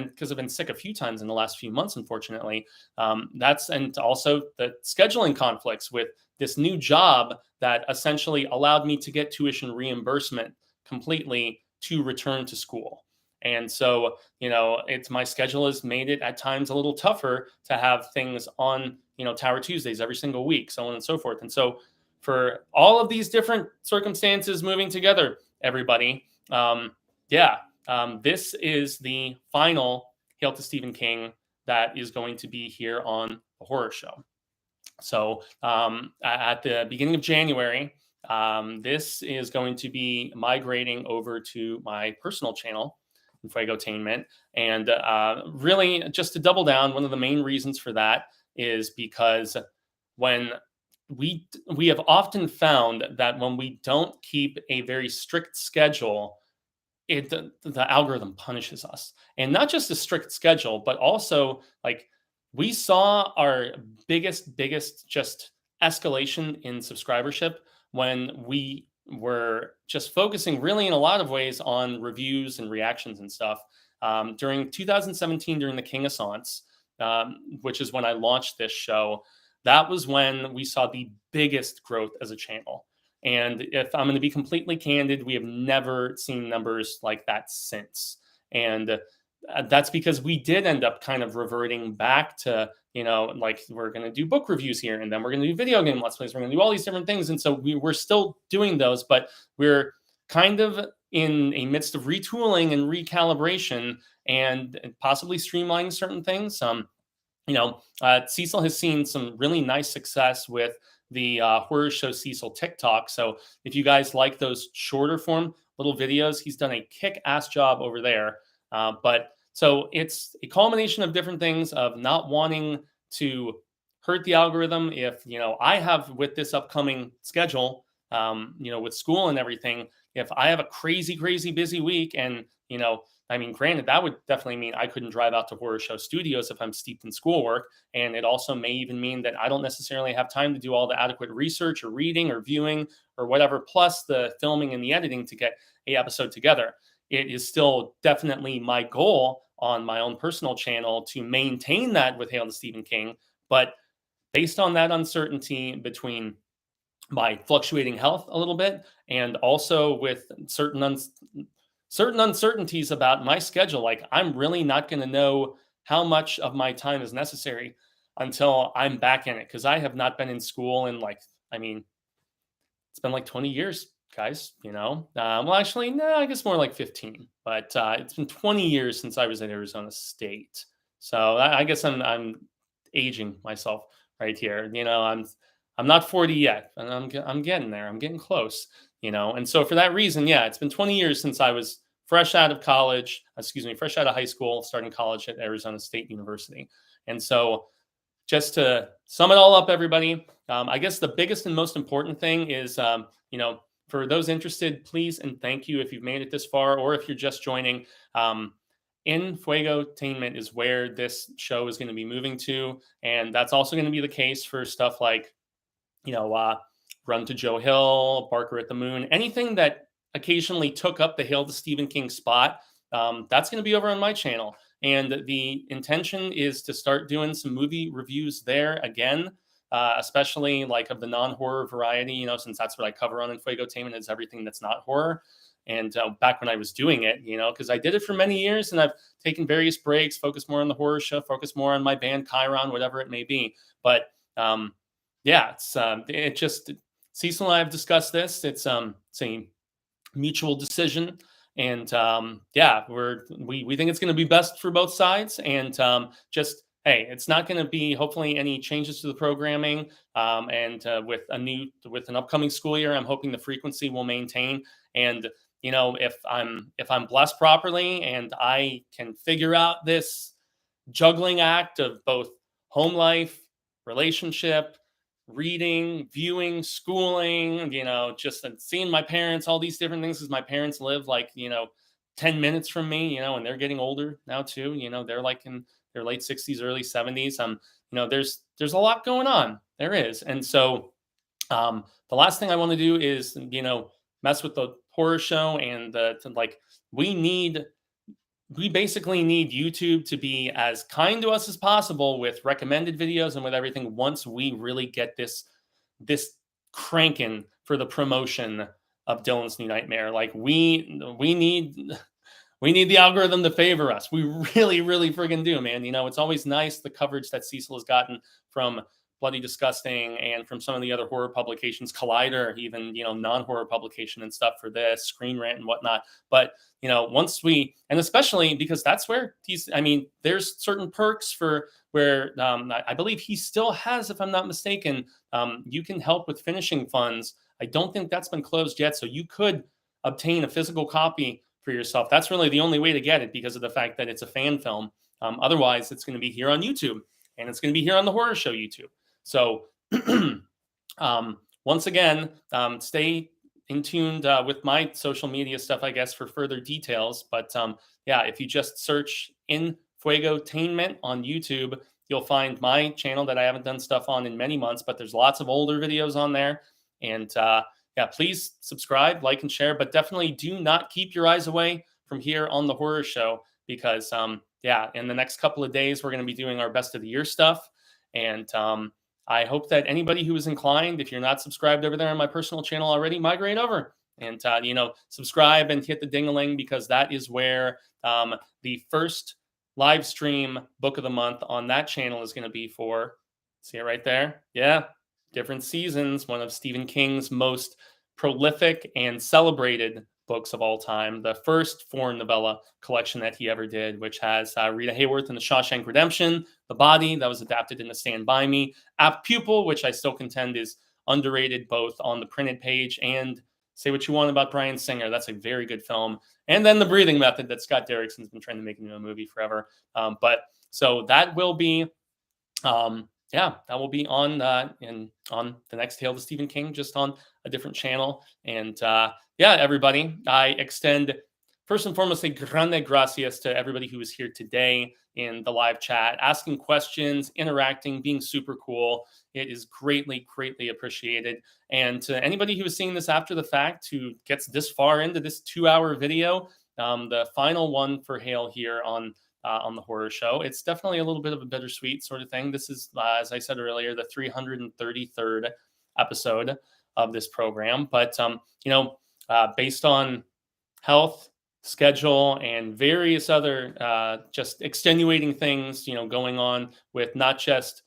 because I've been sick a few times in the last few months, unfortunately, and also the scheduling conflicts with this new job that essentially allowed me to get tuition reimbursement completely to return to school. And so, my schedule has made it at times a little tougher to have things on, Tower Tuesdays every single week, so on and so forth. And so for all of these different circumstances moving together, everybody, this is the final Hail to Stephen King that is going to be here on the horror show. So at the beginning of January, this is going to be migrating over to my personal channel, Fuegotainment. And really, just to double down, one of the main reasons for that is because when we have often found that when we don't keep a very strict schedule, the algorithm punishes us. And not just a strict schedule, but also like we saw our biggest just escalation in subscribership when we were just focusing really in a lot of ways on reviews and reactions and stuff. During 2017, during the King Assance, which is when I launched this show, that was when we saw the biggest growth as a channel. And if I'm going to be completely candid, we have never seen numbers like that since. And that's because we did end up kind of reverting back to, like we're going to do book reviews here, and then we're going to do video game let's plays. We're going to do all these different things. And so we're still doing those, but we're kind of in a midst of retooling and recalibration and possibly streamlining certain things. Cecil has seen some really nice success with the Horror Show Cecil TikTok. So if you guys like those shorter form little videos, he's done a kick-ass job over there. But so it's a culmination of different things of not wanting to hurt the algorithm. If, I have with this upcoming schedule, with school and everything, if I have a crazy busy week and, granted, that would definitely mean I couldn't drive out to Horror Show Studios if I'm steeped in schoolwork. And it also may even mean that I don't necessarily have time to do all the adequate research or reading or viewing or whatever, plus the filming and the editing to get an episode together. It is still definitely my goal on my own personal channel to maintain that with Hail to Stephen King. But based on that uncertainty between my fluctuating health a little bit and also with certain uncertainties about my schedule, like I'm really not going to know how much of my time is necessary until I'm back in it. Because I have not been in school in it's been like 20 years. Guys, well, actually, no, I guess more like 15, but it's been 20 years since I was at Arizona State. So I guess I'm aging myself right here. I'm not 40 yet, and I'm getting there. I'm getting close, and so for that reason, yeah, it's been 20 years since I was fresh out of high school, starting college at Arizona State University. And so just to sum it all up, everybody, I guess the biggest and most important thing is, for those interested, please and thank you if you've made it this far, or if you're just joining. In Fuegotainment is where this show is going to be moving to, and that's also going to be the case for stuff like, Run to Joe Hill, Barker at the Moon, anything that occasionally took up the Hail to Stephen King spot. That's going to be over on my channel, and the intention is to start doing some movie reviews there again. Especially like of the non-horror variety, since that's what I cover on Fuegotainment is everything that's not horror. And back when I was doing it, because I did it for many years and I've taken various breaks, focused more on the horror show, focused more on my band Chiron, whatever it may be. But it just, Cecil and I have discussed this. It's a mutual decision. And we think it's going to be best for both sides. And hey, it's not going to be hopefully any changes to the programming. With an upcoming school year, I'm hoping the frequency will maintain. And if I'm blessed properly and I can figure out this juggling act of both home life, relationship, reading, viewing, schooling, just seeing my parents, all these different things, because my parents live 10 minutes from me, and they're getting older now too. They're like in their late 60s, early 70s. There's a lot going on. There is. And so the last thing I want to do is, mess with the horror show and we basically need YouTube to be as kind to us as possible with recommended videos and with everything once we really get this cranking for the promotion of Dylan's New Nightmare. Like we need the algorithm to favor us. We really, really friggin' do, man. It's always nice the coverage that Cecil has gotten from Bloody Disgusting, and from some of the other horror publications, Collider, even, non-horror publication and stuff for this, Screen Rant and whatnot. But, once we, and especially because that's where there's certain perks for where I believe he still has, if I'm not mistaken, you can help with finishing funds. I don't think that's been closed yet. So you could obtain a physical copy for yourself. That's really the only way to get it because of the fact that it's a fan film. Otherwise, it's going to be here on YouTube, and it's going to be here on the Horror Show YouTube. So once again, stay in tuned with my social media stuff, I guess, for further details. But if you just search in Fuego-tainment on YouTube, you'll find my channel that I haven't done stuff on in many months, but there's lots of older videos on there. And please subscribe, like, and share, but definitely do not keep your eyes away from here on the Horror Show because, in the next couple of days, we're going to be doing our best of the year stuff. And I hope that anybody who is inclined, if you're not subscribed over there on my personal channel already, migrate over and, subscribe and hit the ding-a-ling because that is where the first live stream book of the month on that channel is going to be for, see it right there? Yeah. Different Seasons, one of Stephen King's most prolific and celebrated books of all time. The first foreign novella collection that he ever did, which has Rita Hayworth in The Shawshank Redemption, The Body, that was adapted into Stand By Me, Apt Pupil, which I still contend is underrated both on the printed page and say what you want about Bryan Singer. That's a very good film. And then The Breathing Method that Scott Derrickson's been trying to make into a movie forever. So that will be... that will be on on the next Tale to Stephen King, just on a different channel. And everybody, I extend first and foremost a grande gracias to everybody who is here today in the live chat, asking questions, interacting, being super cool. It is greatly, greatly appreciated. And to anybody who is seeing this after the fact, who gets this far into this 2-hour video, the final one for Hale here on the Horror Show. It's definitely a little bit of a bittersweet sort of thing. This is, as I said earlier, the 333rd episode of this program. But, based on health, schedule, and various other just extenuating things, going on with not just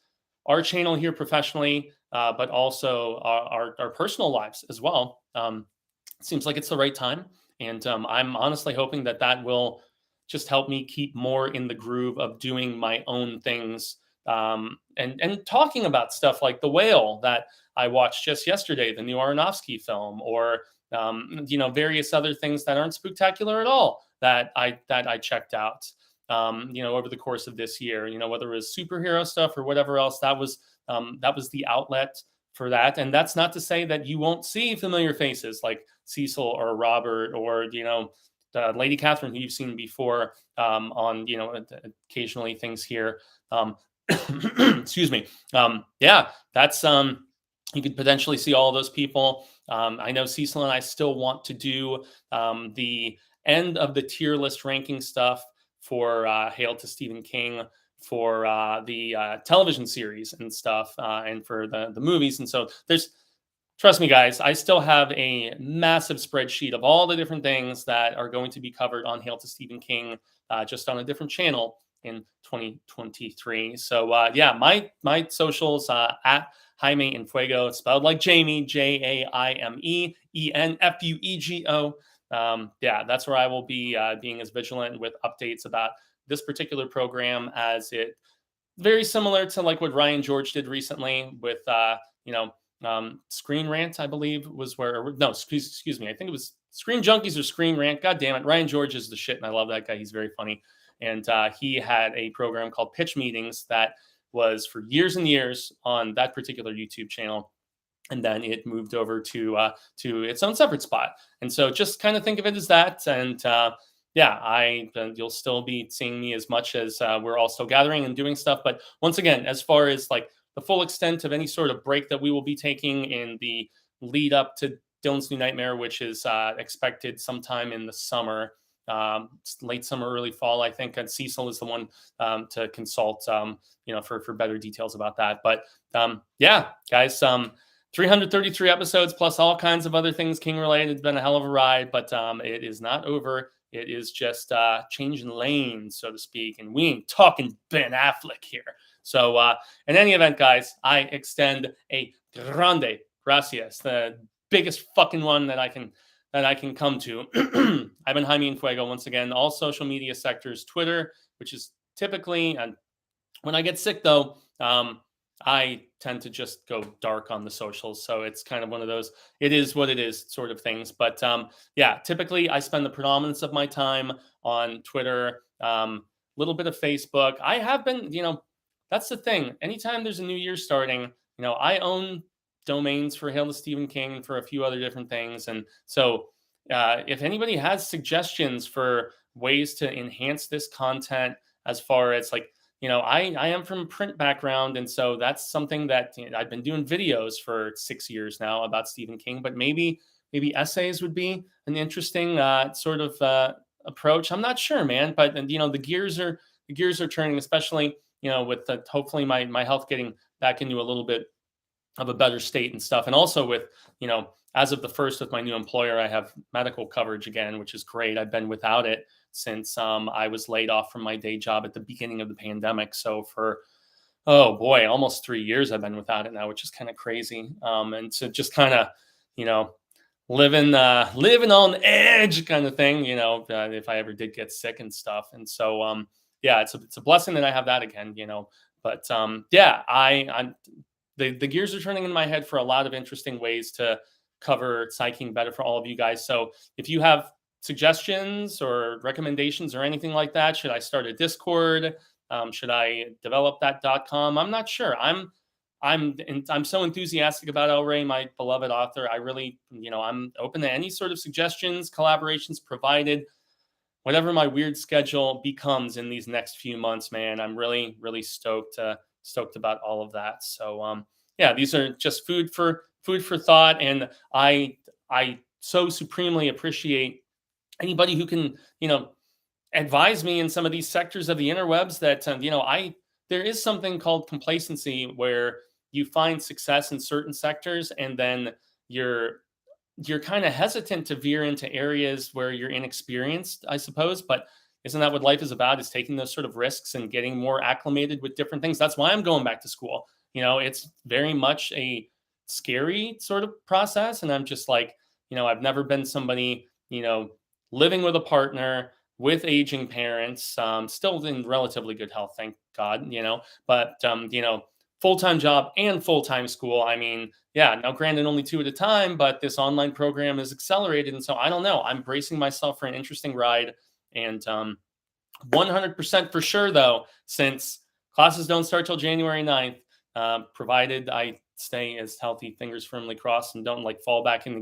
our channel here professionally, but also our personal lives as well. It seems like it's the right time. And I'm honestly hoping that will just help me keep more in the groove of doing my own things and talking about stuff like The Whale that I watched just yesterday, the new Aronofsky film, or various other things that aren't spectacular at all that I checked out over the course of this year. Whether it was superhero stuff or whatever else, that was the outlet for that. And that's not to say that you won't see familiar faces like Cecil or Robert or Lady Catherine, who you've seen before on, occasionally things here. Excuse me. That's you could potentially see all of those people. I know Cecil and I still want to do the end of the tier list ranking stuff for Hail to Stephen King, for the television series and stuff, and for the movies. And so trust me, guys, I still have a massive spreadsheet of all the different things that are going to be covered on Hail to Stephen King, just on a different channel in 2023. So, my socials at Jaime and Fuego, spelled like Jamie, Jaime Enfuego. That's where I will be being as vigilant with updates about this particular program, as it very similar to like what Ryan George did recently with, Screen Rant, I believe was excuse me. I think it was Screen Junkies or Screen Rant. God damn it. Ryan George is the shit. And I love that guy. He's very funny. And he had a program called Pitch Meetings that was for years and years on that particular YouTube channel. And then it moved over to its own separate spot. And so just kind of think of it as that. And you'll still be seeing me as much as we're all still gathering and doing stuff. But once again, as far as like the full extent of any sort of break that we will be taking in the lead up to Dylan's New Nightmare, which is expected sometime in the summer, late summer, early fall, I think. And Cecil is the one to consult, for better details about that. But guys, 333 episodes plus all kinds of other things King related. It's been a hell of a ride, but it is not over. It is just changing lanes, so to speak. And we ain't talking Ben Affleck here. So in any event, guys, I extend a grande gracias, the biggest fucking one that I can come to. I've been Jaime and Fuego once again, all social media sectors, Twitter, which is typically, and when I get sick though, I tend to just go dark on the socials. So it's kind of one of those, it is what it is sort of things. But yeah, typically I spend the predominance of my time on Twitter, little bit of Facebook. I have been, that's the thing. Anytime there's a new year starting, I own domains for Hail to Stephen King and for a few other different things. And so if anybody has suggestions for ways to enhance this content, as far as like, I am from a print background, and so that's something that I've been doing videos for 6 years now about Stephen King, but maybe essays would be an interesting sort of approach. I'm not sure, man, but the gears are turning, especially with hopefully my health getting back into a little bit of a better state and stuff, and also with as of the first with my new employer, I have medical coverage again, which is great. I've been without it since I was laid off from my day job at the beginning of the pandemic. So for, oh boy, almost 3 years I've been without it now, which is kind of crazy. And to just kind of, living on the edge kind of thing, if I ever did get sick and stuff. And so, yeah, it's a blessing that I have that again, but yeah, I'm the gears are turning in my head for a lot of interesting ways to cover psyching better for all of you guys. So if you have suggestions or recommendations or anything like that, should I start a Discord? Should I develop that.com? I'm not sure. I'm so enthusiastic about El Rey, my beloved author. I really, I'm open to any sort of suggestions, collaborations, provided whatever my weird schedule becomes in these next few months, man. I'm really, really stoked about all of that. So yeah, these are just food for thought, and I so supremely appreciate anybody who can advise me in some of these sectors of the interwebs that there is something called complacency, where you find success in certain sectors and then you're kind of hesitant to veer into areas where you're inexperienced, I suppose. But isn't that what life is about, is taking those sort of risks and getting more acclimated with different things? That's why I'm going back to school. It's very much a scary sort of process. And I'm just like, I've never been somebody, living with a partner, with aging parents, still in relatively good health, thank God, but, full-time job and full-time school. I mean, yeah, now granted only 2 at a time, but this online program is accelerated. And so I don't know, I'm bracing myself for an interesting ride. And 100% for sure, though, since classes don't start till January 9th, provided I stay as healthy, fingers firmly crossed, and don't like fall back into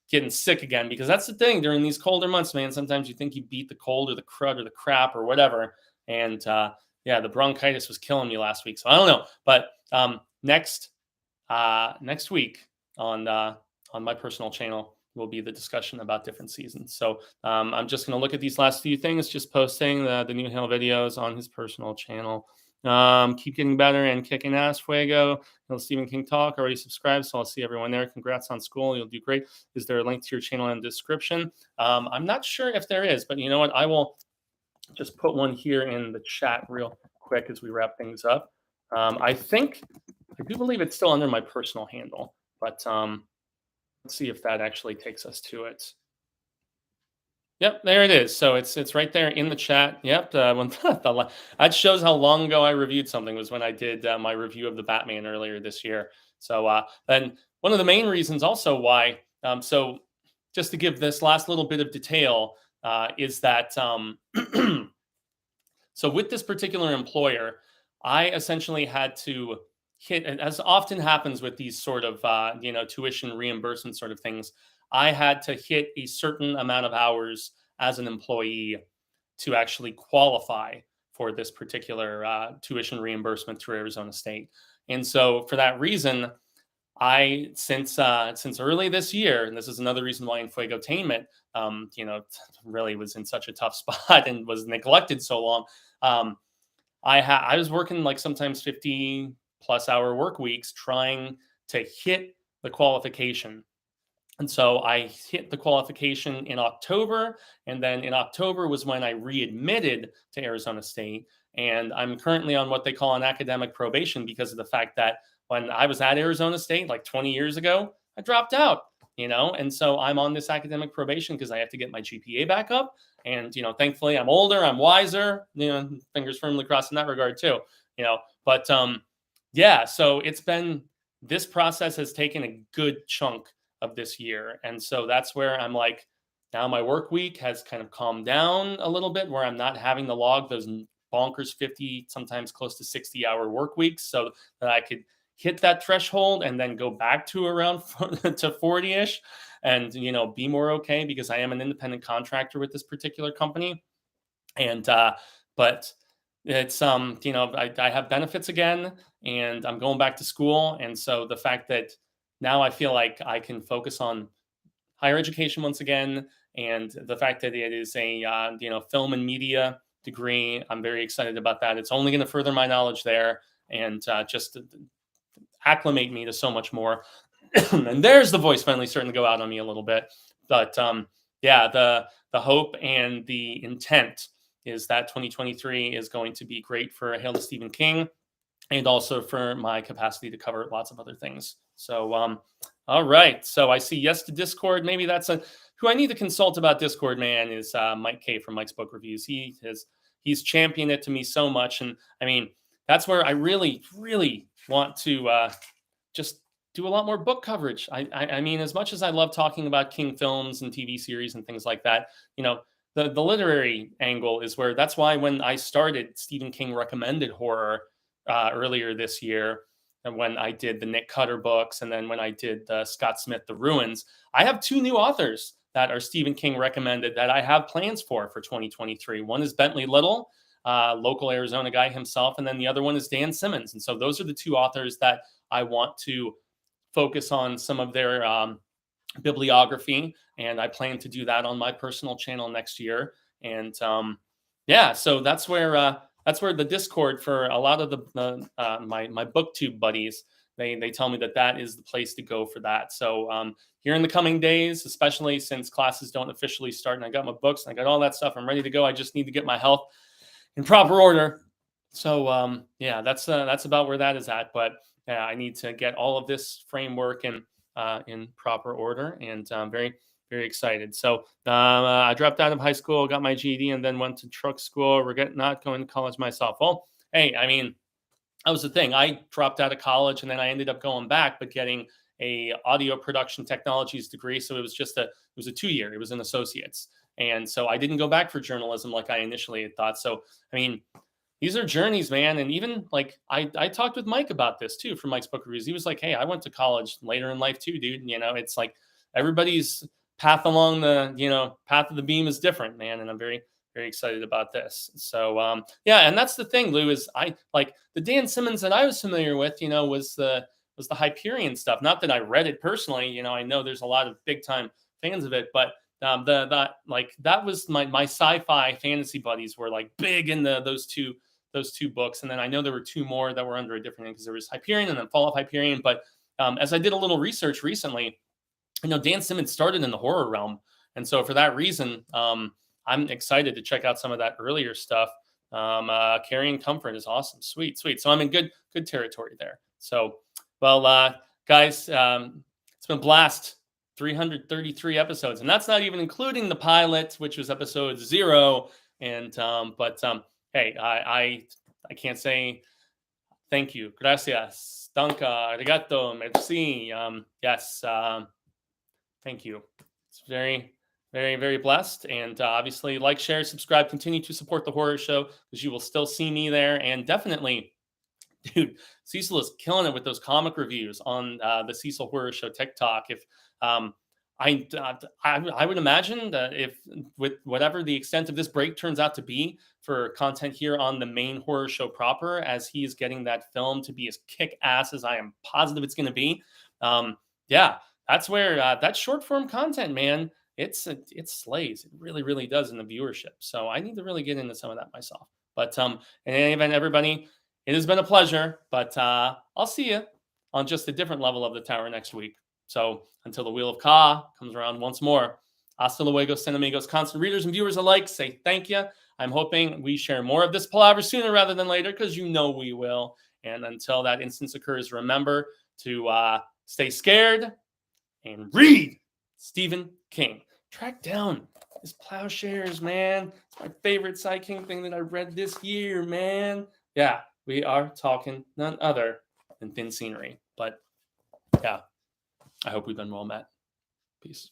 getting sick again, because that's the thing during these colder months, man. Sometimes you think you beat the cold or the crud or the crap or whatever. And yeah, the bronchitis was killing me last week. So I don't know. But next week on my personal channel will be the discussion about different seasons. So I'm just going to look at these last few things, just posting the new Hail videos on his personal channel. Keep getting better and kicking ass, Fuego. Stephen King Talk, already subscribed, so I'll see everyone there. Congrats on school, you'll do great. Is there a link to your channel in the description? I'm not sure if there is, but you know what, I will just put one here in the chat real quick as we wrap things up. I do believe it's still under my personal handle, but let's see if that actually takes us to it. Yep, there it is. So it's right there in the chat. Yep, that shows how long ago I reviewed something, was when I did my review of the Batman earlier this year. So then one of the main reasons also why, so just to give this last little bit of detail, is that so with this particular employer, I essentially had to hit, as often happens with these sort of tuition reimbursement sort of things, I had to hit a certain amount of hours as an employee to actually qualify for this particular tuition reimbursement through Arizona State. And so for that reason, since early this year, and this is another reason why in Fuegotainment, really was in such a tough spot and was neglected so long. I was working like sometimes 50+ hour work weeks trying to hit the qualification. And so I hit the qualification in October, and then in October was when I readmitted to Arizona State. And I'm currently on what they call an academic probation because of the fact that when I was at Arizona State like 20 years ago, I dropped out, and so I'm on this academic probation because I have to get my GPA back up. And, thankfully I'm older, I'm wiser, fingers firmly crossed in that regard too, but yeah, so this process has taken a good chunk of this year. And so that's where I'm like, now my work week has kind of calmed down a little bit where I'm not having to log those bonkers 50, sometimes close to 60-hour work weeks so that I could hit that threshold and then go back to around to 40-ish and, be more okay because I am an independent contractor with this particular company. And, but it's, I have benefits again and I'm going back to school. And so the fact that now I feel like I can focus on higher education once again, and the fact that it is a, film and media degree, I'm very excited about that. It's only going to further my knowledge there and just acclimate me to so much more. And there's the voice finally starting to go out on me a little bit. But yeah, the hope and the intent is that 2023 is going to be great for Hail to Stephen King and also for my capacity to cover lots of other things. So, all right. So I see yes to Discord. Maybe that's who I need to consult about Discord, man, is Mike K from Mike's Book Reviews. He's championed it to me so much. And I mean, that's where I really, really want to just do a lot more book coverage. I mean, as much as I love talking about King films and TV series and things like that, the literary angle is where that's why when I started Stephen King recommended horror earlier this year, and when I did the Nick Cutter books, and then when I did Scott Smith, The Ruins, I have 2 new authors that are Stephen King recommended that I have plans for 2023. One is Bentley Little, local Arizona guy himself, and then the other one is Dan Simmons. And so those are the 2 authors that I want to focus on some of their bibliography, and I plan to do that on my personal channel next year. And yeah, so that's where the Discord for a lot of my booktube buddies, they tell me that is the place to go for that. So here in the coming days, especially since classes don't officially start and I got my books and I got all that stuff, I'm ready to go. I just need to get my health in proper order. So yeah, that's about where that is at. But yeah, I need to get all of this framework in proper order, and I'm very, very excited. So I dropped out of high school, got my GED, and then went to truck school. Regret not going to college myself. Well, hey, I mean, that was the thing. I dropped out of college, and then I ended up going back, but getting a audio production technologies degree. So it was a 2-year. It was an associate's, and so I didn't go back for journalism like I initially had thought. So I mean, these are journeys, man. And even like I talked with Mike about this too from Mike's Book Reviews. He was like, hey, I went to college later in life too, dude. It's like everybody's path along the, path of the beam is different, man. And I'm very, very excited about this. So yeah, and that's the thing, Lou, is I like the Dan Simmons that I was familiar with, was the Hyperion stuff. Not that I read it personally, I know there's a lot of big time fans of it, but that was my sci-fi fantasy buddies were like big in those two books. And then I know there were 2 more that were under a different name because there was Hyperion and then Fall of Hyperion. But as I did a little research recently, Dan Simmons started in the horror realm. And so for that reason, I'm excited to check out some of that earlier stuff. Carrying Comfort is awesome. Sweet. So I'm in good territory there. So, well, guys, it's been a blast. 333 episodes. And that's not even including the pilot, which was episode 0. And, hey, I can't say thank you. Gracias. Danke. Arigato. Merci. Yes. Thank you. It's very, very, very blessed. And obviously, like, share, subscribe, continue to support the horror show because you will still see me there. And definitely, dude, Cecil is killing it with those comic reviews on the Cecil Horror Show TikTok. If I would imagine that if with whatever the extent of this break turns out to be for content here on the main horror show proper, as he is getting that film to be as kick ass as I am positive it's going to be, yeah, that's where that short form content, man, it slays. It really, really does in the viewership. So I need to really get into some of that myself. But in any event, everybody, it has been a pleasure. But I'll see you on just a different level of the tower next week. So until the Wheel of Ka comes around once more, Hasta luego, San Amigos. Constant readers and viewers alike, say thank you. I'm hoping we share more of this palaver sooner rather than later, because you know we will. And until that instance occurs, remember to stay scared and read Stephen King. Track down his Plowshares, man. It's my favorite Cy King thing that I read this year, man. Yeah, we are talking none other than Thin Scenery. But yeah, I hope we've been well met. Peace.